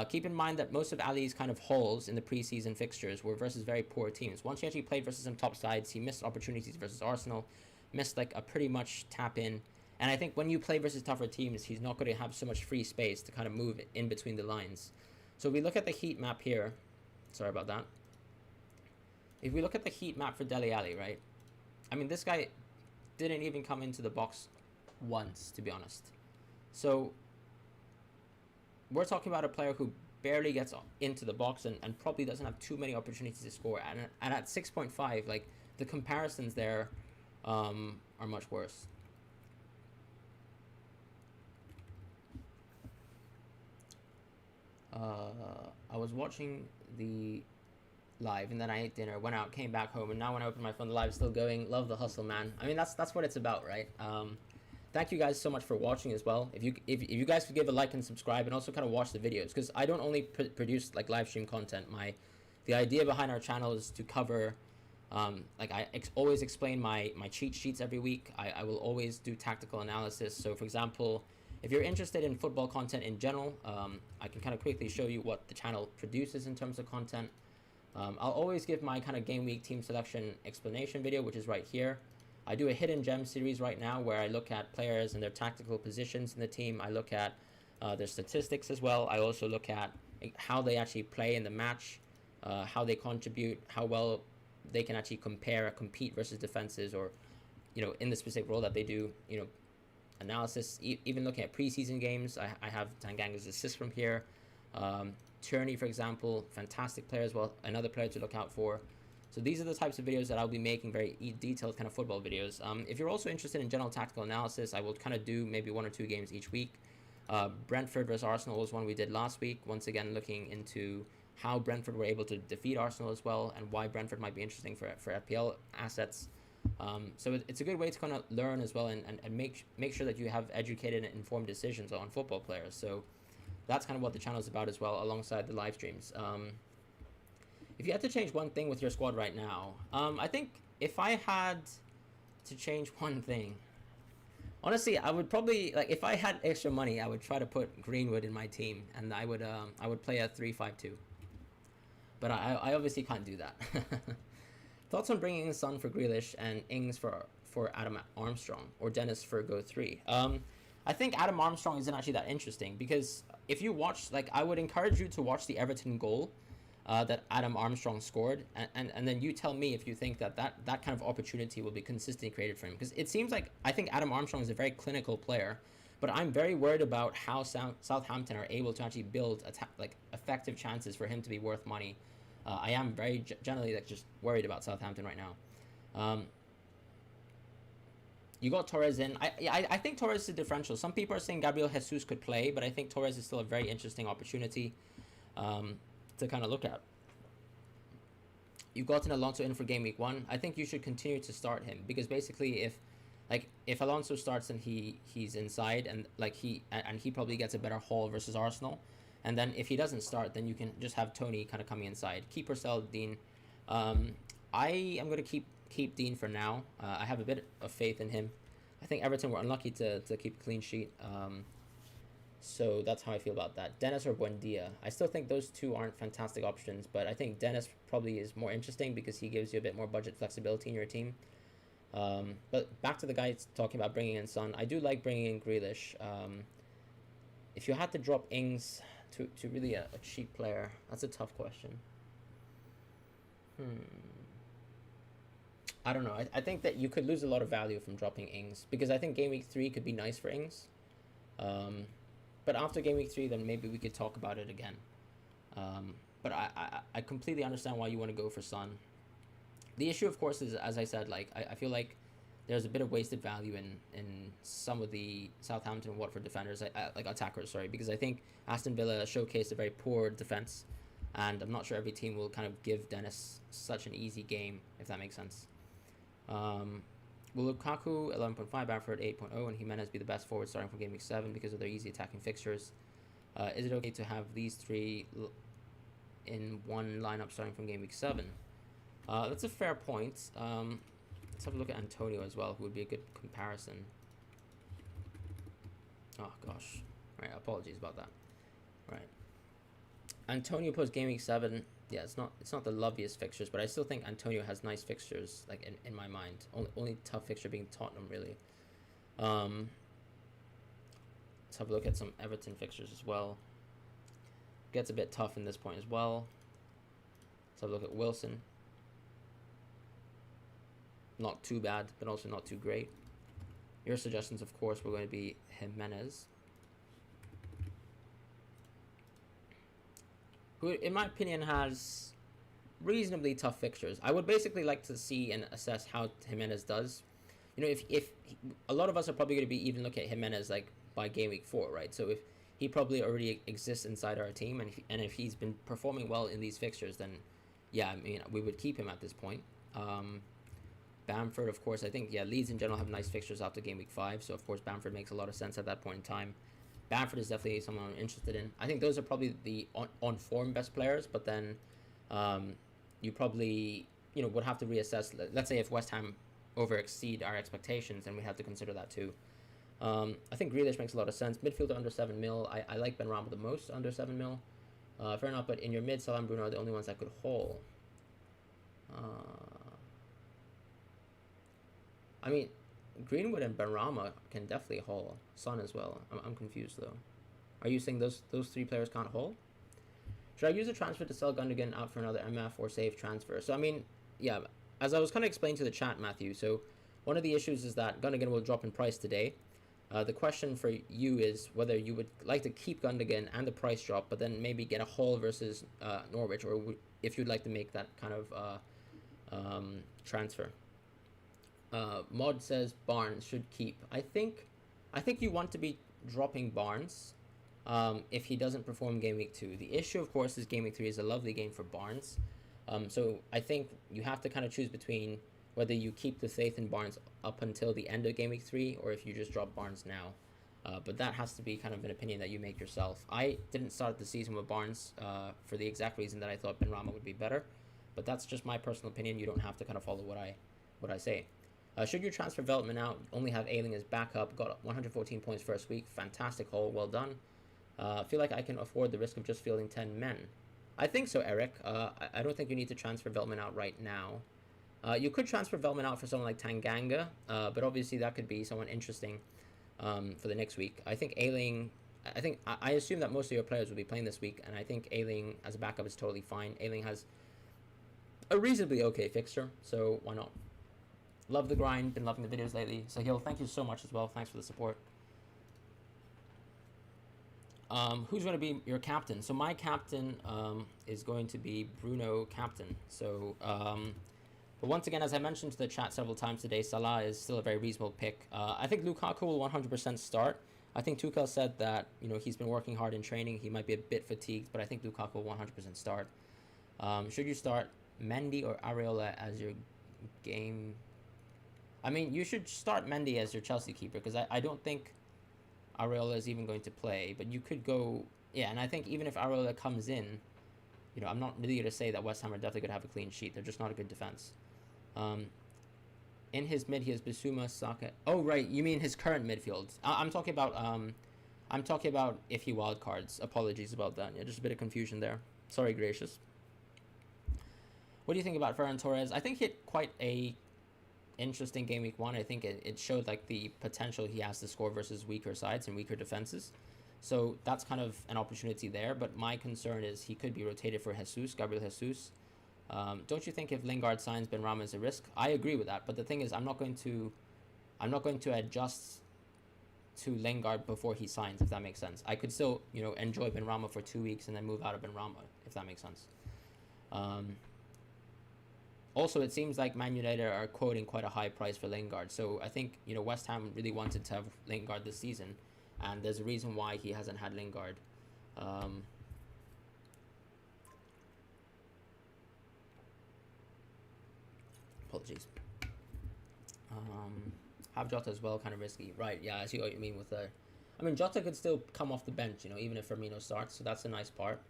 Keep in mind that most of Ali's kind of holes in the preseason fixtures were versus very poor teams. Once he actually played versus some top sides, he missed opportunities versus Arsenal, missed like a pretty much tap in. And I think when you play versus tougher teams, he's not going to have so much free space to kind of move in between the lines. So we look at the heat map here. Sorry about that. If we look at the heat map for Dele Alli, right? I mean, this guy didn't even come into the box once, to be honest. So we're talking about a player who barely gets into the box and probably doesn't have too many opportunities to score. And at 6.5, like, the comparisons there are much worse. I was watching the live and then I ate dinner, went out, came back home, and now when I open my phone, the live is still going. Love the hustle, man. I mean, that's what it's about, right? Thank you guys so much for watching as well. If you guys could give a like and subscribe and also kind of watch the videos, because I don't only produce like live stream content. The idea behind our channel is to cover like I always explain my cheat sheets every week. I will always do tactical analysis. So for example, if you're interested in football content in general, I can kind of quickly show you what the channel produces in terms of content. I'll always give my kind of game week team selection explanation video, which is right here. I do a hidden gem series right now where I look at players and their tactical positions in the team. I look at their statistics as well. I also look at how they actually play in the match, how they contribute, how well they can actually compete versus defenses, or in the specific role that they do. Analysis, even looking at preseason games. I have Tanganga's assist from here. Tierney, for example, fantastic player as well, another player to look out for. So these are the types of videos that I'll be making, very detailed kind of football videos. If you're also interested in general tactical analysis, I will kind of do maybe 1 or 2 games each week. Brentford versus Arsenal was one we did last week. Once again, looking into how Brentford were able to defeat Arsenal as well, and why Brentford might be interesting for FPL assets. So it's a good way to kind of learn as well, and make sure that you have educated and informed decisions on football players. So that's kind of what the channel is about as well, alongside the live streams. If you had to change one thing with your squad right now, I think if I had to change one thing, honestly, I would probably, like, if I had extra money, I would try to put Greenwood in my team, and I would play a 3-5-2. But I obviously can't do that. Thoughts on bringing in Son for Grealish and Ings for Adam Armstrong, or Dennis for Go 3? I think Adam Armstrong isn't actually that interesting, because if you watch, like, I would encourage you to watch the Everton goal that Adam Armstrong scored, and then you tell me if you think that kind of opportunity will be consistently created for him. Because it seems like, I think Adam Armstrong is a very clinical player, but I'm very worried about how Southampton are able to actually build effective chances for him to be worth money. I am very generally just worried about Southampton right now. You got Torres in. I think Torres is a differential. Some people are saying Gabriel Jesus could play, but I think Torres is still a very interesting opportunity to kind of look at. You got an Alonso in for game week 1. I think you should continue to start him, because basically if Alonso starts and he's inside, and he probably gets a better haul versus Arsenal, and then if he doesn't start, then you can just have Tony kind of coming inside. Keep or sell Dean. I am going to keep Dean for now. I have a bit of faith in him. I think Everton were unlucky to keep a clean sheet. So that's how I feel about that. Dennis or Buendia. I still think those two aren't fantastic options, but I think Dennis probably is more interesting because he gives you a bit more budget flexibility in your team. But back to the guy talking about bringing in Son. I do like bringing in Grealish. If you had to drop Ings to really a cheap player, that's a tough question. I don't know. I think that you could lose a lot of value from dropping Ings, because I think game week 3 could be nice for Ings. But after game week 3, then maybe we could talk about it again. But I completely understand why you want to go for Son. The issue, of course, is, as I said, like I feel like there's a bit of wasted value in some of the Southampton and Watford defenders, like attackers, sorry, because I think Aston Villa showcased a very poor defense, and I'm not sure every team will kind of give Dennis such an easy game, if that makes sense. Will Lukaku 11.5, Bamford 8.0, and Jimenez be the best forward starting from game week 7 because of their easy attacking fixtures? Is it okay to have these three in one lineup starting from game week 7? That's a fair point. Let's have a look at Antonio as well, who would be a good comparison. Oh gosh, right. Apologies about that. Right. Antonio post game week 7. Yeah, it's not the loveliest fixtures, but I still think Antonio has nice fixtures, like in my mind. Only tough fixture being Tottenham, really. Let's have a look at some Everton fixtures as well. Gets a bit tough in this point as well. Let's have a look at Wilson. Not too bad, but also not too great. Your suggestions, of course, were going to be Jimenez, who, in my opinion, has reasonably tough fixtures. I would basically like to see and assess how Jimenez does. You know, if a lot of us are probably going to be even looking at Jimenez like by game week 4, right? So if he probably already exists inside our team, and if he's been performing well in these fixtures, then yeah, I mean, we would keep him at this point. Bamford, of course, I think, yeah, Leeds in general have nice fixtures after game week 5, so of course Bamford makes a lot of sense at that point in time. Bamford is definitely someone I'm interested in. I think those are probably the on form best players, but then you probably, you know, would have to reassess. Let's say if West Ham over exceed our expectations, then we have to consider that too. I think Grealish makes a lot of sense. Midfielder under 7 mil. I like Benrahma the most under 7 mil. Fair enough, but in your mid, Salah and Bruno are the only ones that could haul. I mean, Greenwood and Benrahma can definitely haul. Son as well. I'm confused though. Are you saying those 3 players can't haul? Should I use a transfer to sell Gundogan out for another MF or save transfer? So I mean, yeah, as I was kind of explaining to the chat, Matthew, so one of the issues is that Gundogan will drop in price today. The question for you is whether you would like to keep Gundogan and the price drop, but then maybe get a haul versus Norwich, or if you'd like to make that kind of transfer. Mod says Barnes should keep. I think you want to be dropping Barnes, if he doesn't perform game week 2. The issue, of course, is game week 3 is a lovely game for Barnes. So I think you have to kind of choose between whether you keep the faith in Barnes up until the end of game week 3 or if you just drop Barnes now. But that has to be kind of an opinion that you make yourself. I didn't start the season with Barnes for the exact reason that I thought Benrahma would be better. But that's just my personal opinion. You don't have to kind of follow what I say. Should you transfer Veltman out, only have Ayling as backup, got 114 points first week. Fantastic haul, well done. I feel like I can afford the risk of just fielding 10 men. I think so, Eric. I don't think you need to transfer Veltman out right now. You could transfer Veltman out for someone like Tanganga, but obviously that could be someone interesting for the next week. I think Ayling... I assume that most of your players will be playing this week, and I think Ayling as a backup is totally fine. Ayling has a reasonably okay fixture, so why not? Love the grind, been loving the videos lately. Sahil, thank you so much as well. Thanks for the support. Who's going to be your captain? So my captain is going to be Bruno captain. So, but once again, as I mentioned to the chat several times today, Salah is still a very reasonable pick. I think Lukaku will 100% start. I think Tuchel said that, you know, he's been working hard in training. He might be a bit fatigued, but I think Lukaku will 100% start. Should you start Mendy or Areola as your game? I mean, you should start Mendy as your Chelsea keeper because I don't think Areola is even going to play. But you could go, yeah, and I think even if Areola comes in, you know, I'm not really going to say that West Ham are definitely going to have a clean sheet. They're just not a good defense. In his mid, he has Bissouma, Saka. Oh, right, you mean his current midfield. I'm talking about if he wildcards. Apologies about that. Yeah, just a bit of confusion there. Sorry, gracious. What do you think about Ferran Torres? I think he had quite a interesting game week 1. I think it showed like the potential he has to score versus weaker sides and weaker defenses. So that's kind of an opportunity there. But my concern is he could be rotated for Gabriel Jesus. Don't you think if Lingard signs, Benrahma is a risk? I agree with that. But the thing is, I'm not going to adjust to Lingard before he signs, if that makes sense. I could still, you know, enjoy Benrahma for 2 weeks and then move out of Benrahma, if that makes sense. Also, it seems like Man United are quoting quite a high price for Lingard. So I think, you know, West Ham really wanted to have Lingard this season. And there's a reason why he hasn't had Lingard. Apologies. Have Jota as well, kind of risky. Right, yeah, I see what you mean with the... I mean, Jota could still come off the bench, you know, even if Firmino starts. So that's a nice part.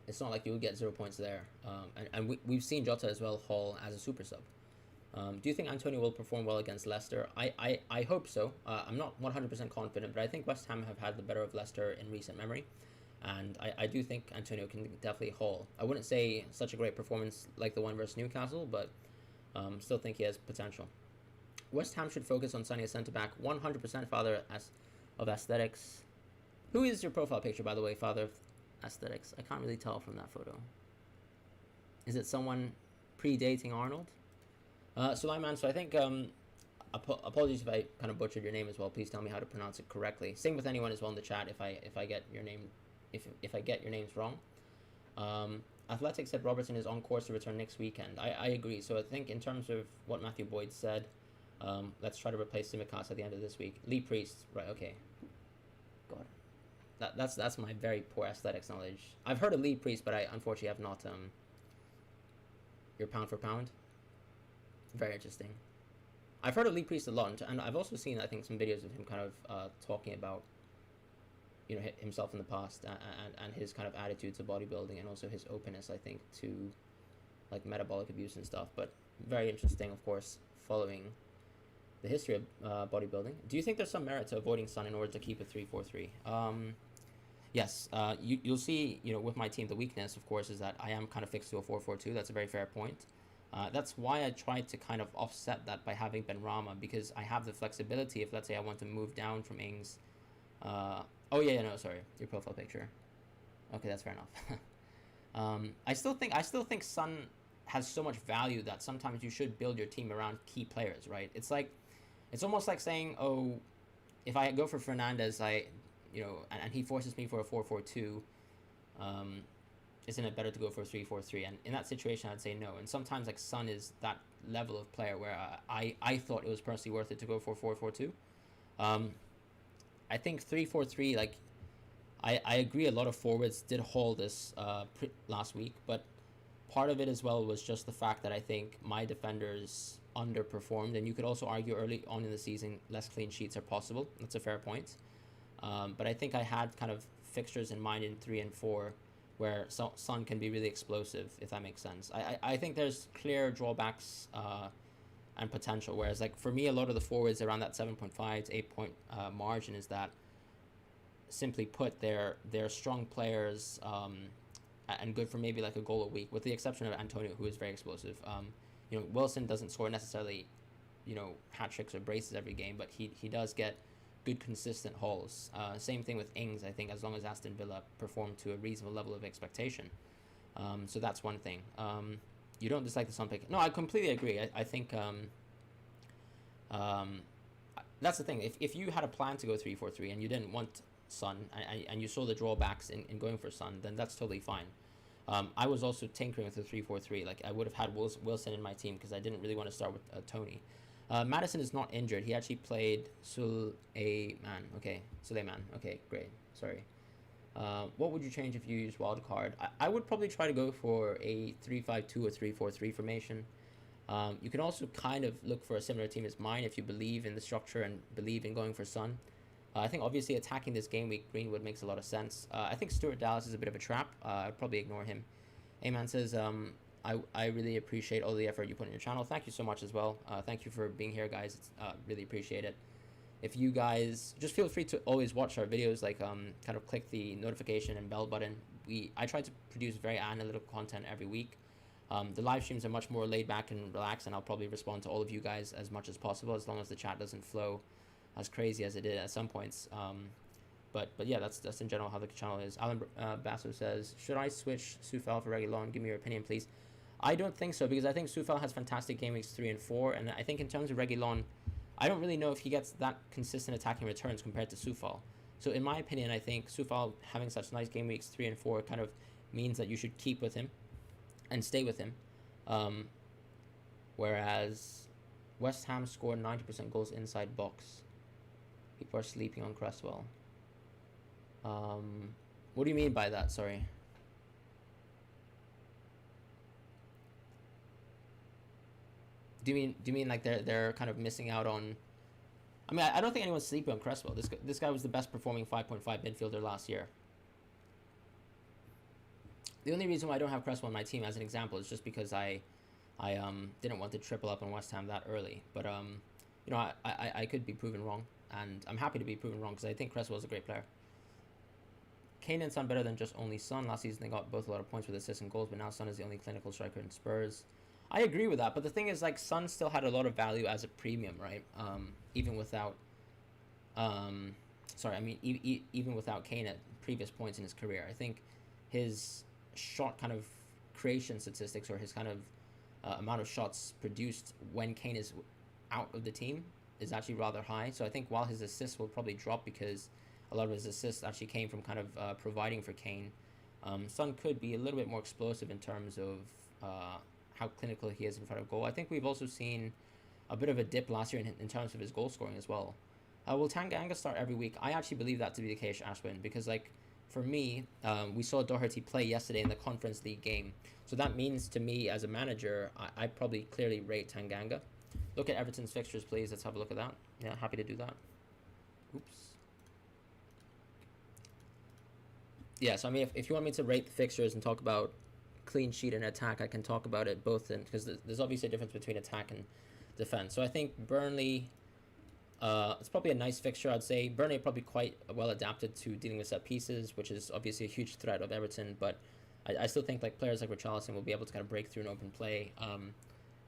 It's not like you would get 0 points there. And we've seen Jota as well haul as a super sub. Do you think Antonio will perform well against Leicester? I hope so. I'm not 100% confident, but I think West Ham have had the better of Leicester in recent memory. And I do think Antonio can definitely haul. I wouldn't say such a great performance like the one versus Newcastle, but still think he has potential. West Ham should focus on signing a centre-back. 100% father of aesthetics. Who is your profile picture, by the way, father of aesthetics? I can't really tell from that photo. Is it someone predating Arnold? Sulaiman, so I think, apologies if I kind of butchered your name as well. Please tell me how to pronounce it correctly. Same with anyone as well in the chat if I get your name, if I get your names wrong. Athletic said Robertson is on course to return next weekend. I agree. So I think in terms of what Matthew Boyd said, let's try to replace Tsimikas at the end of this week. Lee Priest, right? Okay. God, that's my very poor aesthetics knowledge. I've heard of Lee Priest, but I unfortunately have not. Your pound for pound. Very interesting. I've heard of Lee Priest a lot, and I've also seen, I think, some videos of him kind of talking about, you know, himself in the past and his kind of attitude to bodybuilding and also his openness, I think, to like metabolic abuse and stuff. But very interesting, of course, following the history of bodybuilding. Do you think there's some merit to avoiding Son in order to keep a 3-4-3? Yes. You'll see, you know, with my team, the weakness, of course, is that I am kind of fixed to a 4-4-2. That's a very fair point. That's why I tried to kind of offset that by having Benrahma, because I have the flexibility if, let's say, I want to move down from Ings. Oh yeah, no, sorry, your profile picture. Okay, that's fair enough. I still think Son has so much value that sometimes you should build your team around key players, right? It's almost like saying, oh, if I go for Fernandez, you know, and he forces me for a 4-4-2, isn't it better to go for a 3-4-3? And in that situation, I'd say no. And sometimes, like, Son is that level of player where I thought it was personally worth it to go for 4-4-2. I think 3-4-3, like, I agree a lot of forwards did haul this last week, but part of it as well was just the fact that I think my defenders underperformed, and you could also argue early on in the season less clean sheets are possible. That's a fair point. But I think I had kind of fixtures in mind in 3 and 4 where Son can be really explosive, if that makes sense. I think there's clear drawbacks and potential, whereas like for me, a lot of the forwards around that 7.5 to 8 point margin is that, simply put, they're strong players and good for maybe like a goal a week, with the exception of Antonio, who is very explosive. Wilson doesn't score necessarily, hat tricks or braces every game, but he does get good consistent hauls. Same thing with Ings, I think, as long as Aston Villa perform to a reasonable level of expectation. So that's one thing. You don't dislike the Son pick? No, I completely agree. I think that's the thing. If you had a plan to go 3-4-3 and you didn't want Son and you saw the drawbacks in going for Son, then that's totally fine. I was also tinkering with the 3-4-3. Like, I would have had Wilson in my team because I didn't really want to start with Tony. Madison is not injured. He actually played Suleiman. Okay, great. Sorry. What would you change if you use Wildcard? I would probably try to go for a 3-5-2 or 3-4-3 formation. You can also kind of look for a similar team as mine if you believe in the structure and believe in going for Son. I think obviously attacking this game week, Greenwood makes a lot of sense. I think Stuart Dallas is a bit of a trap. I'd probably ignore him. Ayman says, I really appreciate all the effort you put in your channel. Thank you so much as well. Thank you for being here, guys. It's, really appreciate it. If you guys just feel free to always watch our videos, like kind of click the notification and bell button. I try to produce very analytical content every week. The live streams are much more laid back and relaxed, and I'll probably respond to all of you guys as much as possible, as long as the chat doesn't flow as crazy as it did at some points. But yeah, that's in general how the channel is. Alan Basso says, should I switch Sufal for Reguilon? Give me your opinion, please. I don't think so, because I think Sufal has fantastic game weeks 3 and 4, and I think in terms of Reguilon, I don't really know if he gets that consistent attacking returns compared to Sufal. So in my opinion, I think Sufal having such nice game weeks 3 and 4 kind of means that you should keep with him and stay with him. Whereas West Ham scored 90% goals inside box. People are sleeping on Cresswell. What do you mean by that? Sorry. Do you mean like they're kind of missing out on? I mean, I don't think anyone's sleeping on Cresswell. This guy was the best performing 5.5 midfielder last year. The only reason why I don't have Cresswell on my team as an example is just because I didn't want to triple up on West Ham that early. But I could be proven wrong, and I'm happy to be proven wrong because I think Cresswell is a great player. Kane and Son better than just only Son. Last season they got both a lot of points with assists and goals, but now Son is the only clinical striker in Spurs. I agree with that, but the thing is, like, Son still had a lot of value as a premium, right? Even without, even without Kane at previous points in his career. I think his shot kind of creation statistics, or his kind of amount of shots produced when Kane is out of the team, is actually rather high. So I think while his assists will probably drop because a lot of his assists actually came from kind of providing for Kane, Son could be a little bit more explosive in terms of how clinical he is in front of goal. I think we've also seen a bit of a dip last year in terms of his goal scoring as well. Will Tanganga start every week? I actually believe that to be the case, Ashwin, because, like, for me, we saw Doherty play yesterday in the Conference League game. So that means to me as a manager, I probably clearly rate Tanganga. Look at Everton's fixtures, please. Let's have a look at that. Yeah, happy to do that. Oops. Yeah, so I mean, if you want me to rate the fixtures and talk about clean sheet and attack, I can talk about it both, because there's obviously a difference between attack and defense. So I think Burnley, it's probably a nice fixture, I'd say. Burnley are probably quite well adapted to dealing with set pieces, which is obviously a huge threat of Everton, but I still think like players like Richarlison will be able to kind of break through an open play.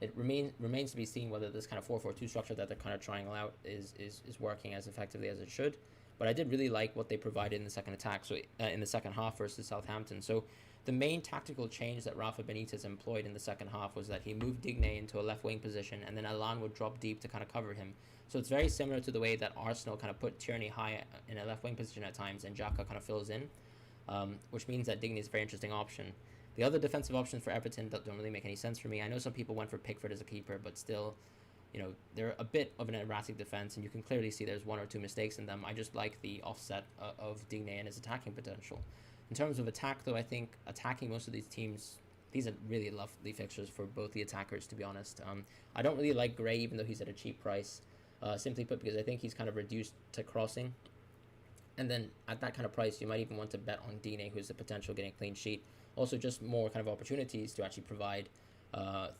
It remains to be seen whether this kind of 4-4-2 structure that they're kind of trying out is working as effectively as it should. But I did really like what they provided in the second attack, so in the second half versus Southampton. So the main tactical change that Rafa Benitez employed in the second half was that he moved Digne into a left wing position, and then Allan would drop deep to kind of cover him. So it's very similar to the way that Arsenal kind of put Tierney high in a left wing position at times, and Xhaka kind of fills in, which means that Digne is a very interesting option. The other defensive options for Everton don't really make any sense for me. I know some people went for Pickford as a keeper, but still, they're a bit of an erratic defense, and you can clearly see there's one or two mistakes in them. I just like the offset of Digne and his attacking potential. In terms of attack, though, I think attacking most of these teams, these are really lovely fixtures for both the attackers, to be honest. I don't really like Gray, even though he's at a cheap price, simply put because I think he's kind of reduced to crossing. And then at that kind of price, you might even want to bet on Digne, who's the potential getting a clean sheet. Also, just more kind of opportunities to actually provide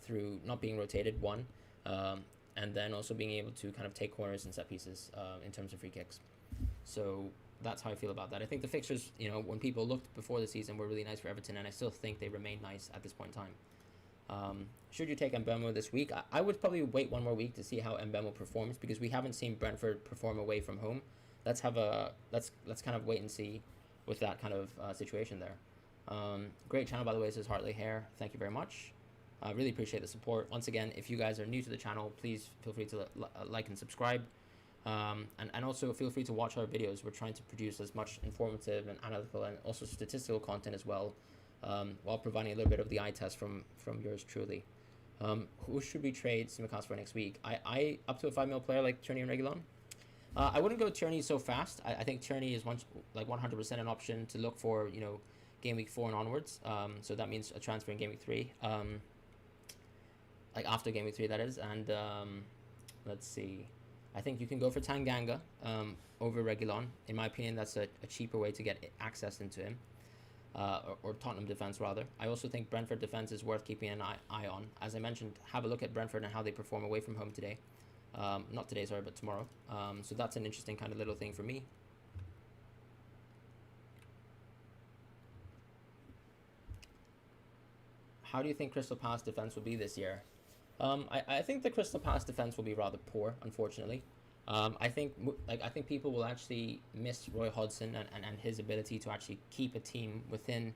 through not being rotated, one, and then also being able to kind of take corners and set pieces in terms of free kicks. So that's how I feel about that. I think the fixtures, when people looked before the season, were really nice for Everton, and I still think they remain nice at this point in time. Should you take Mbemo this week? I would probably wait one more week to see how Mbemo performs, because we haven't seen Brentford perform away from home. Let's kind of wait and see with that kind of situation there. Great channel, by the way. This is Hartley Hair. Thank you very much. I really appreciate the support. Once again, if you guys are new to the channel, please feel free to like and subscribe. And also feel free to watch our videos. We're trying to produce as much informative and analytical and also statistical content as well, while providing a little bit of the eye test from yours truly. Who should we trade Simicast for next week? I up to a 5 mil player like Tierney and Reguilon. I wouldn't go Tierney so fast. I think Tierney is 100% an option to look for, game week 4 and onwards. So that means a transfer in game week 3. Like after game week 3, that is. And let's see. I think you can go for Tanganga over Reguilon. In my opinion, that's a cheaper way to get access into him. Or Tottenham defense, rather. I also think Brentford defense is worth keeping an eye on. As I mentioned, have a look at Brentford and how they perform away from home today. Not today, sorry, but tomorrow. So that's an interesting kind of little thing for me. How do you think Crystal Palace defense will be this year? I think the Crystal Palace defense will be rather poor, unfortunately. I think people will actually miss Roy Hodgson and his ability to actually keep a team within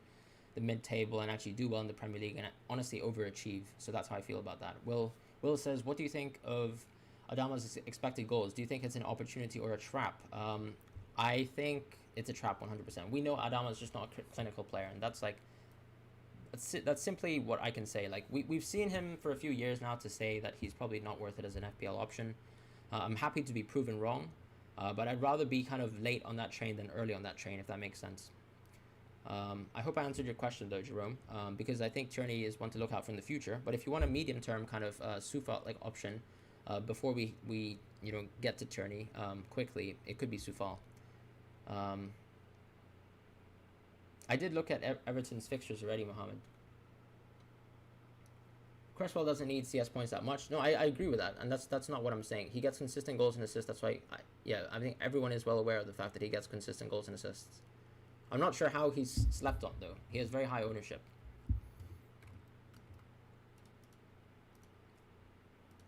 the mid-table and actually do well in the Premier League and honestly overachieve. So that's how I feel about that. Will says, what do you think of Adama's expected goals? Do you think it's an opportunity or a trap? I think it's a trap 100%. We know Adama's just not a clinical player, and that's simply what I can say. Like we've seen him for a few years now to say that he's probably not worth it as an FPL option. I'm happy to be proven wrong, but I'd rather be kind of late on that train than early on that train, if that makes sense. I hope I answered your question though, Jerome, because I think Tierney is one to look out for in the future. But if you want a medium-term kind of Soufal like option, before we get to Tierney quickly, it could be Soufal. I did look at Everton's fixtures already, Mohammed. Cresswell doesn't need CS points that much. No, I agree with that, and that's not what I'm saying. He gets consistent goals and assists. That's why, I think everyone is well aware of the fact that he gets consistent goals and assists. I'm not sure how he's slept on, though. He has very high ownership.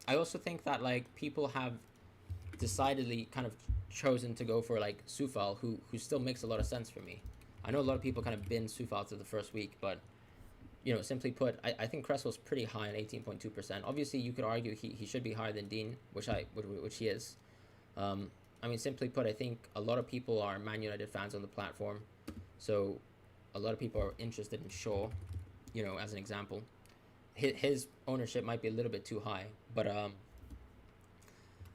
I also think that people have decidedly kind of chosen to go for Soufal, who still makes a lot of sense for me. I know a lot of people kind of bin Soufal to the first week, but simply put, I think Cresswell's pretty high on 18.2%. Obviously, you could argue he should be higher than Dean, which he is. Simply put, I think a lot of people are Man United fans on the platform, so a lot of people are interested in Shaw, as an example. His ownership might be a little bit too high, but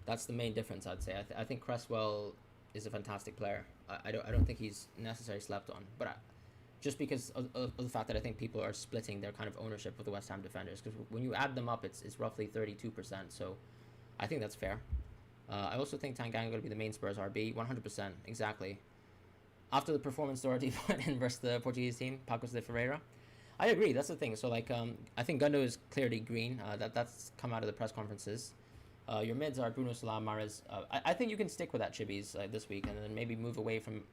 that's the main difference, I'd say. I think Cresswell is a fantastic player. I don't think he's necessarily slept on, but just because of the fact that I think people are splitting their kind of ownership with the West Ham defenders, because when you add them up, it's roughly 32%. So I think that's fair. I also think Tanganga going to be the main Spurs RB, 100%, exactly. After the performance Doherty put in versus the Portuguese team, Pacos de Ferreira. I agree, that's the thing. So I think Gundo is clearly green. That's come out of the press conferences. Your mids are Bruno, Salah, Mahrez. I think you can stick with that Chibis this week, and then maybe move away from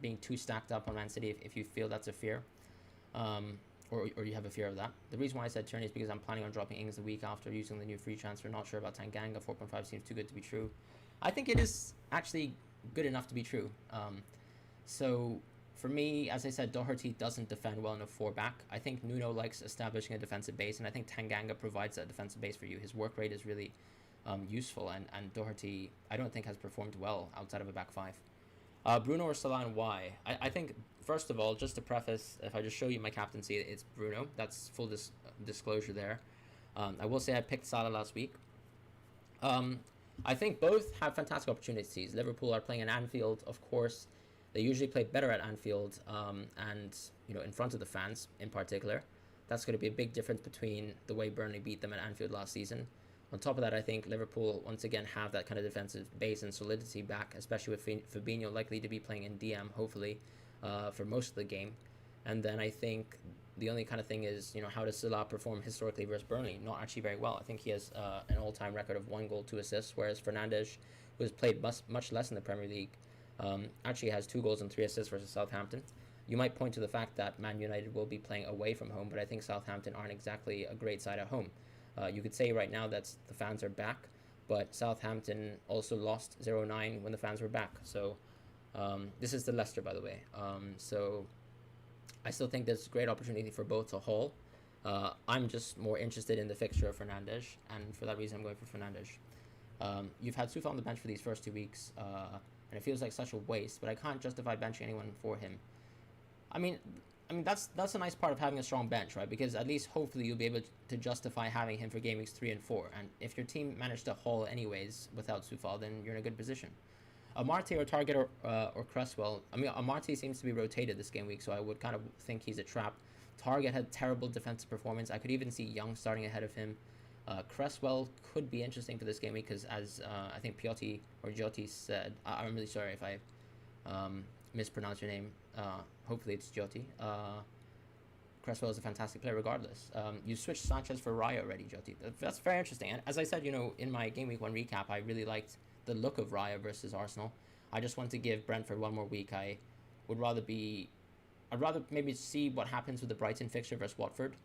being too stacked up on Man City if you feel that's a fear, or you have a fear of that. The reason why I said Tierney is because I'm planning on dropping Ings the week after using the new free transfer. Not sure about Tanganga. 4.5 seems too good to be true. I think it is actually good enough to be true. So for me, as I said, Doherty doesn't defend well in a 4-back. I think Nuno likes establishing a defensive base, and I think Tanganga provides that defensive base for you. His work rate is really useful, and Doherty, I don't think, has performed well outside of a back 5. Bruno or Salah, and why? I think, first of all, just to preface, if I just show you my captaincy, it's Bruno. That's full disclosure there. I will say I picked Salah last week. Um, I think both have fantastic opportunities. Liverpool are playing in Anfield, of course. They usually play better at Anfield, and in front of the fans in particular. That's going to be a big difference between the way Burnley beat them at Anfield last season. On top of that, I think Liverpool once again have that kind of defensive base and solidity back, especially with Fabinho likely to be playing in DM, hopefully, for most of the game. And then I think the only kind of thing is, how does Salah perform historically versus Burnley? Not actually very well. I think he has an all-time record of 1 goal, 2 assists, whereas Fernandes, who has played much less in the Premier League, actually has 2 goals and 3 assists versus Southampton. You might point to the fact that Man United will be playing away from home, but I think Southampton aren't exactly a great side at home. You could say right now that the fans are back, but Southampton also lost 0-9 when the fans were back. So this is the Leicester, by the way. So I still think there's a great opportunity for both to haul. I'm just more interested in the fixture of Fernandes, and for that reason, I'm going for Fernandes. You've had Soufa on the bench for these first 2 weeks, and it feels like such a waste, but I can't justify benching anyone for him. I mean that's a nice part of having a strong bench, right? Because at least hopefully you'll be able to justify having him for game weeks 3 and 4. And if your team managed to haul anyways without Soufal, then you're in a good position. Amartya or Target or Cresswell. I mean, Amartya seems to be rotated this game week, so I would kind of think he's a trap. Target had terrible defensive performance. I could even see Young starting ahead of him. Cresswell could be interesting for this game week because, as I think Piotr or Jyoti said, I'm really sorry if I mispronounce your name. Hopefully it's Jyoti. Cresswell is a fantastic player regardless. You switched Sanchez for Raya already, Jyoti. That's very interesting. And as I said, in my Game Week 1 recap, I really liked the look of Raya versus Arsenal. I just want to give Brentford one more week. I'd rather maybe see what happens with the Brighton fixture versus Watford,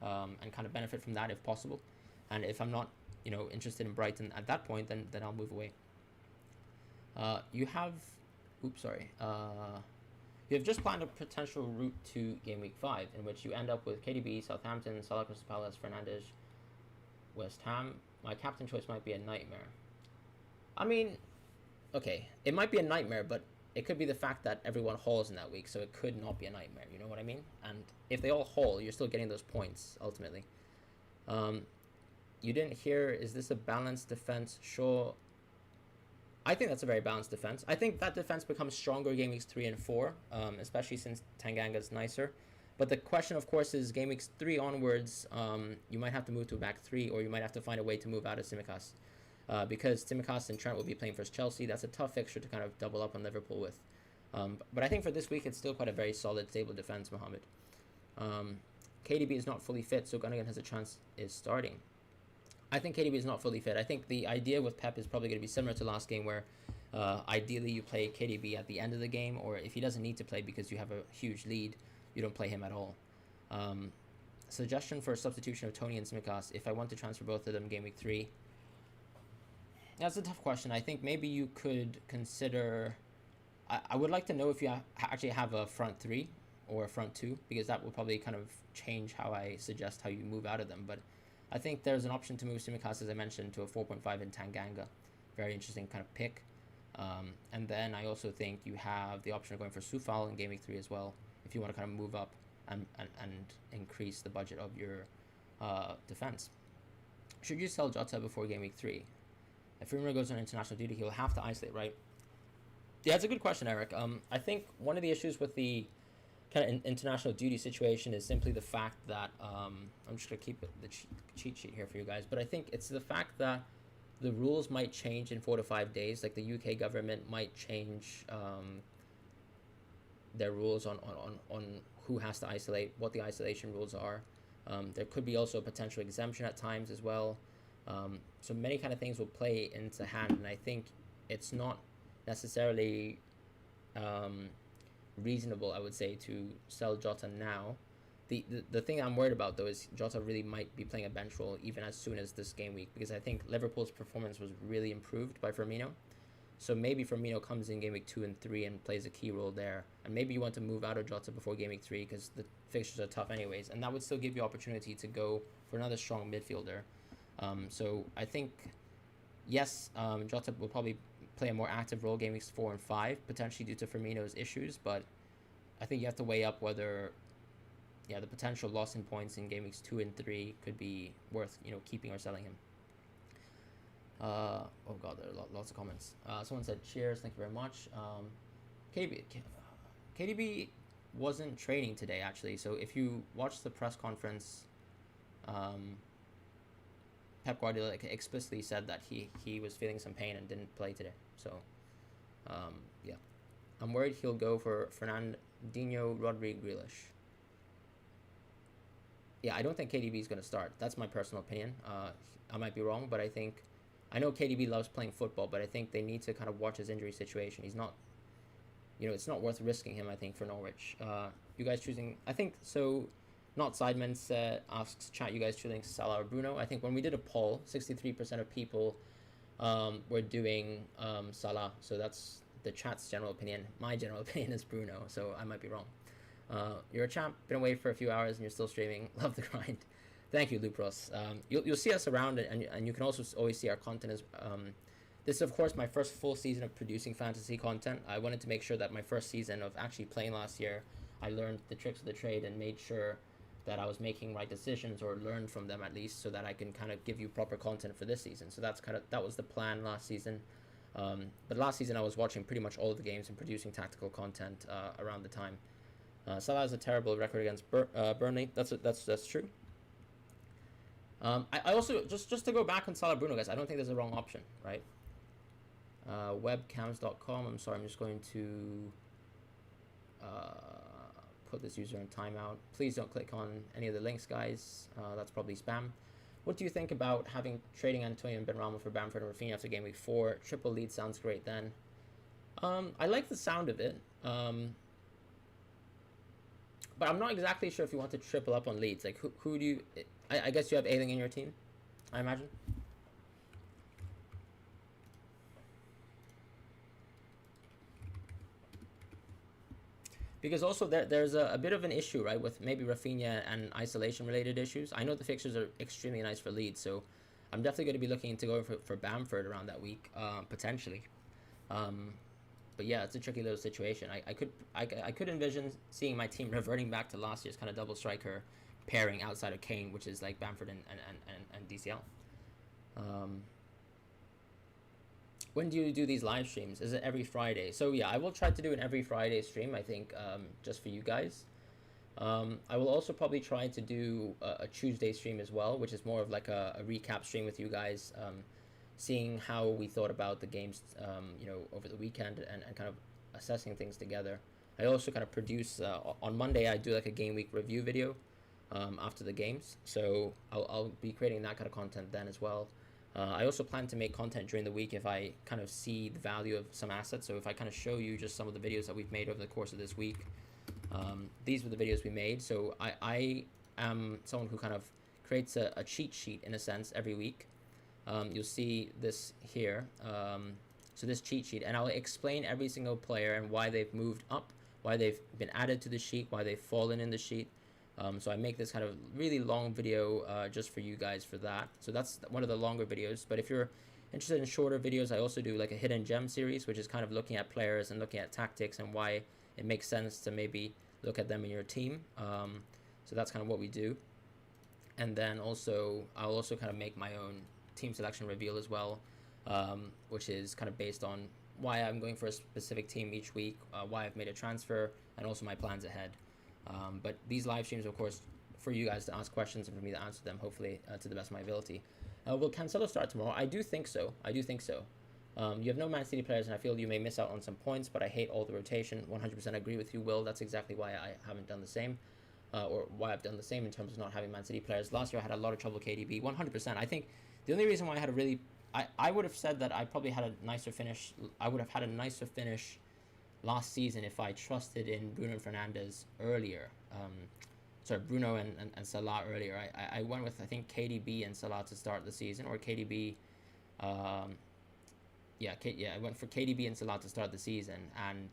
and kind of benefit from that if possible. And if I'm not, interested in Brighton at that point, then I'll move away. You have just planned a potential route to Game Week 5, in which you end up with KDB, Southampton, Salah, Crystal Palace, Fernandes, West Ham. My captain choice might be a nightmare. I mean, okay, it might be a nightmare, but it could be the fact that everyone hauls in that week, so it could not be a nightmare, you know what I mean? And if they all haul, you're still getting those points, ultimately. You didn't hear, is this a balanced defense? Sure. I think that's a very balanced defense. I think that defense becomes stronger game weeks 3 and 4, especially since Tanganga's nicer. But the question, of course, is game weeks 3 onwards, you might have to move to a back 3, or you might have to find a way to move out of Tsimikas. Because Tsimikas and Trent will be playing for Chelsea. That's a tough fixture to kind of double up on Liverpool with. But I think for this week, it's still quite a very solid, stable defense, Mohamed. KDB is not fully fit, so Gundogan has a chance is starting. I think KDB is not fully fit. I think the idea with Pep is probably going to be similar to last game, where ideally you play KDB at the end of the game, or if he doesn't need to play because you have a huge lead, you don't play him at all. Suggestion for a substitution of Tony and Tsimikas if I want to transfer both of them game week 3. That's a tough question. I think maybe you could consider... I would like to know if you actually have a front 3 or a front 2, because that will probably kind of change how I suggest how you move out of them. But I think there's an option to move Tsimikas, as I mentioned, to a 4.5 in Tanganga. Very interesting kind of pick. And then I also think you have the option of going for Soufal in Game Week 3 as well, if you want to kind of move up and increase the budget of your defense. Should you sell Jota before Game Week 3? If Firmino goes on international duty, he'll have to isolate, right? Yeah, it's a good question, Eric. I think one of the issues with the kind of international duty situation is simply the fact that I'm just going to keep the cheat sheet here for you guys, but I think it's the fact that the rules might change in 4 to 5 days. Like the UK government might change their rules on who has to isolate, what the isolation rules are. There could be also a potential exemption at times as well. So many kind of things will play into hand, and I think it's not necessarily reasonable, I would say, to sell Jota now. The thing I'm worried about, though, is Jota really might be playing a bench role even as soon as this game week, because I think Liverpool's performance was really improved by Firmino. So maybe Firmino comes in game week 2 and 3 and plays a key role there. And maybe you want to move out of Jota before game week 3 because the fixtures are tough anyways. And that would still give you opportunity to go for another strong midfielder. So I think, yes, Jota will probably play a more active role game weeks 4 and 5, potentially due to Firmino's issues. But I think you have to weigh up whether, the potential loss in points in game weeks 2 and 3 could be worth, keeping or selling him. Oh god, there are lots of comments. Someone said cheers, thank you very much. KDB, KDB wasn't training today actually. So if you watch the press conference, Pep Guardiola explicitly said that he was feeling some pain and didn't play today. So yeah, I'm worried he'll go for Fernandinho, Rodri, Grealish. Yeah, I don't think KDB is going to start. That's my personal opinion. I might be wrong, but I know KDB loves playing football, but I think they need to kind of watch his injury situation. He's not, it's not worth risking him, I think, for Norwich. You guys choosing, I think, so not Sidemen asks chat, you guys choosing Salah or Bruno? I think when we did a poll, 63% of people were doing Salah, so that's the chat's general opinion. My general opinion is Bruno, so I might be wrong. You're a champ, been away for a few hours and you're still streaming. Love the grind. Thank you, Lupros. You'll see us around, and you can also always see our content. This is, of course, my first full season of producing fantasy content. I wanted to make sure that my first season of actually playing last year, I learned the tricks of the trade and made sure that I was making right decisions or learned from them at least, so that I can kind of give you proper content for this season. So that was the plan last season. But last season I was watching pretty much all of the games and producing tactical content around the time. Salah has a terrible record against Burnley. That's true. I also just to go back on Salah Bruno, guys. I don't think there's a wrong option, right? Webcams.com. I'm sorry. I'm just going to put this user in timeout. Please don't click on any of the links, guys. That's probably spam. What do you think about trading Antonio and Benrahma for Bamford and Rafinha after game week 4? Triple lead sounds great then. I like the sound of it. But I'm not exactly sure if you want to triple up on leads. Like, who do you... I guess you have Ailing in your team, I imagine. Because also there's a bit of an issue, right, with maybe Rafinha and isolation-related issues. I know the fixtures are extremely nice for Leeds, so I'm definitely going to be looking into going for Bamford around that week, potentially. But yeah, it's a tricky little situation. I could envision seeing my team reverting back to last year's kind of double striker pairing outside of Kane, which is like Bamford and DCL. When do you do these live streams? Is it every Friday? So yeah, I will try to do an every Friday stream, I think, just for you guys. I will also probably try to do a Tuesday stream as well, which is more of like a recap stream with you guys, seeing how we thought about the games, over the weekend and kind of assessing things together. I also kind of produce, on Monday, I do like a game week review video after the games. So I'll be creating that kind of content then as well. I also plan to make content during the week if I kind of see the value of some assets. So if I kind of show you just some of the videos that we've made over the course of this week, these were the videos we made. So I am someone who kind of creates a cheat sheet in a sense every week. You'll see this here. So this cheat sheet, and I'll explain every single player and why they've moved up, why they've been added to the sheet, why they've fallen in the sheet. So I make this kind of really long video just for you guys for that. So that's one of the longer videos. But if you're interested in shorter videos, I also do like a hidden gem series, which is kind of looking at players and looking at tactics and why it makes sense to maybe look at them in your team. So that's kind of what we do. And then also, I'll also kind of make my own team selection reveal as well, which is kind of based on why I'm going for a specific team each week, why I've made a transfer, and also my plans ahead. But these live streams, of course, for you guys to ask questions and for me to answer them, hopefully to the best of my ability. Will Cancelo start tomorrow? I do think so. You have no Man City players, and I feel you may miss out on some points, but I hate all the rotation. 100% agree with you, Will. That's exactly why I haven't done the same, or why I've done the same in terms of not having Man City players. Last year I had a lot of trouble KDB. 100%. I think the only reason why I had a really... I would have said that I probably had a nicer finish. I would have had a nicer finish last season if I trusted in Bruno and Fernandes earlier. Bruno and Salah earlier. I went with, I think, KDB and Salah to start the season, or KDB... I went for KDB and Salah to start the season, and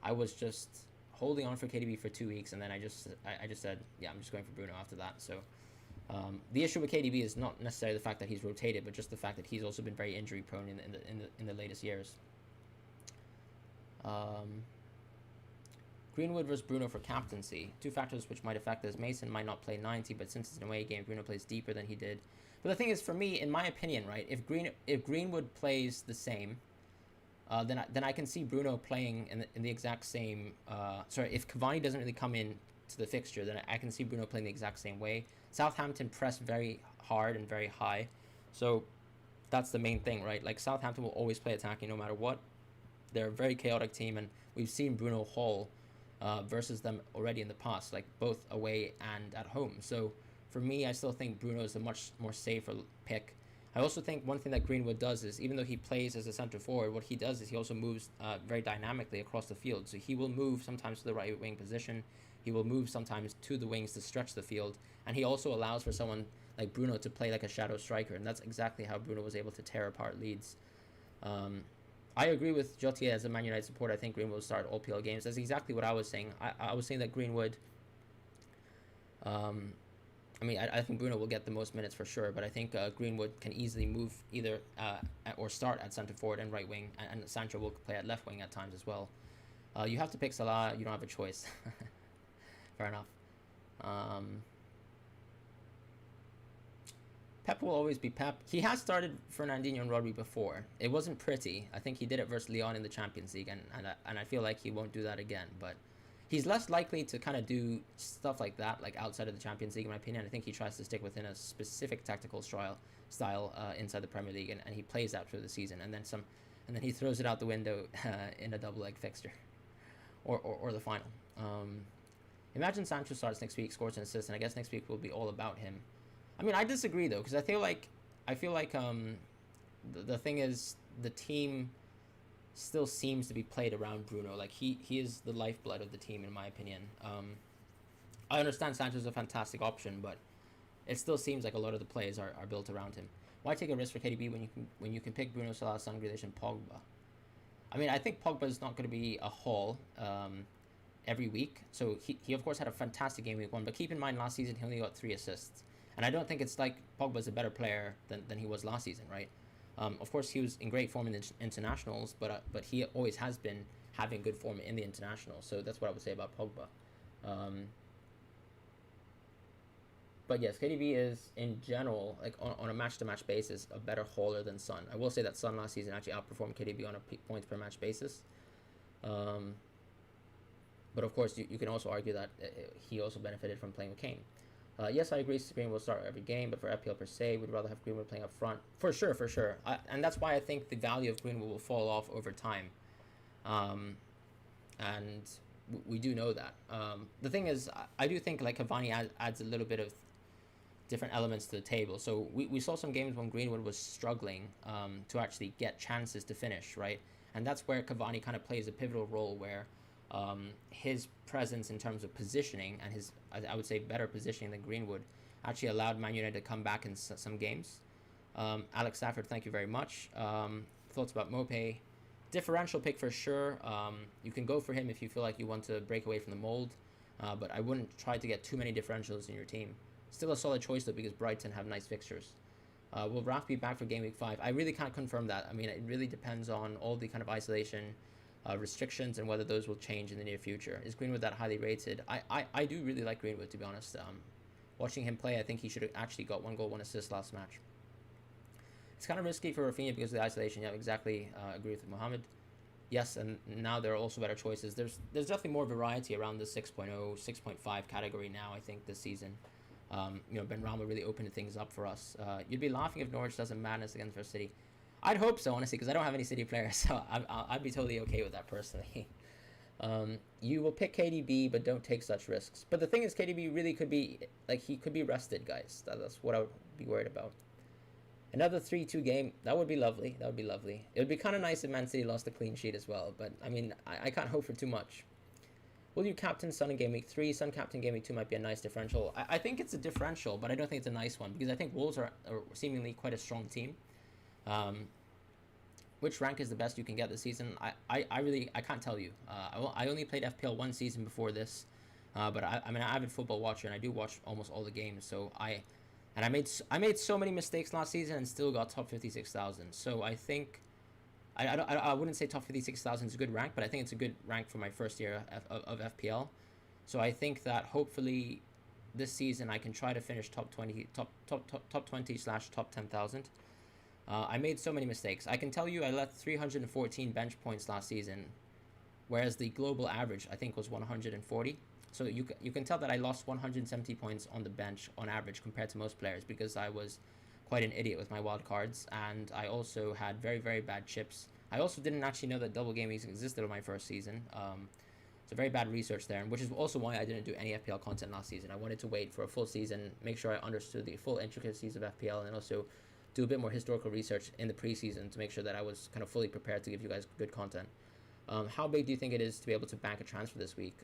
I was just holding on for KDB for 2 weeks, and then I just said, yeah, I'm just going for Bruno after that. So the issue with KDB is not necessarily the fact that he's rotated, but just the fact that he's also been very injury prone in the latest years. Greenwood versus Bruno for captaincy. Two factors which might affect this. Mason might not play 90, but since it's an away game, Bruno plays deeper than he did. But the thing is, for me, in my opinion, right, if Greenwood plays the same, then I can see Bruno playing in the exact same. Sorry, if Cavani doesn't really come in to the fixture, then I can see Bruno playing the exact same way. Southampton press very hard and very high, so that's the main thing, right? Like Southampton will always play attacking no matter what. They're a very chaotic team, and we've seen Bruno Hall versus them already in the past, like both away and at home. So for me, I still think Bruno is a much more safer pick. I also think one thing that Greenwood does is, even though he plays as a centre forward, what he does is he also moves very dynamically across the field. So he will move sometimes to the right wing position. He will move sometimes to the wings to stretch the field. And he also allows for someone like Bruno to play like a shadow striker. And that's exactly how Bruno was able to tear apart Leeds. I agree with Jotier as a Man United supporter. I think Greenwood will start all PL games. That's exactly what I was saying. I was saying that Greenwood... I think Bruno will get the most minutes for sure, but I think Greenwood can easily move either or start at centre forward and right wing, and Sancho will play at left wing at times as well. You have to pick Salah. You don't have a choice. Fair enough. Pep will always be Pep. He has started Fernandinho and Rodri before. It wasn't pretty. I think he did it versus Lyon in the Champions League, and I feel like he won't do that again, but... He's less likely to kind of do stuff like that, like outside of the Champions League, in my opinion. I think he tries to stick within a specific tactical style inside the Premier League, and he plays that through the season, and then he throws it out the window in a double leg fixture, or the final. Imagine Sancho starts next week, scores an assist, and I guess next week will be all about him. I mean, I disagree though, because I feel like the thing is, the team still seems to be played around Bruno. Like he is the lifeblood of the team, in my opinion. I understand Sancho's a fantastic option, but it still seems like a lot of the plays are built around him. Why take a risk for KDB when you can pick Bruno, Salah, Son, Grealish, and Pogba? I mean, I think Pogba is not going to be a haul every week. So he of course had a fantastic game week 1, but keep in mind last season he only got 3 assists, and I don't think it's like Pogba's a better player than he was last season, right? Of course, he was in great form in the internationals, but he always has been having good form in the internationals. So that's what I would say about Pogba. But yes, KDB is, in general, like on a match-to-match basis, a better hauler than Son. I will say that Son last season actually outperformed KDB on a points per match basis. But of course, you can also argue that he also benefited from playing with Kane. Yes, I agree, Greenwood will start every game, but for FPL per se, we'd rather have Greenwood playing up front. For sure. And that's why I think the value of Greenwood will fall off over time. And we do know that. The thing is, I do think like Cavani adds a little bit of different elements to the table. So we saw some games when Greenwood was struggling to actually get chances to finish, right? And that's where Cavani kind of plays a pivotal role, where his presence in terms of positioning and his, I would say, better positioning than Greenwood actually allowed Man United to come back in some games. Alex Stafford, thank you very much. Thoughts about Mope? Differential pick for sure. You can go for him if you feel like you want to break away from the mold, but I wouldn't try to get too many differentials in your team. Still a solid choice though, because Brighton have nice fixtures. Will Raf be back for Game Week 5? I really can't confirm that. I mean, it really depends on all the kind of isolation restrictions and whether those will change in the near future. Is Greenwood that highly rated? I do really like Greenwood, to be honest. Watching him play, I think he should have actually got 1 goal, 1 assist last match. It's kind of risky for Rafinha because of the isolation. Yeah, exactly. Agree with Mohammed. Yes, and now there are also better choices. There's definitely more variety around the 6.0, 6.5 category now, I think, this season. Ben Rama really opened things up for us. You'd be laughing if Norwich does a madness against our City. I'd hope so, honestly, because I don't have any City players, so I'd be totally okay with that personally. You will pick KDB, but don't take such risks. But the thing is, KDB really could be, like, he could be rested, guys. That's what I would be worried about. Another 3-2 game, that would be lovely. That would be lovely. It would be kind of nice if Man City lost a clean sheet as well, but, I mean, I can't hope for too much. Will you captain Son in Game Week 3? Son captain Game Week 2 might be a nice differential. I think it's a differential, but I don't think it's a nice one, because I think Wolves are seemingly quite a strong team. Which rank is the best you can get this season? I can't tell you. I only played FPL 1 season before this, but I'm an avid football watcher and I do watch almost all the games. So I made so many mistakes last season and still got top 56,000. So I think I wouldn't say top 56,000 is a good rank, but I think it's a good rank for my first year of FPL. So I think that hopefully this season I can try to finish top 20 slash top 10,000. I made so many mistakes. I can tell you I left 314 bench points last season, whereas the global average I think was 140. So you can tell that I lost 170 points on the bench on average compared to most players, because I was quite an idiot with my wild cards, and I also had very, very bad chips. I also didn't actually know that double game weeks existed on my first season. So very bad research there, and which is also why I didn't do any FPL content last season. I wanted to wait for a full season, make sure I understood the full intricacies of FPL, and also do a bit more historical research in the preseason to make sure that I was kind of fully prepared to give you guys good content. How big do you think it is to be able to bank a transfer this week?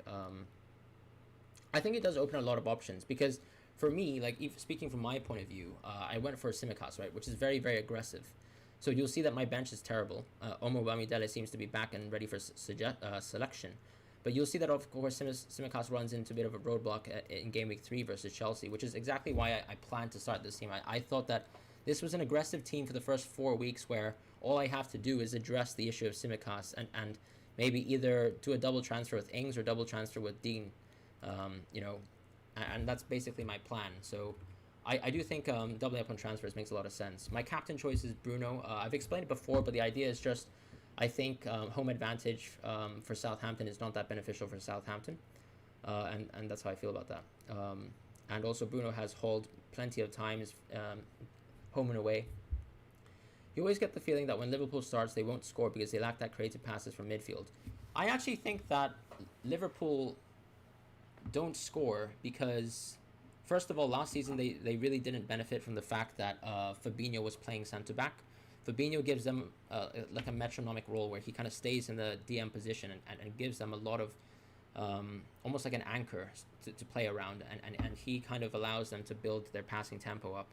I think it does open a lot of options, because for me, like, speaking from my point of view, I went for Tsimikas, right, which is very, very aggressive. So you'll see that my bench is terrible. Omo Bamidele seems to be back and ready for selection. But you'll see that, of course, Tsimikas runs into a bit of a roadblock in Game Week 3 versus Chelsea, which is exactly why I planned to start this team. I thought that this was an aggressive team for the first 4 weeks, where all I have to do is address the issue of Tsimikas and maybe either do a double transfer with Ings or double transfer with Dean. And that's basically my plan. So I do think doubling up on transfers makes a lot of sense. My captain choice is Bruno. I've explained it before, but the idea is just, I think home advantage for Southampton is not that beneficial for Southampton. And that's how I feel about that. And also Bruno has hauled plenty of times home and away. You always get the feeling that when Liverpool starts, they won't score because they lack that creative passes from midfield. I actually think that Liverpool don't score because, first of all, last season they really didn't benefit from the fact that Fabinho was playing centre-back. Fabinho gives them like a metronomic role where he kind of stays in the DM position and gives them a lot of almost like an anchor to play around, and he kind of allows them to build their passing tempo up.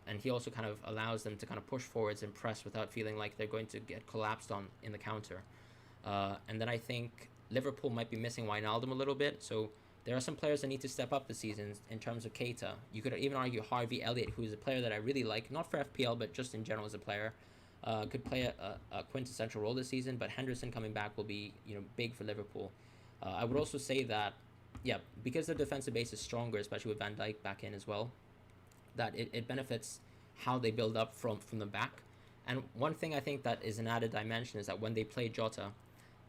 And he also kind of allows them to kind of push forwards and press without feeling like they're going to get collapsed on in the counter. And then I think Liverpool might be missing Wijnaldum a little bit, so there are some players that need to step up this season in terms of Keita. You could even argue Harvey Elliott, who is a player that I really like, not for FPL, but just in general as a player, could play a quintessential role this season, but Henderson coming back will be big for Liverpool. I would also say that, yeah, because the defensive base is stronger, especially with Van Dijk back in as well, that it benefits how they build up from the back. And one thing I think that is an added dimension is that when they play Jota,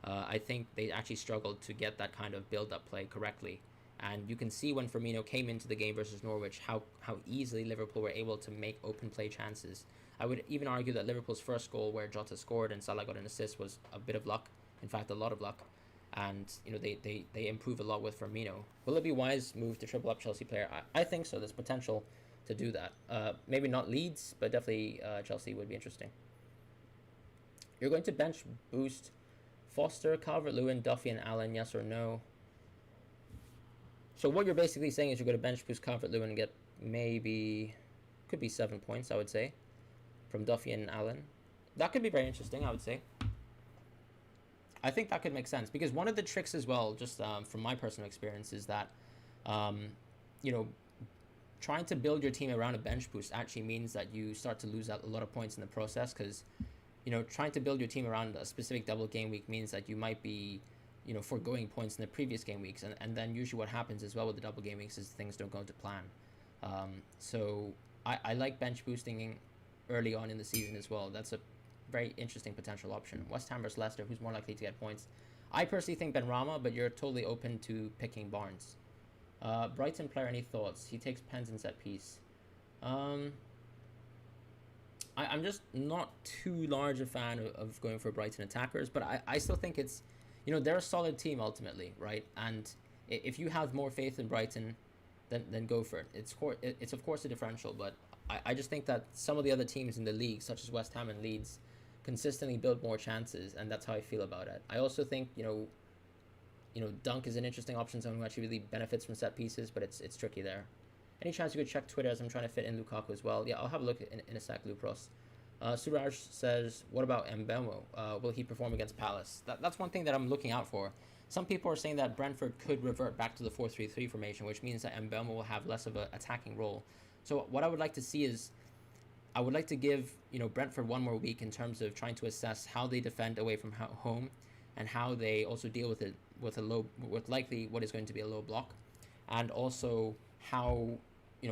I think they actually struggled to get that kind of build-up play correctly. And you can see when Firmino came into the game versus Norwich how easily Liverpool were able to make open play chances. I would even argue that Liverpool's first goal, where Jota scored and Salah got an assist, was a bit of luck. In fact, a lot of luck. And they improve a lot with Firmino. Will it be wise move to triple up Chelsea player? I think so. There's potential to do that. Maybe not Leeds, but definitely Chelsea would be interesting. You're going to bench boost Foster, Calvert-Lewin, Duffy, and Allen, yes or no? So what you're basically saying is you're going to bench boost Calvert-Lewin and get could be 7 points, I would say, from Duffy and Allen. That could be very interesting, I would say. I think that could make sense, because one of the tricks as well, just from my personal experience, is that, trying to build your team around a bench boost actually means that you start to lose out a lot of points in the process, because trying to build your team around a specific double game week means that you might be, foregoing points in the previous game weeks. And then usually what happens as well with the double game weeks is things don't go to plan. So I like bench boosting early on in the season as well. That's a very interesting potential option. West Ham versus Leicester, who's more likely to get points? I personally think Benrahma, but you're totally open to picking Barnes. Brighton player, any thoughts? He takes pens and set piece. I'm just not too large a fan of going for Brighton attackers, but I still think it's, they're a solid team ultimately, right? And if you have more faith in Brighton, then go for it. It's of course a differential, but I just think that some of the other teams in the league, such as West Ham and Leeds, consistently build more chances, and that's how I feel about it. I also think, Dunk is an interesting option, someone who actually really benefits from set pieces, but it's tricky there. Any chance you could check Twitter, as I'm trying to fit in Lukaku as well? Yeah, I'll have a look in a sec, Lupros. Suraj says, what about Mbemo? Will he perform against Palace? That's one thing that I'm looking out for. Some people are saying that Brentford could revert back to the 4-3-3 formation, which means that Mbemo will have less of an attacking role. So what I would like to see is, I would like to give Brentford one more week in terms of trying to assess how they defend away from home, and how they also deal with it with likely what is going to be a low block, and also how,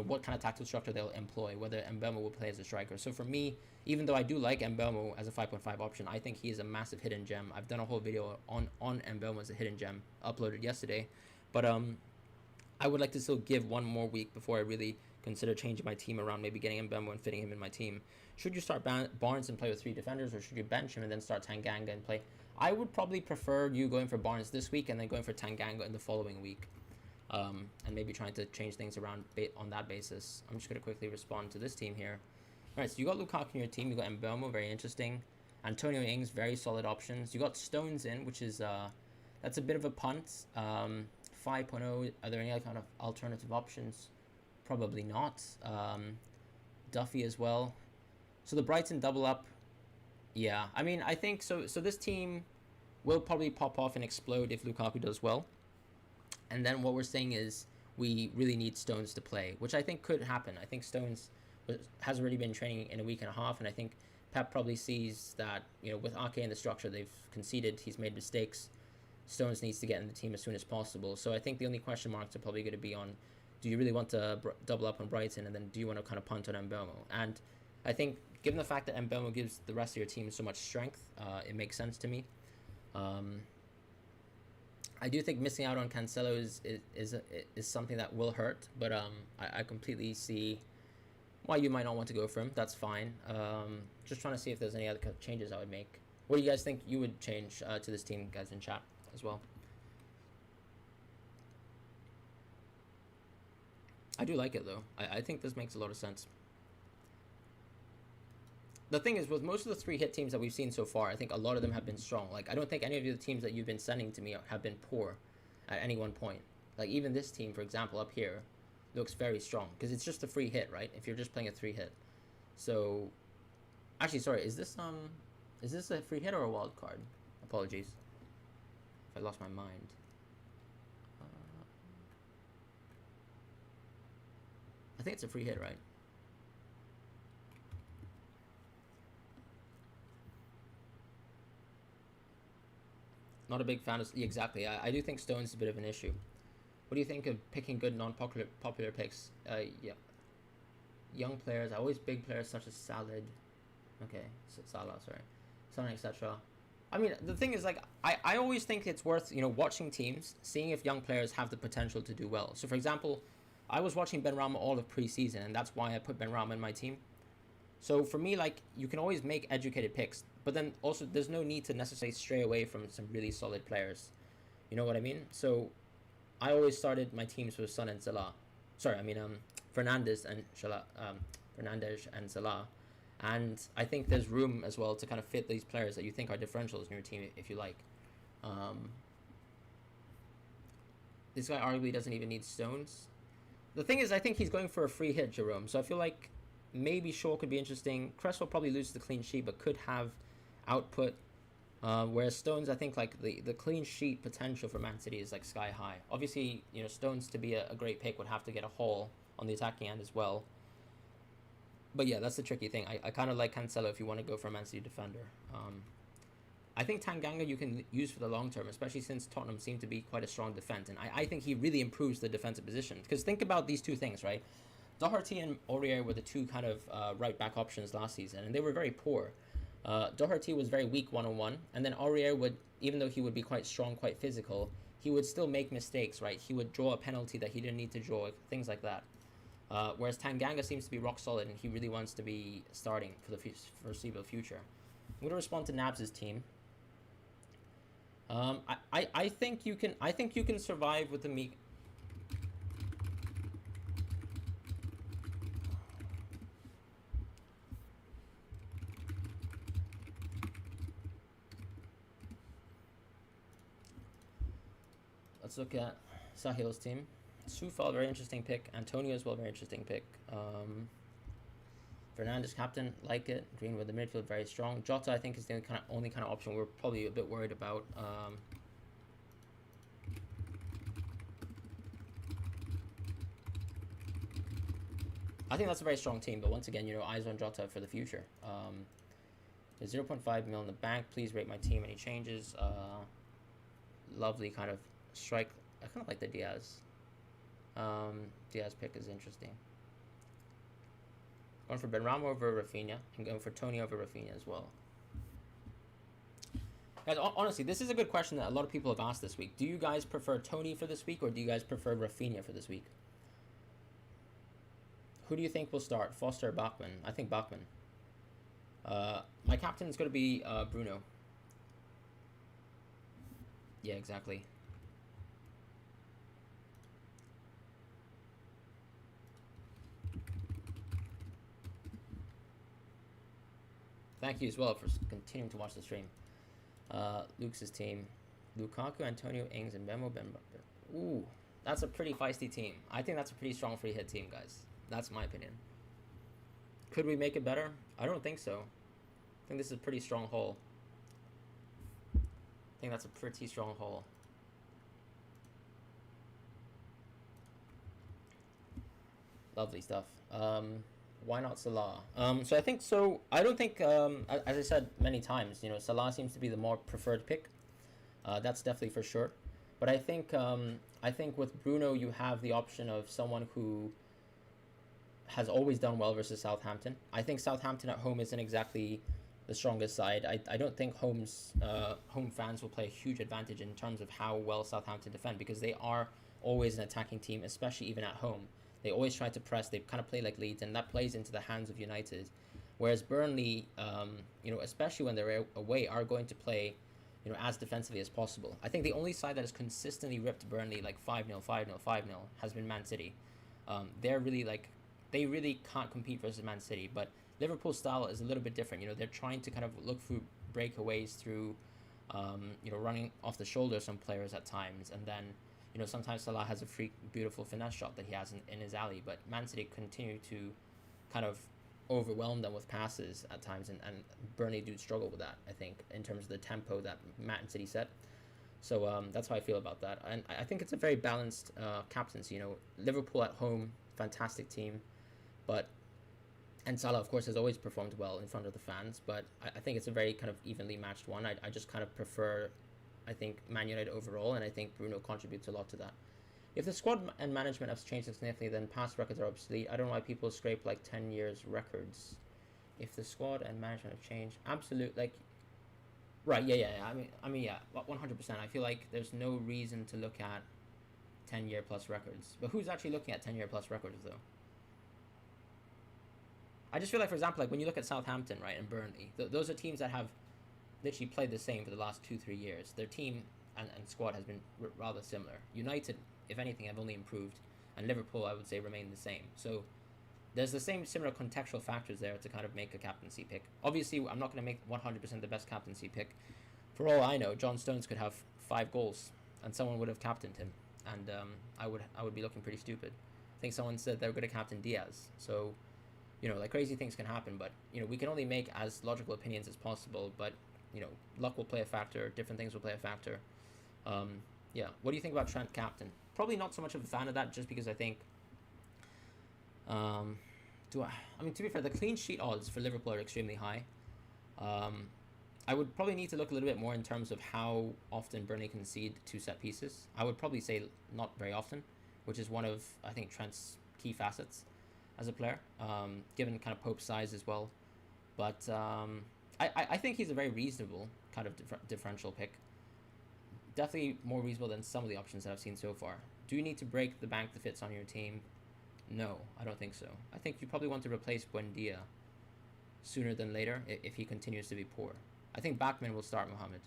what kind of tactical structure they'll employ, whether Mbeumo will play as a striker. So for me, even though I do like Mbeumo as a 5.5 option, I think he is a massive hidden gem. I've done a whole video on Mbeumo as a hidden gem, uploaded yesterday. But I would like to still give one more week before I really consider changing my team around, maybe getting Mbeumo and fitting him in my team. Should you start Barnes and play with 3 defenders, or should you bench him and then start Tanganga and play? I would probably prefer you going for Barnes this week and then going for Tanganga in the following week. And maybe trying to change things around on that basis. I'm just going to quickly respond to this team here. All right, so you got Lukaku in your team. You got Mbeumo, very interesting. Antonio Ings, very solid options. You got Stones in, which is that's a bit of a punt. 5.0. Are there any other kind of alternative options? Probably not. Duffy as well. So the Brighton double up. Yeah, I mean, I think so. So this team will probably pop off and explode if Lukaku does well. And then what we're saying is we really need Stones to play, which I think could happen. I think Stones has already been training in a week and a half, and I think Pep probably sees that, with Ake in the structure, they've conceded, he's made mistakes. Stones needs to get in the team as soon as possible. So I think the only question marks are probably going to be on, do you really want to double up on Brighton, and then do you want to kind of punt on Mbeumo? And I think given the fact that Mbeumo gives the rest of your team so much strength, it makes sense to me. I do think missing out on Cancelo is something that will hurt, but I completely see why you might not want to go for him. That's fine. Just trying to see if there's any other changes I would make. What do you guys think you would change to this team, guys, in chat as well? I do like it, though. I think this makes a lot of sense. The thing is, with most of the 3-hit teams that we've seen so far, I think a lot of them have been strong. Like, I don't think any of the teams that you've been sending to me have been poor at any one point. Like, even this team, for example, up here, looks very strong. Because it's just a free hit, right? If you're just playing a 3-hit. So, actually, sorry, is this a free hit or a wild card? Apologies if I lost my mind. I think it's a free hit, right? Not a big fan of... Exactly. I do think Stone's a bit of an issue. What do you think of picking good non-popular picks? Yeah. Young players. Always big players such as Salah, sorry. Salah, etc. I mean, the thing is, like, I always think it's worth, watching teams, seeing if young players have the potential to do well. So, for example, I was watching Benrahma all of preseason, and that's why I put Benrahma in my team. So for me, like, you can always make educated picks, but then also there's no need to necessarily stray away from some really solid players. You know what I mean? So I always started my teams with Son and Salah. Sorry, I mean Fernandez and Salah. And I think there's room as well to kind of fit these players that you think are differentials in your team if you like. This guy arguably doesn't even need Stones. The thing is, I think he's going for a free hit, Jerome. So I feel like maybe Shaw could be interesting. Cresswell probably loses the clean sheet, but could have output. Whereas Stones, I think, like, the clean sheet potential for Man City is, like, sky high. Obviously, Stones to be a great pick would have to get a haul on the attacking end as well. But yeah, that's the tricky thing. I kind of like Cancelo if you want to go for a Man City defender. I think Tanganga you can use for the long term, especially since Tottenham seem to be quite a strong defense. And I think he really improves the defensive position. Because think about these two things, right? Doherty and Aurier were the two kind of right-back options last season, and they were very poor. Doherty was very weak one-on-one, and then Aurier would, even though he would be quite strong, quite physical, he would still make mistakes, right? He would draw a penalty that he didn't need to draw, things like that. Whereas Tanganga seems to be rock solid, and he really wants to be starting for the foreseeable future. I'm going to respond to Nabs' team. I think you can survive with the meek. Let's look at Sahil's team. Soufal, very interesting pick. Antonio as well, very interesting pick. Fernando's captain, like it. Greenwood, the midfield, very strong. Jota, I think, is the only kind of option we're probably a bit worried about. I think that's a very strong team, but once again, eyes on Jota for the future. There's 0.5 mil in the bank. Please rate my team. Any changes? Lovely kind of strike. I kind of like the Diaz. Diaz pick is interesting. Going for Benrahma over Rafinha and going for Tony over Rafinha as well. Guys, honestly, this is a good question that a lot of people have asked this week. Do you guys prefer Tony for this week or do you guys prefer Rafinha for this week? Who do you think will start, Foster or Bachmann? I think Bachmann. My captain is going to be Bruno. Yeah, exactly. Thank you as well for continuing to watch the stream. Luke's team. Lukaku, Antonio, Ings, and Memo Ben. Ooh, that's a pretty feisty team. I think that's a pretty strong free hit team, guys. That's my opinion. Could we make it better? I don't think so. I think this is a pretty strong haul. I think that's a pretty strong haul. Lovely stuff. Why not Salah? So I think so. I don't think, as I said many times, you know, Salah seems to be the more preferred pick. That's definitely for sure. But I think with Bruno, you have the option of someone who has always done well versus Southampton. I think Southampton at home isn't exactly the strongest side. I don't think home fans will play a huge advantage in terms of how well Southampton defend because they are always an attacking team, especially even at home. They always try to press. They kind of play like Leeds, and that plays into the hands of United. Whereas Burnley, you know, especially when they're away, are going to play, you know, as defensively as possible. I think the only side that has consistently ripped Burnley like 5-0, 5-0, 5-0 has been Man City. They're really like, they really can't compete versus Man City. But Liverpool's style is a little bit different. You know, they're trying to kind of look through breakaways through, you know, running off the shoulder of some players at times, and then, you know, sometimes Salah has a freak, beautiful finesse shot that he has in his alley, but Man City continue to kind of overwhelm them with passes at times, and Burnley do struggle with that, I think, in terms of the tempo that Man City set. So that's how I feel about that. And I think it's a very balanced captaincy. You know, Liverpool at home, fantastic team, and Salah, of course, has always performed well in front of the fans, but I think it's a very kind of evenly matched one. I just kind of prefer, I think, Man United overall, and I think Bruno contributes a lot to that. If the squad and management have changed significantly, then past records are obsolete. I don't know why people scrape like 10 years records. If the squad and management have changed, absolute, like, right, yeah. I mean, yeah, 100%. I feel like there's no reason to look at 10-year plus records. But who's actually looking at 10-year plus records though? I just feel like, for example, like when you look at Southampton, right, and Burnley, those are teams that have literally played the same for the last 2-3 years. Their team and squad has been rather similar. United, if anything, have only improved, and Liverpool, I would say, remain the same. So there's the same similar contextual factors there to kind of make a captaincy pick. Obviously, I'm not going to make 100% the best captaincy pick. For all I know, John Stones could have 5 goals, and someone would have captained him, and I would be looking pretty stupid. I think someone said they were going to captain Diaz. So, you know, like, crazy things can happen, but, you know, we can only make as logical opinions as possible, but, you know, luck will play a factor, different things will play a factor. Yeah, what do you think about Trent captain? Probably not so much of a fan of that, just because I think, I mean, to be fair, the clean sheet odds for Liverpool are extremely high. I would probably need to look a little bit more in terms of how often Burnley concede 2 set pieces. I would probably say not very often, which is one of, I think, Trent's key facets as a player, given kind of Pope's size as well. But I think he's a very reasonable kind of differential pick. Definitely more reasonable than some of the options that I've seen so far. Do you need to break the bank that fits on your team? No, I don't think so. I think you probably want to replace Buendia sooner than later if he continues to be poor. I think Bachmann will start Mohamed.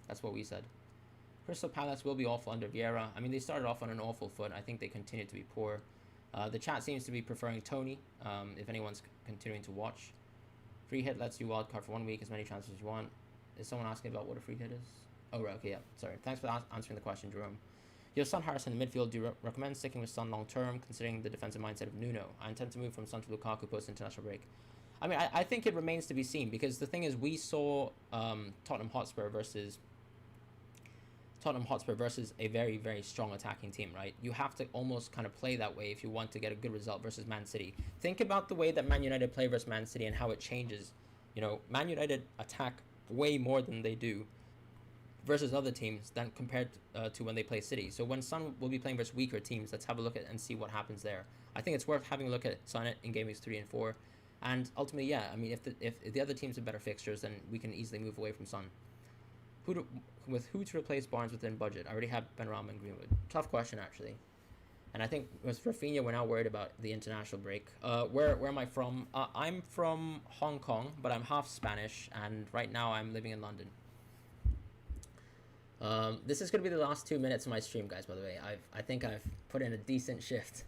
That's what we said. Crystal Palace will be awful under Vieira. I mean, they started off on an awful foot. I think they continue to be poor. The chat seems to be preferring Tony, if anyone's continuing to watch. Free hit lets you wildcard for 1 week, as many transfers as you want. Is someone asking about what a free hit is? Oh, right, okay, yeah, sorry. Thanks for answering the question, Jerome. You have Son, Harrison in midfield. Do you recommend sticking with Son long term, considering the defensive mindset of Nuno? I intend to move from Son to Lukaku post-international break. I mean, I think it remains to be seen, because the thing is, we saw Tottenham Hotspur versus a very, very strong attacking team, right? You have to almost kind of play that way if you want to get a good result versus Man City. Think about the way that Man United play versus Man City and how it changes. You know, Man United attack way more than they do versus other teams than compared to when they play City. So when Son will be playing versus weaker teams, let's have a look at and see what happens there. I think it's worth having a look at Son in game weeks 3 and 4. And ultimately, yeah, I mean, if the other teams have better fixtures, then we can easily move away from Son. With who to replace Barnes within budget? I already have Benrahma and Greenwood. Tough question, actually. And I think with Rafinha, we're now worried about the international break. Where am I from? I'm from Hong Kong, but I'm half Spanish, and right now I'm living in London. This is going to be the last 2 minutes of my stream, guys, by the way. I think I've put in a decent shift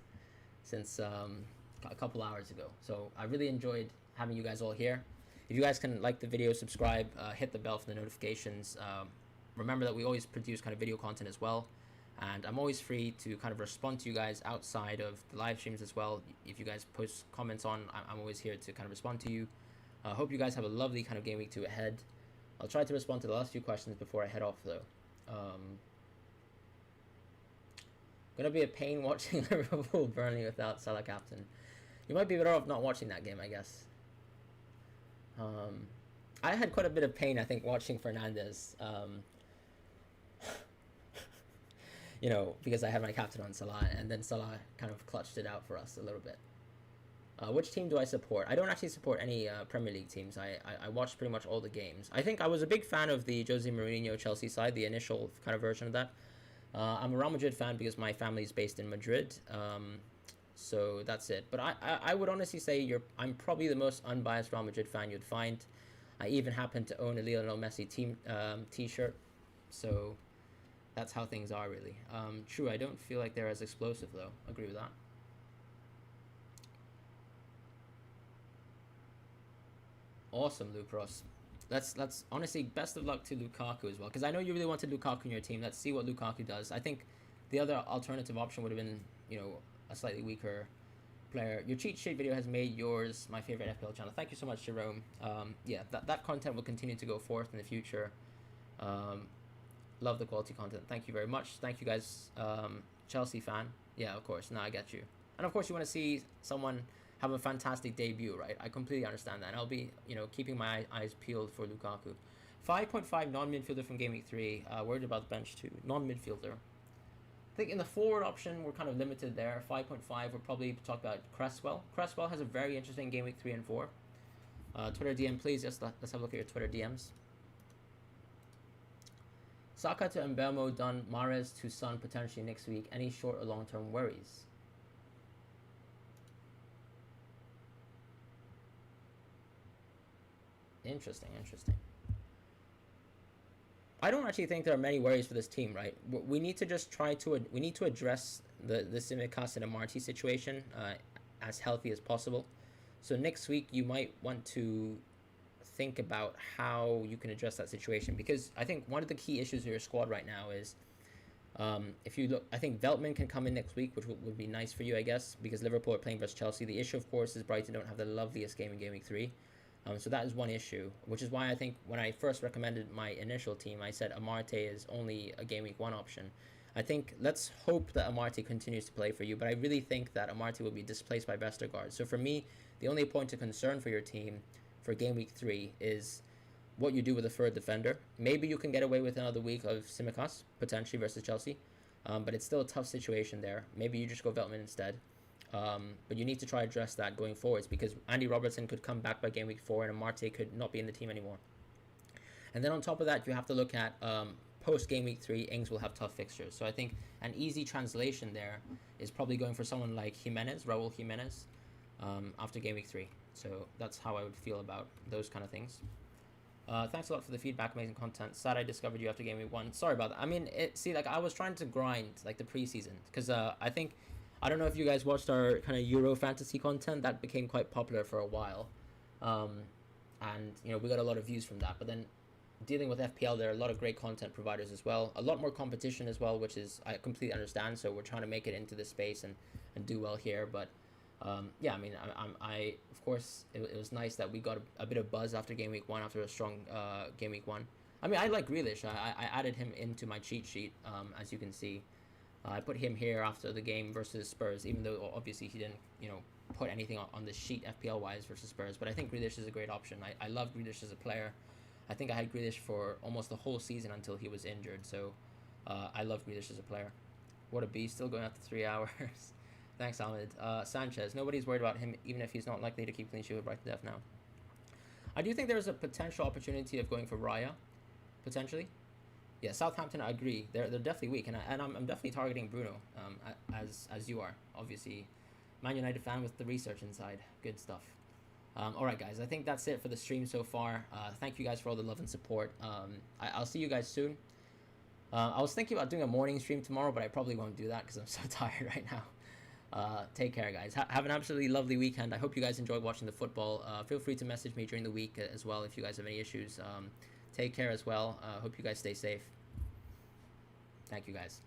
since a couple hours ago. So I really enjoyed having you guys all here. If you guys can like the video, subscribe, hit the bell for the notifications. Remember that we always produce kind of video content as well. And I'm always free to kind of respond to you guys outside of the live streams as well. If you guys post comments on, I'm always here to kind of respond to you. I hope you guys have a lovely kind of game week 2 ahead. I'll try to respond to the last few questions before I head off, though. Gonna be a pain watching Liverpool Burnley without Salah captain. You might be better off not watching that game, I guess. I had quite a bit of pain, I think, watching Fernandez. You know, because I had my captain on Salah, and then Salah kind of clutched it out for us a little bit. Which team do I support? I don't actually support any Premier League teams. I watched pretty much all the games. I think I was a big fan of the Jose Mourinho Chelsea side, the initial kind of version of that. I'm a Real Madrid fan because my family is based in Madrid. So that's it. But I would honestly say I'm probably the most unbiased Real Madrid fan you'd find. I even happen to own a Lionel Messi team t-shirt. So that's how things are, really. True, I don't feel like they're as explosive, though. Agree with that. Awesome, Lucros. Let's honestly, best of luck to Lukaku as well, because I know you really wanted Lukaku in your team. Let's see what Lukaku does. I think the other alternative option would have been, you know, a slightly weaker player. Your cheat sheet video has made yours my favorite FPL channel. Thank you so much, Jerome. Yeah, that content will continue to go forth in the future. Love the quality content. Thank you very much. Thank you guys. Chelsea fan. Yeah, of course. No, I get you. And of course, you want to see someone have a fantastic debut, right? I completely understand that. And I'll be, you know, keeping my eyes peeled for Lukaku. 5.5 non-midfielder from Game Week 3. Worried about the bench too. Non-midfielder. I think in the forward option, we're kind of limited there. 5.5, we'll probably talk about Cresswell. Cresswell has a very interesting Game Week 3 and 4. Twitter DM, please. Let's have a look at your Twitter DMs. Saka to Mbeumo done. Mahrez to Son potentially next week. Any short or long-term worries? Interesting. I don't actually think there are many worries for this team, right? We need to just we need to address the Tsimikas and Amartya situation as healthy as possible. So next week you might want to think about how you can address that situation, because I think one of the key issues of your squad right now is if you look, I think Veltman can come in next week, which would be nice for you, I guess, because Liverpool are playing versus Chelsea. The issue, of course, is Brighton don't have the loveliest game in Game Week 3. So that is one issue, which is why I think when I first recommended my initial team, I said Amartya is only a Game Week 1 option. I think let's hope that Amartya continues to play for you, but I really think that Amartya will be displaced by Vestergaard. So for me, the only point of concern for your team for Game Week 3 is what you do with a third defender. Maybe you can get away with another week of Tsimikas, potentially versus Chelsea, but it's still a tough situation there. Maybe you just go Veltman instead. But you need to try to address that going forwards, because Andy Robertson could come back by Game Week 4 and Amartya could not be in the team anymore. And then on top of that, you have to look at post Game Week 3, Ings will have tough fixtures. So I think an easy translation there is probably going for someone like Raul Jimenez, after Game Week 3. So that's how I would feel about those kind of things. Thanks a lot for the feedback, amazing content. Sad I discovered you after Game Week 1. Sorry about that. I mean, I was trying to grind like the preseason, because I don't know if you guys watched our kind of Euro fantasy content. That became quite popular for a while. And, you know, we got a lot of views from that. But then dealing with FPL, there are a lot of great content providers as well. A lot more competition as well, which is, I completely understand. So we're trying to make it into this space and do well here. But, yeah, I mean, I of course, it was nice that we got a bit of buzz after Game Week 1, after a strong Game Week 1. I mean, I like Grealish. I added him into my cheat sheet, as you can see. I put him here after the game versus Spurs, even though obviously he didn't, you know, put anything on the sheet FPL-wise versus Spurs. But I think Grealish is a great option. I love Grealish as a player. I think I had Grealish for almost the whole season until he was injured. So I love Grealish as a player. What a beast, still going after 3 hours. Thanks, Ahmed. Sanchez, nobody's worried about him, even if he's not likely to keep clean sheet with Brighton Dev now. I do think there's a potential opportunity of going for Raya, potentially. Yeah, Southampton, I agree. They're definitely weak, and I'm definitely targeting Bruno, as you are. Obviously, Man United fan with the research inside. Good stuff. All right, guys. I think that's it for the stream so far. Thank you guys for all the love and support. I'll see you guys soon. I was thinking about doing a morning stream tomorrow, but I probably won't do that because I'm so tired right now. Take care, guys. Have an absolutely lovely weekend. I hope you guys enjoyed watching the football. Feel free to message me during the week as well if you guys have any issues. Take care as well. Hope you guys stay safe. Thank you, guys.